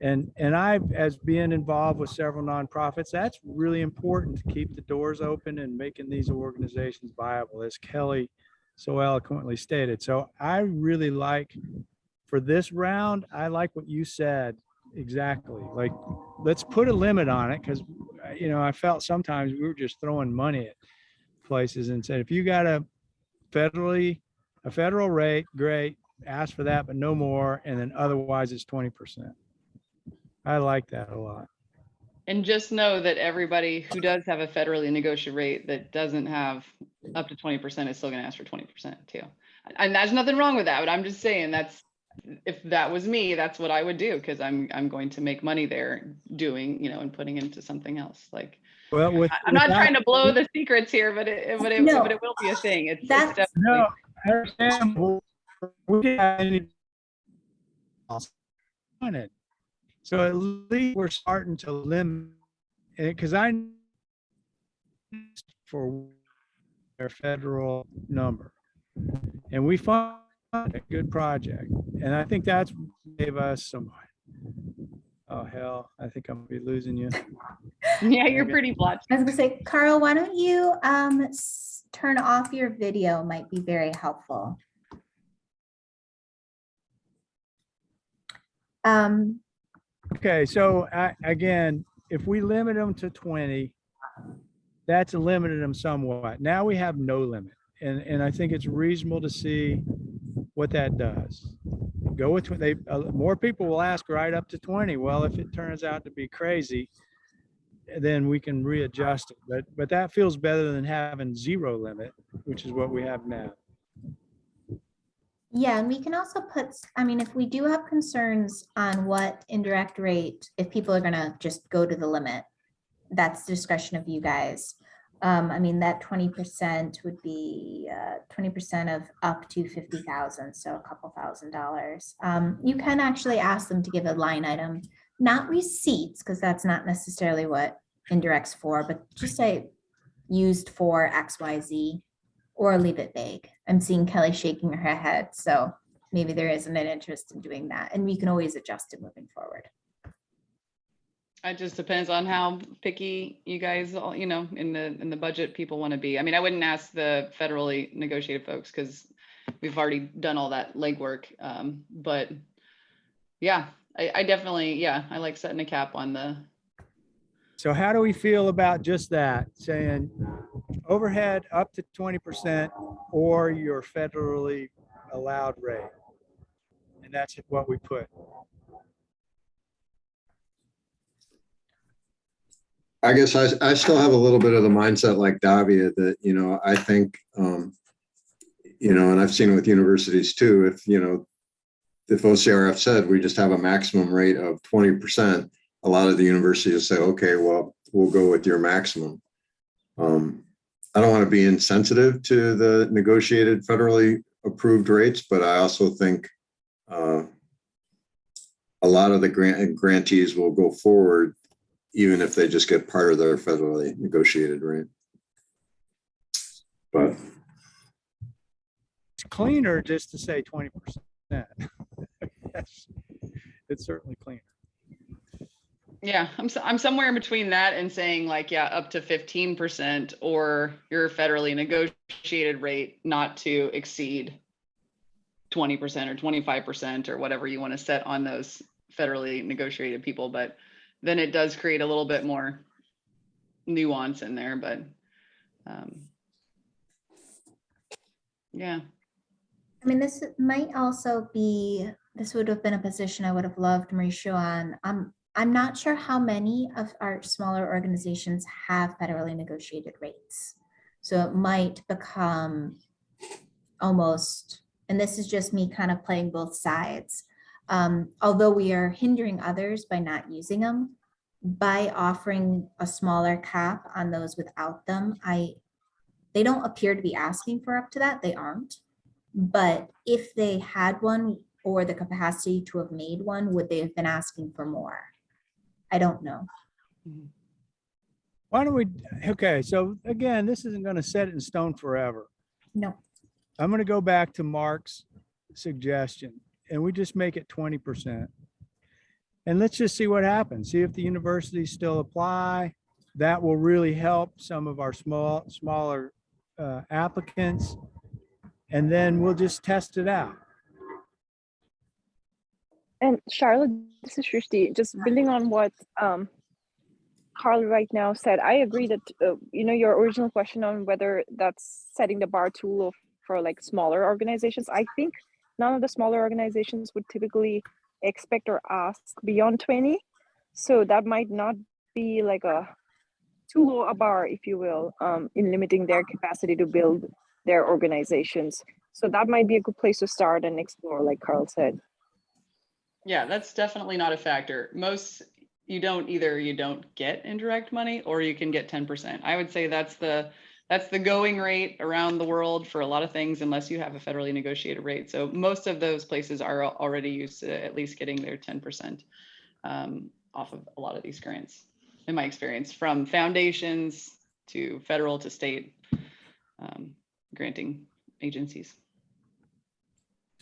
And as being involved with several nonprofits, that's really important to keep the doors open and making these organizations viable, as Kelly so eloquently stated. So I really like, for this round, I like what you said exactly. Like, let's put a limit on it, because I felt sometimes we were just throwing money at places and said, if you got a federal rate, great, ask for that, but no more, and then otherwise it's 20%. I like that a lot. And just know that everybody who does have a federally negotiated rate that doesn't have up to 20% is still gonna ask for 20% too. And there's nothing wrong with that, but I'm just saying if that was me, that's what I would do, because I'm going to make money there doing, and putting into something else. Like, Well, I'm not trying to blow the secrets here, but it No. will be a thing. It's That's- definitely. No, I understand. We didn't have any on it. So at least we're starting to limit it, because I for their federal number. And we found a good project. And I think that's gave us some, oh hell, I think I'm gonna be losing you. Yeah, you're pretty blotchy. I was gonna say, Carl, why don't you turn off your video? Might be very helpful. Okay, so again, if we limit them to 20, that's limited them somewhat. Now we have no limit. And I think it's reasonable to see what that does. Go with, more people will ask right up to 20. Well, if it turns out to be crazy, then we can readjust it. But that feels better than having zero limit, which is what we have now. Yeah, and we can also put, I mean, if we do have concerns on what indirect rate, if people are gonna just go to the limit, that's discretion of you guys. I mean, that 20% would be 20% of up to 50,000, so a couple $1,000s. You can actually ask them to give a line item, not receipts, because that's not necessarily what indirect's for, but just say used for XYZ, or leave it vague. I'm seeing Kelly shaking her head, so maybe there isn't an interest in doing that, and we can always adjust it moving forward. It just depends on how picky you guys, in the budget people want to be. I mean, I wouldn't ask the federally negotiated folks because we've already done all that legwork. But yeah, I definitely, I like setting a cap on the. So how do we feel about just that, saying overhead up to 20% or your federally allowed rate? And that's what we put. I guess I still have a little bit of the mindset like Davia that, I think, and I've seen it with universities too, if OCRF said we just have a maximum rate of 20%, a lot of the universities say, okay, well, we'll go with your maximum. I don't want to be insensitive to the negotiated federally approved rates, but I also think a lot of the grantees will go forward even if they just get part of their federally negotiated rate. But It's cleaner just to say 20%. Yes, it's certainly cleaner. Yeah, I'm somewhere in between that and saying like, up to 15% or your federally negotiated rate not to exceed 20% or 25% or whatever you want to set on those federally negotiated people, but then it does create a little bit more nuance in there, but yeah. I mean, this might also be, this would have been a position I would have loved Mauricio on. I'm not sure how many of our smaller organizations have federally negotiated rates. So it might become almost, and this is just me kind of playing both sides. Although we are hindering others by not using them, by offering a smaller cap on those without them, they don't appear to be asking for up to that, they aren't. But if they had one or the capacity to have made one, would they have been asking for more? I don't know. Why don't we, okay, so again, this isn't going to set it in stone forever. No. I'm going to go back to Mark's suggestion and we just make it 20%. And let's just see what happens. See if the universities still apply. That will really help some of our smaller applicants. And then we'll just test it out. And Charlotte, this is Shrishti, just building on what Carl right now said, I agree that, your original question on whether that's setting the bar too low for like smaller organizations, I think none of the smaller organizations would typically expect or ask beyond 20. So that might not be like a too low a bar, if you will, in limiting their capacity to build their organizations. So that might be a good place to start and explore, like Carl said. Yeah, that's definitely not a factor. Most, you don't get indirect money or you can get 10%. I would say that's the going rate around the world for a lot of things, unless you have a federally negotiated rate. So most of those places are already used to at least getting their 10% off of a lot of these grants, in my experience, from foundations to federal to state granting agencies.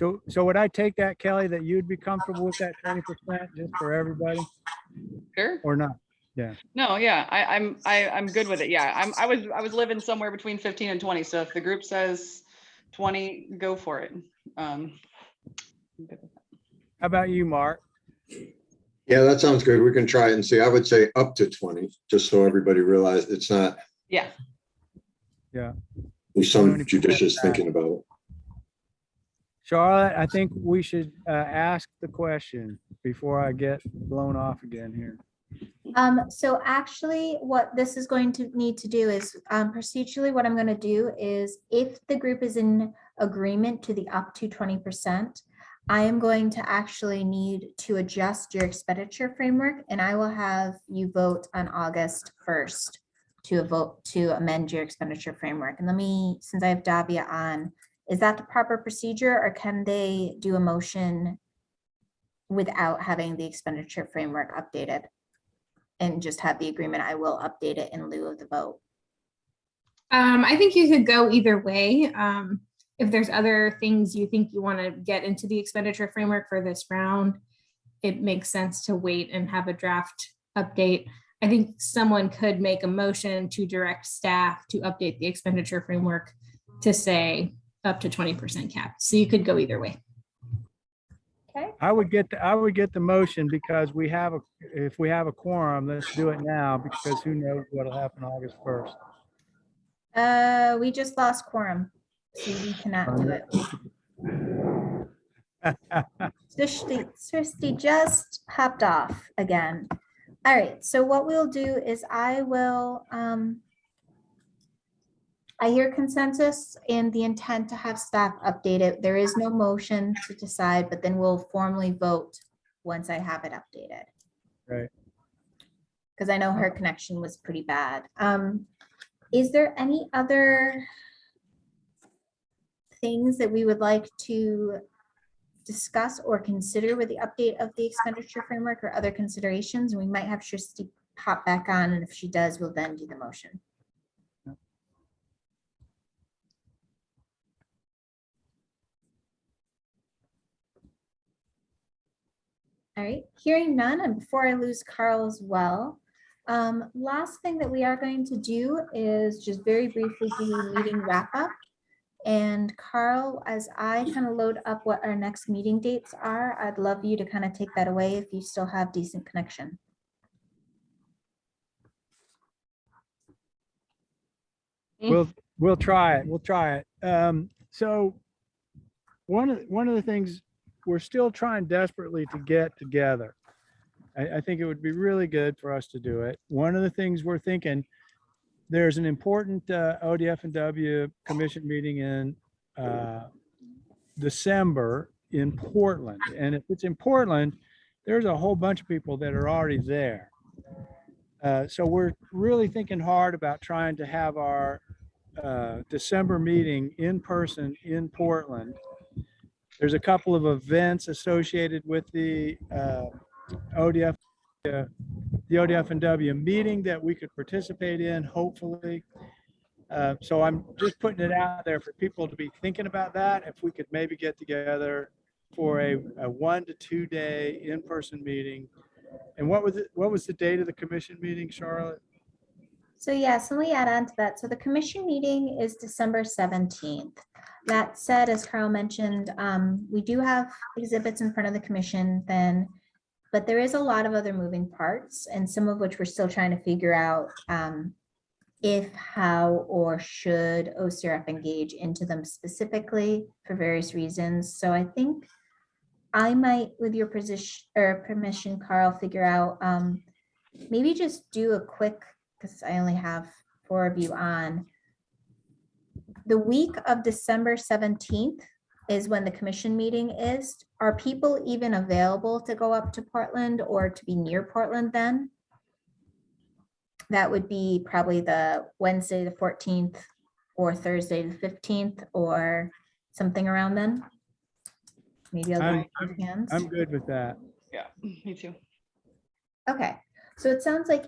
So would I take that, Kelly, that you'd be comfortable with that 20% just for everybody Sure. or not? Yeah. No, yeah, I'm good with it. Yeah, I was living somewhere between 15 and 20. So if the group says 20, go for it. How about you, Mark? Yeah, that sounds good. We can try it and see. I would say up to 20, just so everybody realizes it's not. Yeah. Yeah. There's some judicious thinking about it. Charlotte, I think we should ask the question before I get blown off again here. So actually what this is going to need to do is procedurally what I'm going to do is if the group is in agreement to the up to 20%, I am going to actually need to adjust your expenditure framework and I will have you vote on August 1st to amend your expenditure framework. And let me, since I have Davia on, is that the proper procedure or can they do a motion without having the expenditure framework updated? And just have the agreement, I will update it in lieu of the vote. I think you could go either way. If there's other things you think you want to get into the expenditure framework for this round, it makes sense to wait and have a draft update. I think someone could make a motion to direct staff to update the expenditure framework to say up to 20% cap. So you could go either way. Okay. I would get the motion because if we have a quorum, let's do it now because who knows what'll happen August 1st. We just lost quorum, so we cannot do it. Srishti just hopped off again. All right, so what we'll do is I will, I hear consensus and the intent to have staff update it. There is no motion to decide, but then we'll formally vote once I have it updated. Right. Because I know her connection was pretty bad. Is there any other things that we would like to discuss or consider with the update of the expenditure framework or other considerations? We might have Srishti pop back on, and if she does, we'll then do the motion. All right, hearing none, and before I lose Carl as well, last thing that we are going to do is just very briefly do a meeting wrap up. And Carl, as I kind of load up what our next meeting dates are, I'd love you to kind of take that away if you still have decent connection. We'll try it. We'll try it. So one of the things we're still trying desperately to get together. I think it would be really good for us to do it. One of the things we're thinking, there's an important ODF and W commission meeting in December in Portland. And if it's in Portland, there's a whole bunch of people that are already there. So we're really thinking hard about trying to have our December meeting in person in Portland. There's a couple of events associated with the ODF, the ODF and W meeting that we could participate in, hopefully. So I'm just putting it out there for people to be thinking about that. If we could maybe get together for a 1 to 2 day in-person meeting. And what was the date of the commission meeting, Charlotte? So yes, and we add on to that. So the commission meeting is December 17th. That said, as Carl mentioned, we do have exhibits in front of the commission then, but there is a lot of other moving parts, and some of which we're still trying to figure out if, how, or should OCRF engage into them specifically for various reasons. So I think I might, with your permission, Carl, figure out maybe just do a quick, because I only have 4 of you on. The week of December 17th is when the commission meeting is. Are people even available to go up to Portland or to be near Portland then? That would be probably the Wednesday, the 14th, or Thursday, the 15th, or something around then. Maybe I'll get hands. I'm good with that. Yeah, me too. Okay, so it sounds like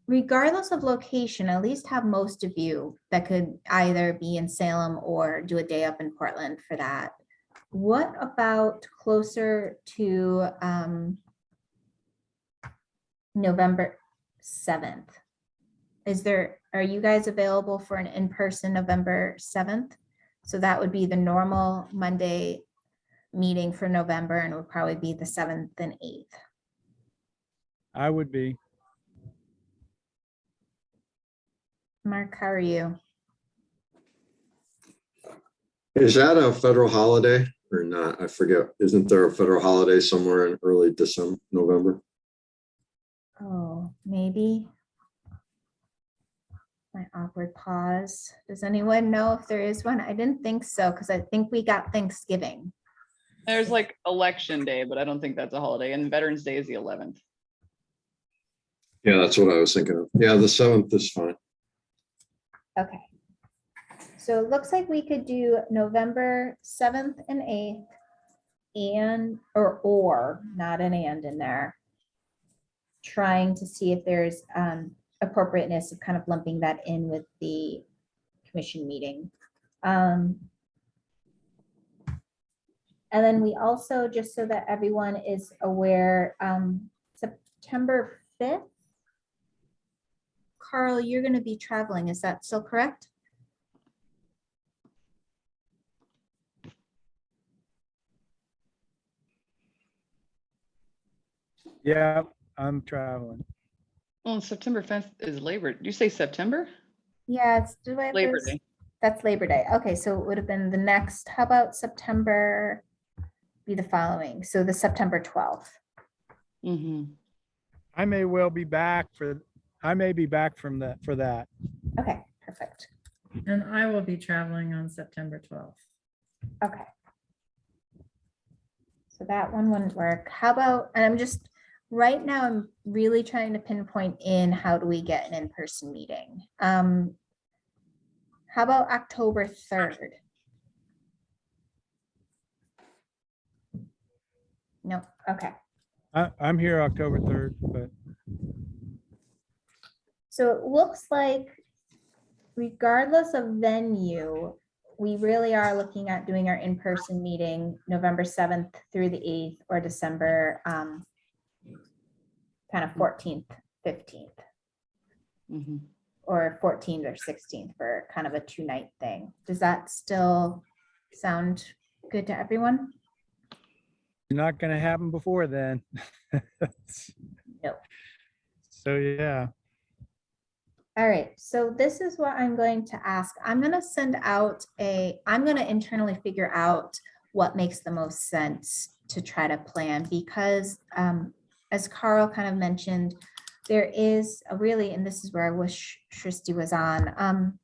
regardless of location, at least have most of you that could either be in Salem or do a day up in Portland for that. What about closer to November 7th? Are you guys available for an in-person November 7th? So that would be the normal Monday meeting for November, and it would probably be the 7th and 8th. I would be. Mark, how are you? Is that a federal holiday or not? I forget. Isn't there a federal holiday somewhere in early December, November? Oh, maybe. My awkward pause. Does anyone know if there is one? I didn't think so, because I think we got Thanksgiving. There's like election day, but I don't think that's a holiday. And Veterans Day is the 11th. Yeah, that's what I was thinking of. Yeah, the 7th is fine. Okay. So it looks like we could do November 7th and 8th and, or not an and in there. Trying to see if there's appropriateness of kind of lumping that in with the commission meeting. And then we also, just so that everyone is aware, September 5th, Carl, you're going to be traveling. Is that still correct? Yeah, I'm traveling. Well, September 5th is Labor. Did you say September? Yeah, it's do I have Labor this? Day. That's Labor Day. Okay, so it would have been the next. How about September? Be the following. So the September 12th. Mm-hmm. I may well be back for. I may be back from that for that. Okay, perfect. And I will be traveling on September 12th. Okay. So that one wouldn't work. How about, and I'm just, right now, I'm really trying to pinpoint in how do we get an in-person meeting? How about October 3rd? No, okay. I'm here October 3rd, but So it looks like regardless of venue, we really are looking at doing our in-person meeting November 7th through the 8th or December kind of 14th, 15th. Mm-hmm. or 14th or 16th for kind of a 2-night thing. Does that still sound good to everyone? Not gonna happen before then. No. So, yeah. All right, so this is what I'm going to ask. I'm going to internally figure out what makes the most sense to try to plan, because as Carl kind of mentioned, there is a really, and this is where I wish Shristi was on,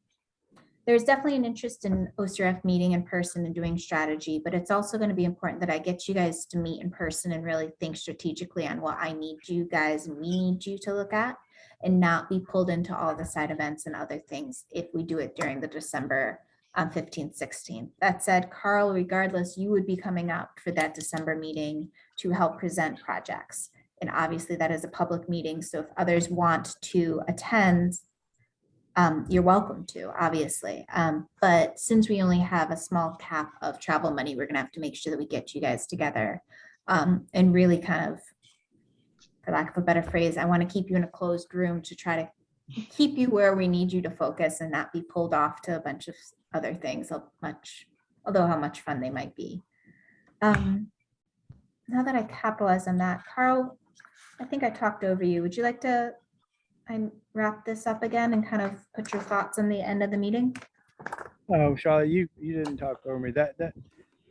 there's definitely an interest in OCRF meeting in person and doing strategy, but it's also going to be important that I get you guys to meet in person and really think strategically on what I need you guys and we need you to look at, and not be pulled into all the side events and other things if we do it during the December 15th, 16th. That said, Carl, regardless, you would be coming up for that December meeting to help present projects. And obviously that is a public meeting, so if others want to attend, you're welcome to, obviously. But since we only have a small cap of travel money, we're gonna have to make sure that we get you guys together and really kind of, for lack of a better phrase, I want to keep you in a closed room to try to keep you where we need you to focus and not be pulled off to a bunch of other things, although how much fun they might be. Now that I capitalize on that, Carl, I think I talked over you. Would you like to wrap this up again and kind of put your thoughts on the end of the meeting? Oh, Charlotte, you didn't talk over me.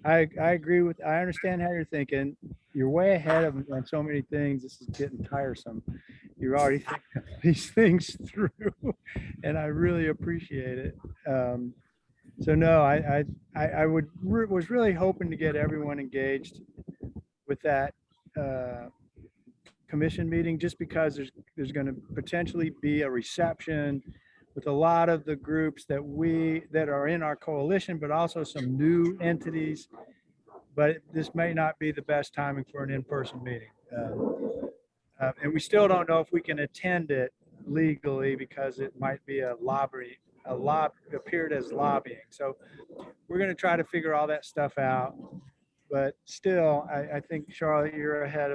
I agree with, I understand how you're thinking. You're way ahead of me on so many things. This is getting tiresome. You're already thinking these things through, and I really appreciate it. So no, I was really hoping to get everyone engaged with that commission meeting, just because there's going to potentially be a reception with a lot of the groups that are in our coalition, but also some new entities. But this may not be the best timing for an in-person meeting. And we still don't know if we can attend it legally, because it might be appeared as lobbying. So we're going to try to figure all that stuff out. But still, I think, Charlotte, you're ahead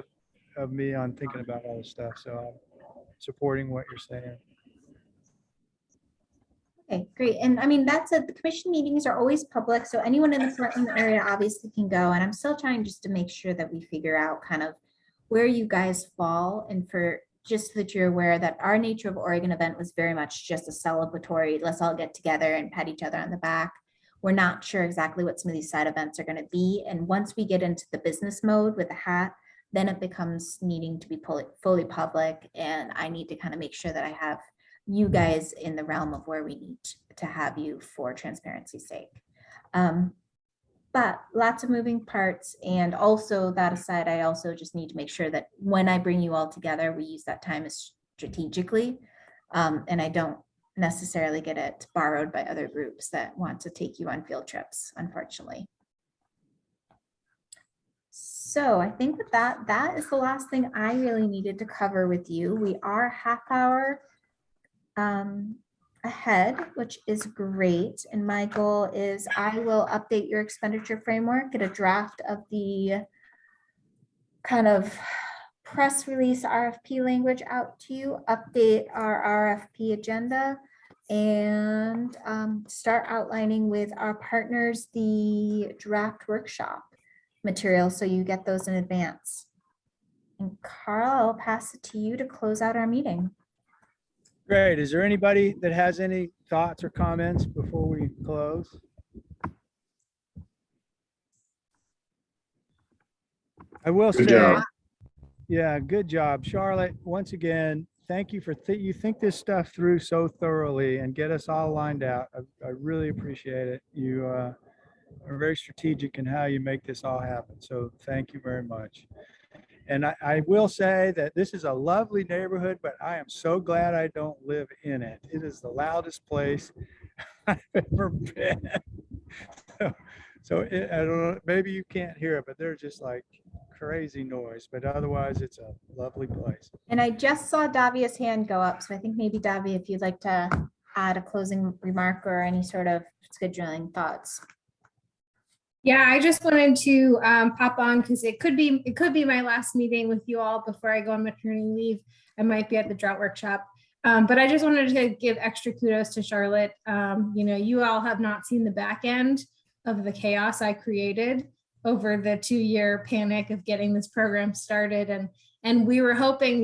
of me on thinking about all this stuff. So I'm supporting what you're saying. Okay, great. And I mean, that's it. The commission meetings are always public, so anyone in the Portland area obviously can go. And I'm still trying just to make sure that we figure out kind of where you guys fall, and for just so that you're aware that our Nature of Oregon event was very much just a celebratory, let's all get together and pat each other on the back. We're not sure exactly what some of these side events are going to be. And once we get into the business mode with the hat, then it becomes needing to be fully public. And I need to kind of make sure that I have you guys in the realm of where we need to have you for transparency's sake. But lots of moving parts. And also, that aside, I also just need to make sure that when I bring you all together, we use that time as strategically. And I don't necessarily get it borrowed by other groups that want to take you on field trips, unfortunately. So I think with that is the last thing I really needed to cover with you. We are half hour ahead, which is great. And my goal is I will update your expenditure framework, get a draft of the kind of press release RFP language out to you, update our RFP agenda, and start outlining with our partners the draft workshop material so you get those in advance. And Carl, I'll pass it to you to close out our meeting. Great. Is there anybody that has any thoughts or comments before we close? I will Good say, job. yeah, good job, Charlotte. Once again, thank you for you think this stuff through so thoroughly and get us all lined out. I really appreciate it. You are very strategic in how you make this all happen. So thank you very much. And I will say that this is a lovely neighborhood, but I am so glad I don't live in it. It is the loudest place I've ever been. So I don't know, maybe you can't hear it, but there's just like crazy noise, but otherwise it's a lovely place. And I just saw Davia's hand go up. So I think maybe Davia, if you'd like to add a closing remark or any sort of scheduling thoughts. Yeah, I just wanted to pop on because it could be my last meeting with you all before I go on maternity leave. I might be at the drought workshop. But I just wanted to give extra kudos to Charlotte. You all have not seen the back end of the chaos I created over the 2-year panic of getting this program started. And we were hoping,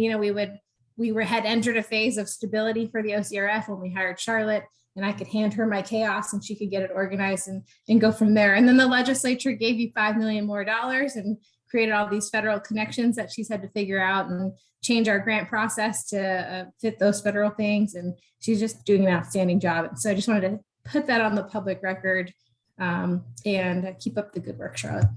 we had entered a phase of stability for the OCRF when we hired Charlotte, and I could hand her my chaos and she could get it organized and go from there. And then the legislature gave you $5 million more and created all these federal connections that she's had to figure out and change our grant process to fit those federal things. And she's just doing an outstanding job. And so I just wanted to put that on the public record and keep up the good work, Charlotte.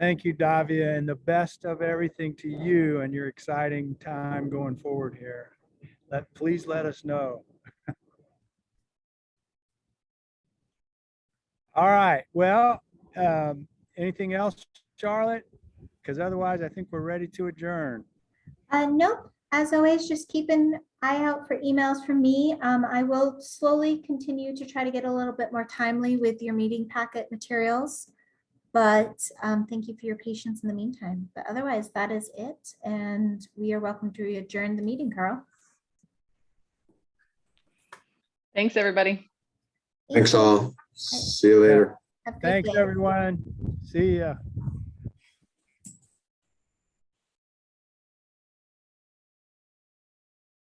Thank you, Davia, and the best of everything to you and your exciting time going forward here. Please let us know. All right. Well, anything else, Charlotte? Because otherwise, I think we're ready to adjourn. Nope. As always, just keep an eye out for emails from me. I will slowly continue to try to get a little bit more timely with your meeting packet materials. But thank you for your patience in the meantime. But otherwise, that is it. And we are welcome to adjourn the meeting, Carl. Thanks, everybody. Thanks all. See you later. Have a good Thanks, day. everyone. See ya.